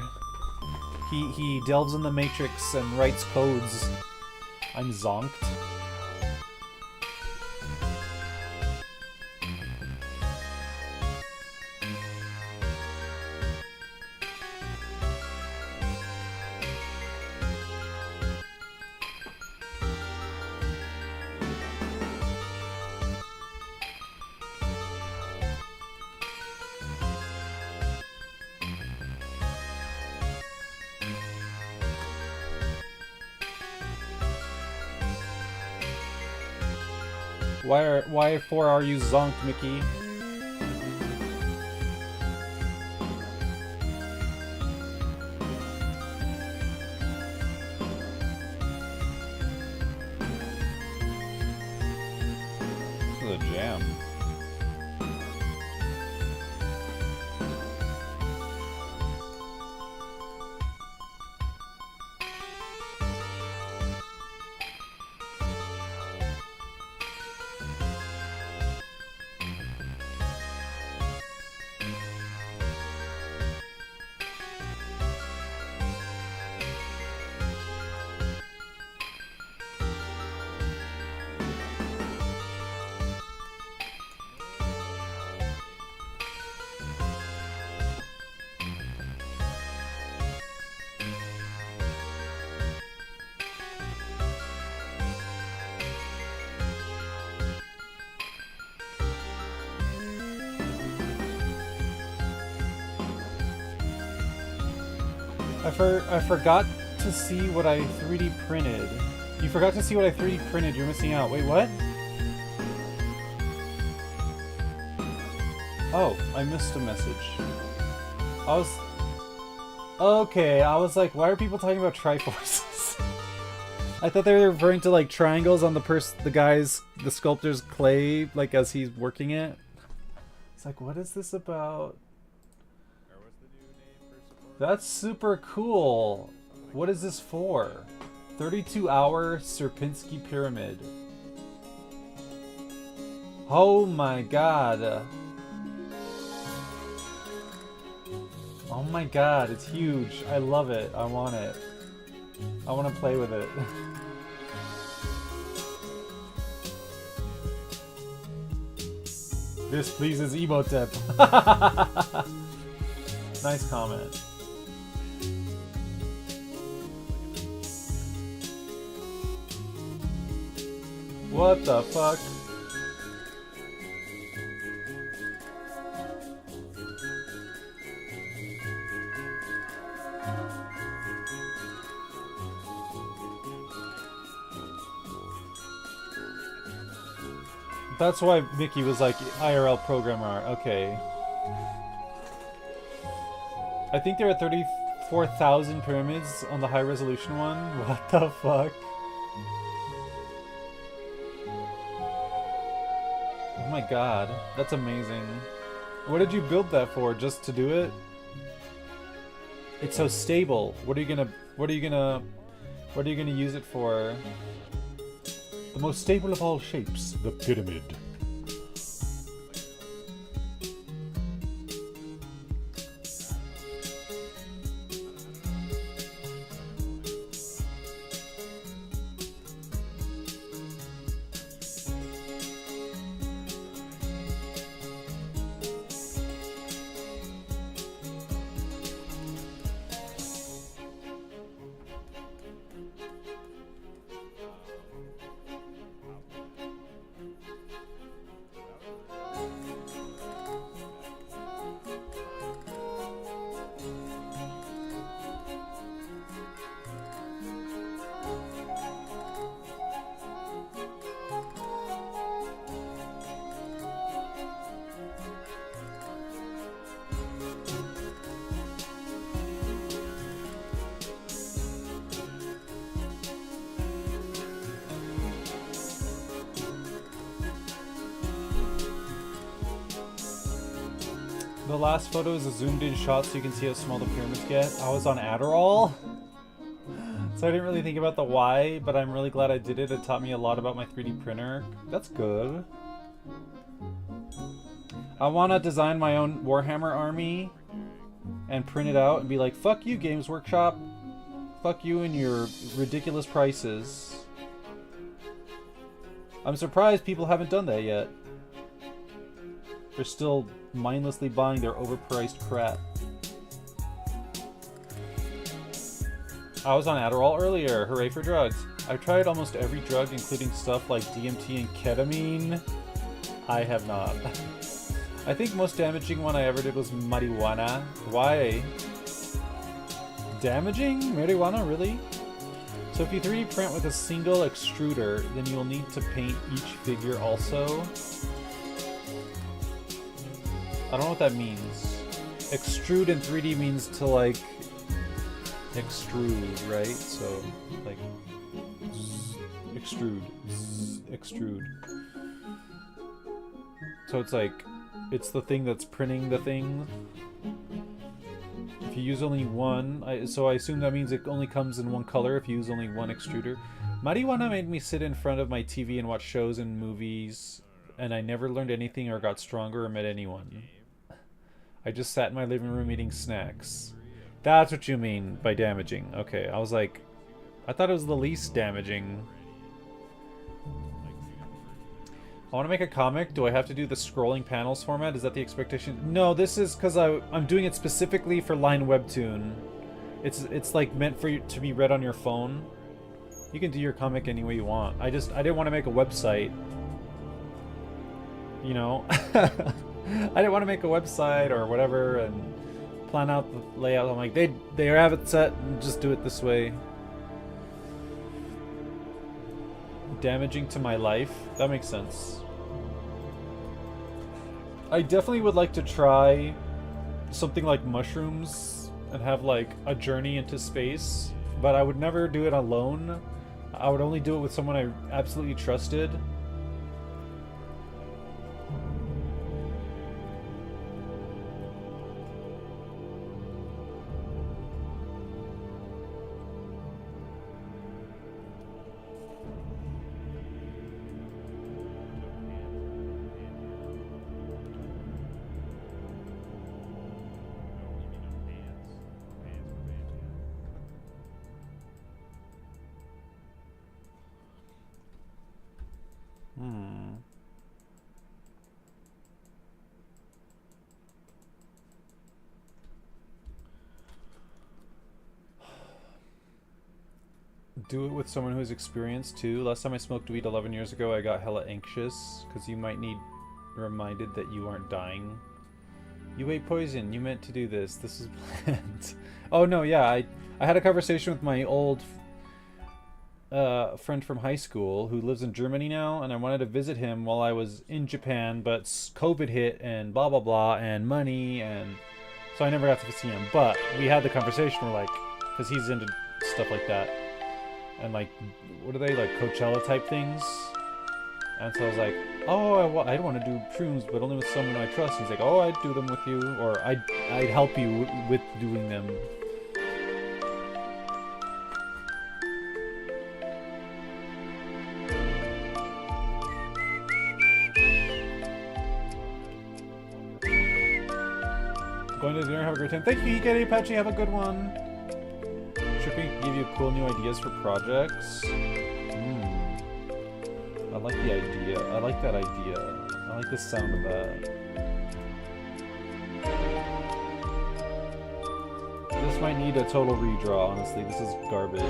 He delves in the Matrix and writes codes. I'm zonked. Why for are you zonked, Mickey? This is a jam. I forgot to see what I 3D printed. You forgot to see what I 3D printed. You're missing out. Wait, what? Oh, I missed a message. Okay, I was like, why are people talking about Triforces? I thought they were referring to like triangles on the sculptor's clay, like as he's working it. It's like, what is this about? That's super cool. What is this for? 32-hour Sierpinski Pyramid. Oh my god. Oh my god, it's huge. I love it. I want it. I want to play with it. This pleases Emotep. Nice comment. What the fuck? That's why Mickey was like IRL programmer. Okay. I think there are 34,000 pyramids on the high resolution one. What the fuck? Oh my god, that's amazing. What did you build that for? Just to do it? It's so stable. What are you gonna use it for? The most stable of all shapes, the pyramid. The last photo is a zoomed in shot so you can see how small the pyramids get. I was on Adderall, so I didn't really think about the why, but I'm really glad I did it. It taught me a lot about my 3D printer. That's good. I want to design my own Warhammer army and print it out and be like, fuck you, Games Workshop. Fuck you and your ridiculous prices. I'm surprised people haven't done that yet. They're still mindlessly buying their overpriced crap. I was on Adderall earlier. Hooray for drugs. I've tried almost every drug, including stuff like DMT and ketamine. I have not. I think most damaging one I ever did was marijuana. Why? Damaging? Marijuana, really? So if you 3D print with a single extruder, then you'll need to paint each figure also. I don't know what that means. Extrude in 3D means to like extrude, right? So like extrude, extrude. So it's like it's the thing that's printing the thing. If you use only one, so I assume that means it only comes in one color if you use only one extruder. Marijuana made me sit in front of my TV and watch shows and movies, and I never learned anything or got stronger or met anyone. I just sat in my living room eating snacks. That's what you mean by damaging. Okay, I was like, I thought it was the least damaging. I want to make a comic. Do I have to do the scrolling panels format? Is that the expectation? No, this is because I'm doing it specifically for Line Webtoon. It's like meant for you to be read on your phone. You can do your comic any way you want. I didn't want to make a website. You know? I didn't want to make a website or whatever and plan out the layout. I'm like, they have it set and just do it this way. Damaging to my life? That makes sense. I definitely would like to try something like mushrooms and have like a journey into space, but I would never do it alone. I would only do it with someone I absolutely trusted. Do it with someone who's experienced too. Last time I smoked weed 11 years ago, I got hella anxious because you might need reminded that you aren't dying. You ate poison. You meant to do this. This is planned. Oh no, yeah, I had a conversation with my old a friend from high school who lives in Germany now, and I wanted to visit him while I was in Japan, but COVID hit and blah blah blah and money, and so I never got to see him. But we had the conversation. We're like, because he's into stuff like that, and like, what are they, like Coachella type things? And so I was like, oh, I'd want to do shrooms, but only with someone I trust. He's like, oh, I'd do them with you, or I'd help you with doing them. Going to dinner, have a great time. Thank you, Getty Apache, have a good one. Tripping give you cool new ideas for projects. I like the idea. I like that idea. I like the sound of that. This might need a total redraw, honestly. This is garbage.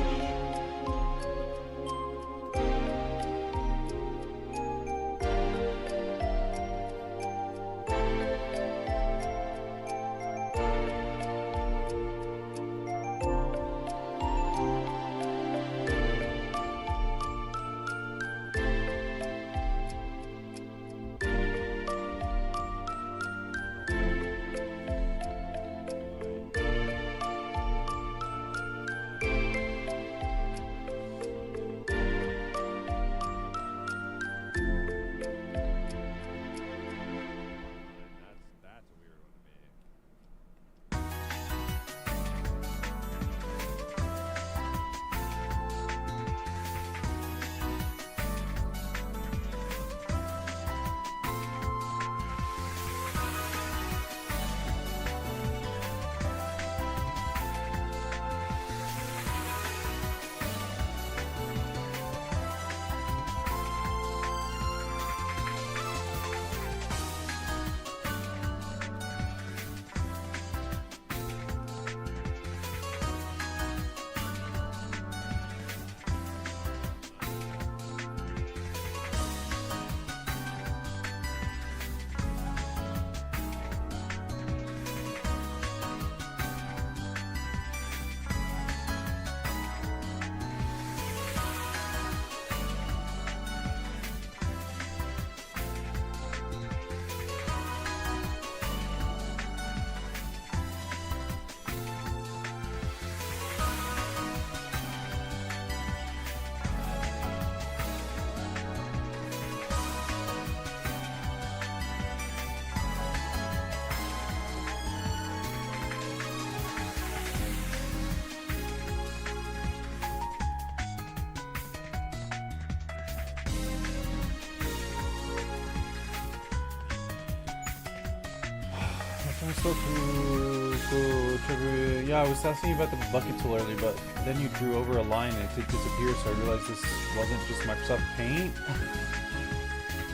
That's a weird one to me. Yeah, I was asking you about the bucket tool earlier, but then you drew over a line and it did disappear, so I realized this wasn't just Microsoft Paint.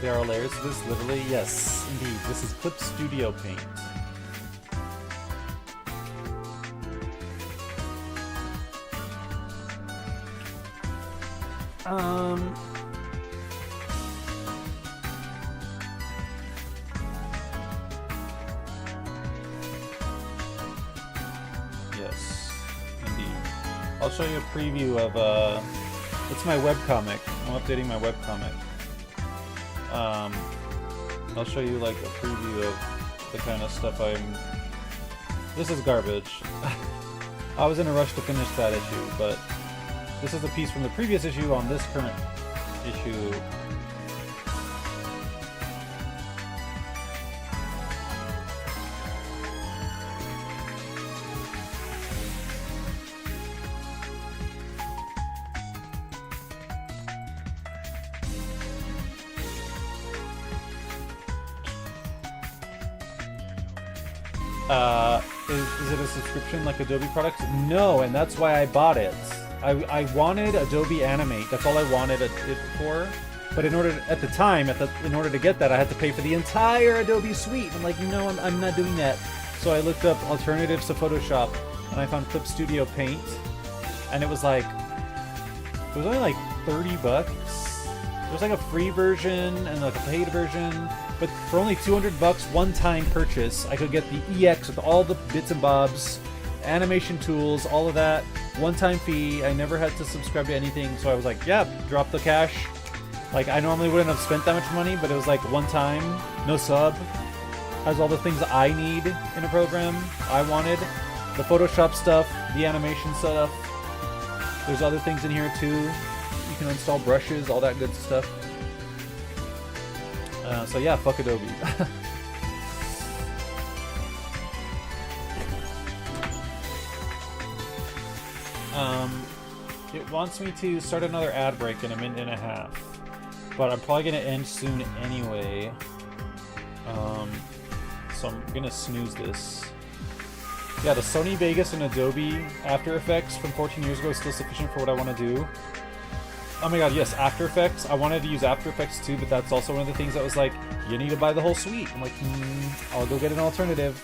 There are layers to this, literally. Yes, indeed. This is Clip Studio Paint. Yes, indeed. I'll show you a preview of, it's my webcomic. I'm updating my webcomic. I'll show you like a preview of the kind of stuff This is garbage. I was in a rush to finish that issue, but this is a piece from the previous issue on this current issue. Is it a subscription like Adobe products? No, and that's why I bought it. I wanted Adobe Animate. That's all I wanted it for. But in order to, at the time, in order to get that, I had to pay for the entire Adobe suite. I'm like, no, I'm not doing that. So I looked up alternatives to Photoshop, and I found Clip Studio Paint, and it was like, it was only like $30. There was like a free version and like a paid version, but for only $200 one-time purchase, I could get the EX with all the bits and bobs, animation tools, all of that. One-time fee. I never had to subscribe to anything, so I was like, yeah, drop the cash. Like, I normally wouldn't have spent that much money, but it was like one time, no sub. Has all the things I need in a program I wanted. The Photoshop stuff, the animation stuff. There's other things in here too. You can install brushes, all that good stuff. So yeah, fuck Adobe. It wants me to start another ad break in a minute and a half, but I'm probably gonna end soon anyway. So I'm gonna snooze this. Yeah, the Sony Vegas and Adobe After Effects from 14 years ago is still sufficient for what I want to do. Oh my god, yes, After Effects. I wanted to use After Effects too, but that's also one of the things that was like, you need to buy the whole suite. I'm like, I'll go get an alternative.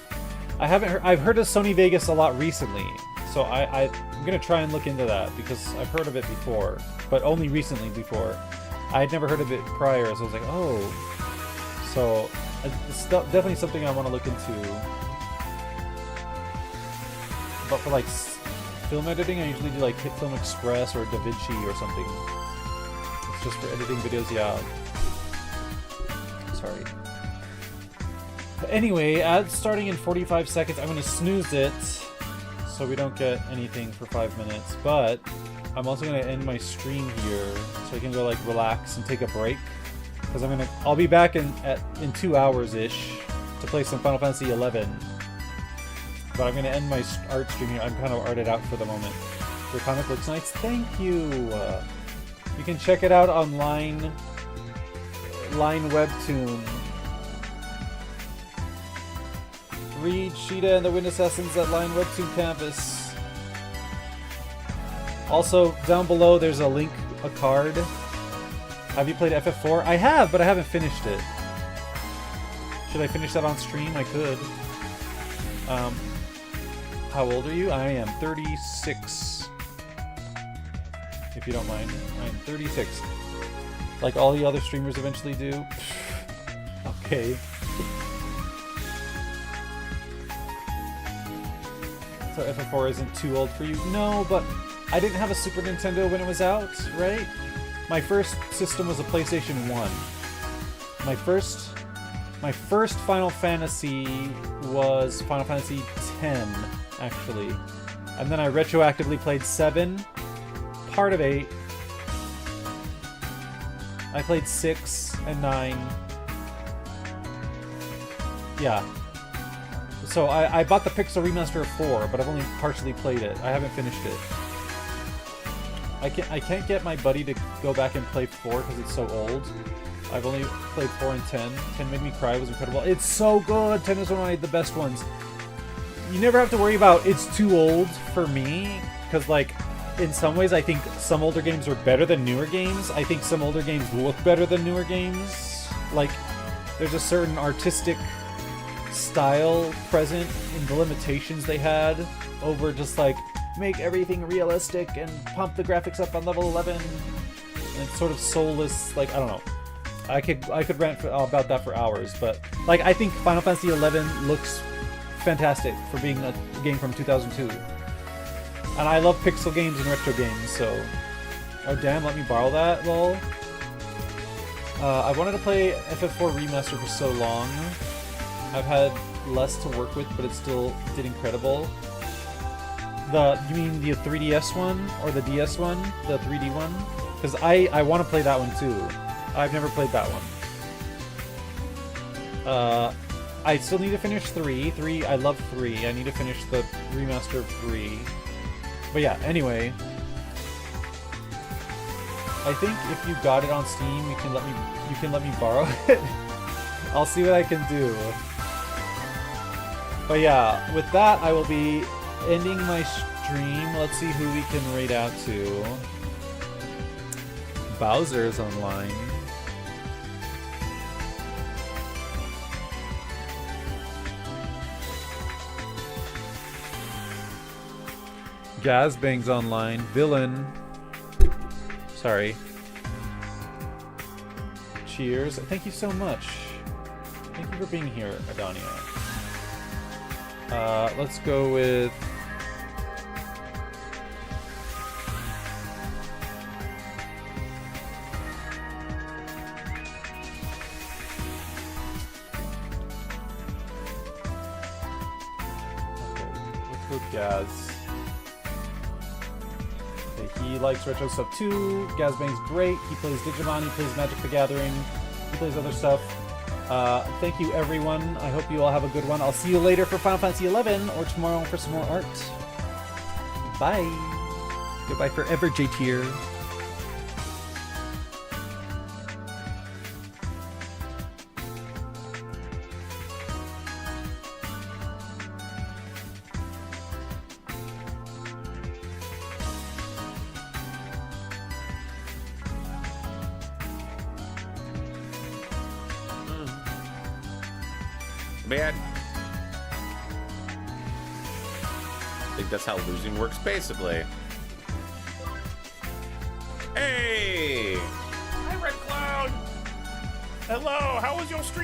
I've heard of Sony Vegas a lot recently, so I'm gonna try and look into that because I've heard of it before, but only recently before. I had never heard of it prior, so I was like, oh. So it's definitely something I want to look into. But for like film editing, I usually do like Film Express or DaVinci or something. It's just for editing videos, yeah. Sorry. But anyway, ads starting in 45 seconds. I'm going to snooze it so we don't get anything for 5 minutes. But I'm also going to end my stream here so I can go like relax and take a break. Because I'll be back in 2 hours-ish to play some Final Fantasy 11. But I'm going to end my art stream here. I'm kind of arted out for the moment. Your comic looks nice. Thank you. You can check it out on Line Webtoon. Read Sheeta and the Wind Assassins at Line Webtoon Campus. Also, down below there's a link, a card. Have you played FF4? I have, but I haven't finished it. Should I finish that on stream? I could. How old are you? I am 36. If you don't mind. I am 36. Like all the other streamers eventually do. Okay. So FF4 isn't too old for you? No, but I didn't have a Super Nintendo when it was out, right? My first system was a PlayStation 1. My first Final Fantasy was Final Fantasy X, actually. And then I retroactively played 7, part of 8. I played 6 and 9. Yeah. So I bought the Pixel Remaster of 4, but I've only partially played it. I haven't finished it. I can't get my buddy to go back and play 4 because it's so old. I've only played 4 and 10. 10 made me cry, it was incredible. It's so good! 10 is one of the best ones. You never have to worry about it's too old for me, because like, in some ways I think some older games are better than newer games. I think some older games look better than newer games. Like, there's a certain artistic style present in the limitations they had over just like, make everything realistic and pump the graphics up on level 11. And it's sort of soulless, like, I don't know. I could rant about that for hours, but like I think Final Fantasy XI looks fantastic for being a game from 2002. And I love pixel games and retro games, so... Oh damn, let me borrow that, lol. I wanted to play FF4 Remaster for so long. I've had less to work with, but it still did incredible. You mean the 3DS one? Or the DS one? The 3D one? Because I want to play that one too. I've never played that one. I still need to finish 3. 3, I love 3. I need to finish the remaster of 3. But yeah, anyway. I think if you got it on Steam, you can let me borrow it. I'll see what I can do. But yeah, with that, I will be ending my stream. Let's see who we can raid out to. Bowser's online. Gazbang's online. Villain. Sorry. Cheers. Thank you so much. Thank you for being here, Adonia. Let's go with Gaz. Okay, he likes retro stuff too. Gazbang's great. He plays Digimon. He plays Magic the Gathering. He plays other stuff. Thank you, everyone. I hope you all have a good one. I'll see you later for Final Fantasy XI or tomorrow for some more art. Bye. Goodbye forever, J-Tier. Man, I think that's how losing works, basically. Hey! Hi, Red Cloud! Hello, how was your stream?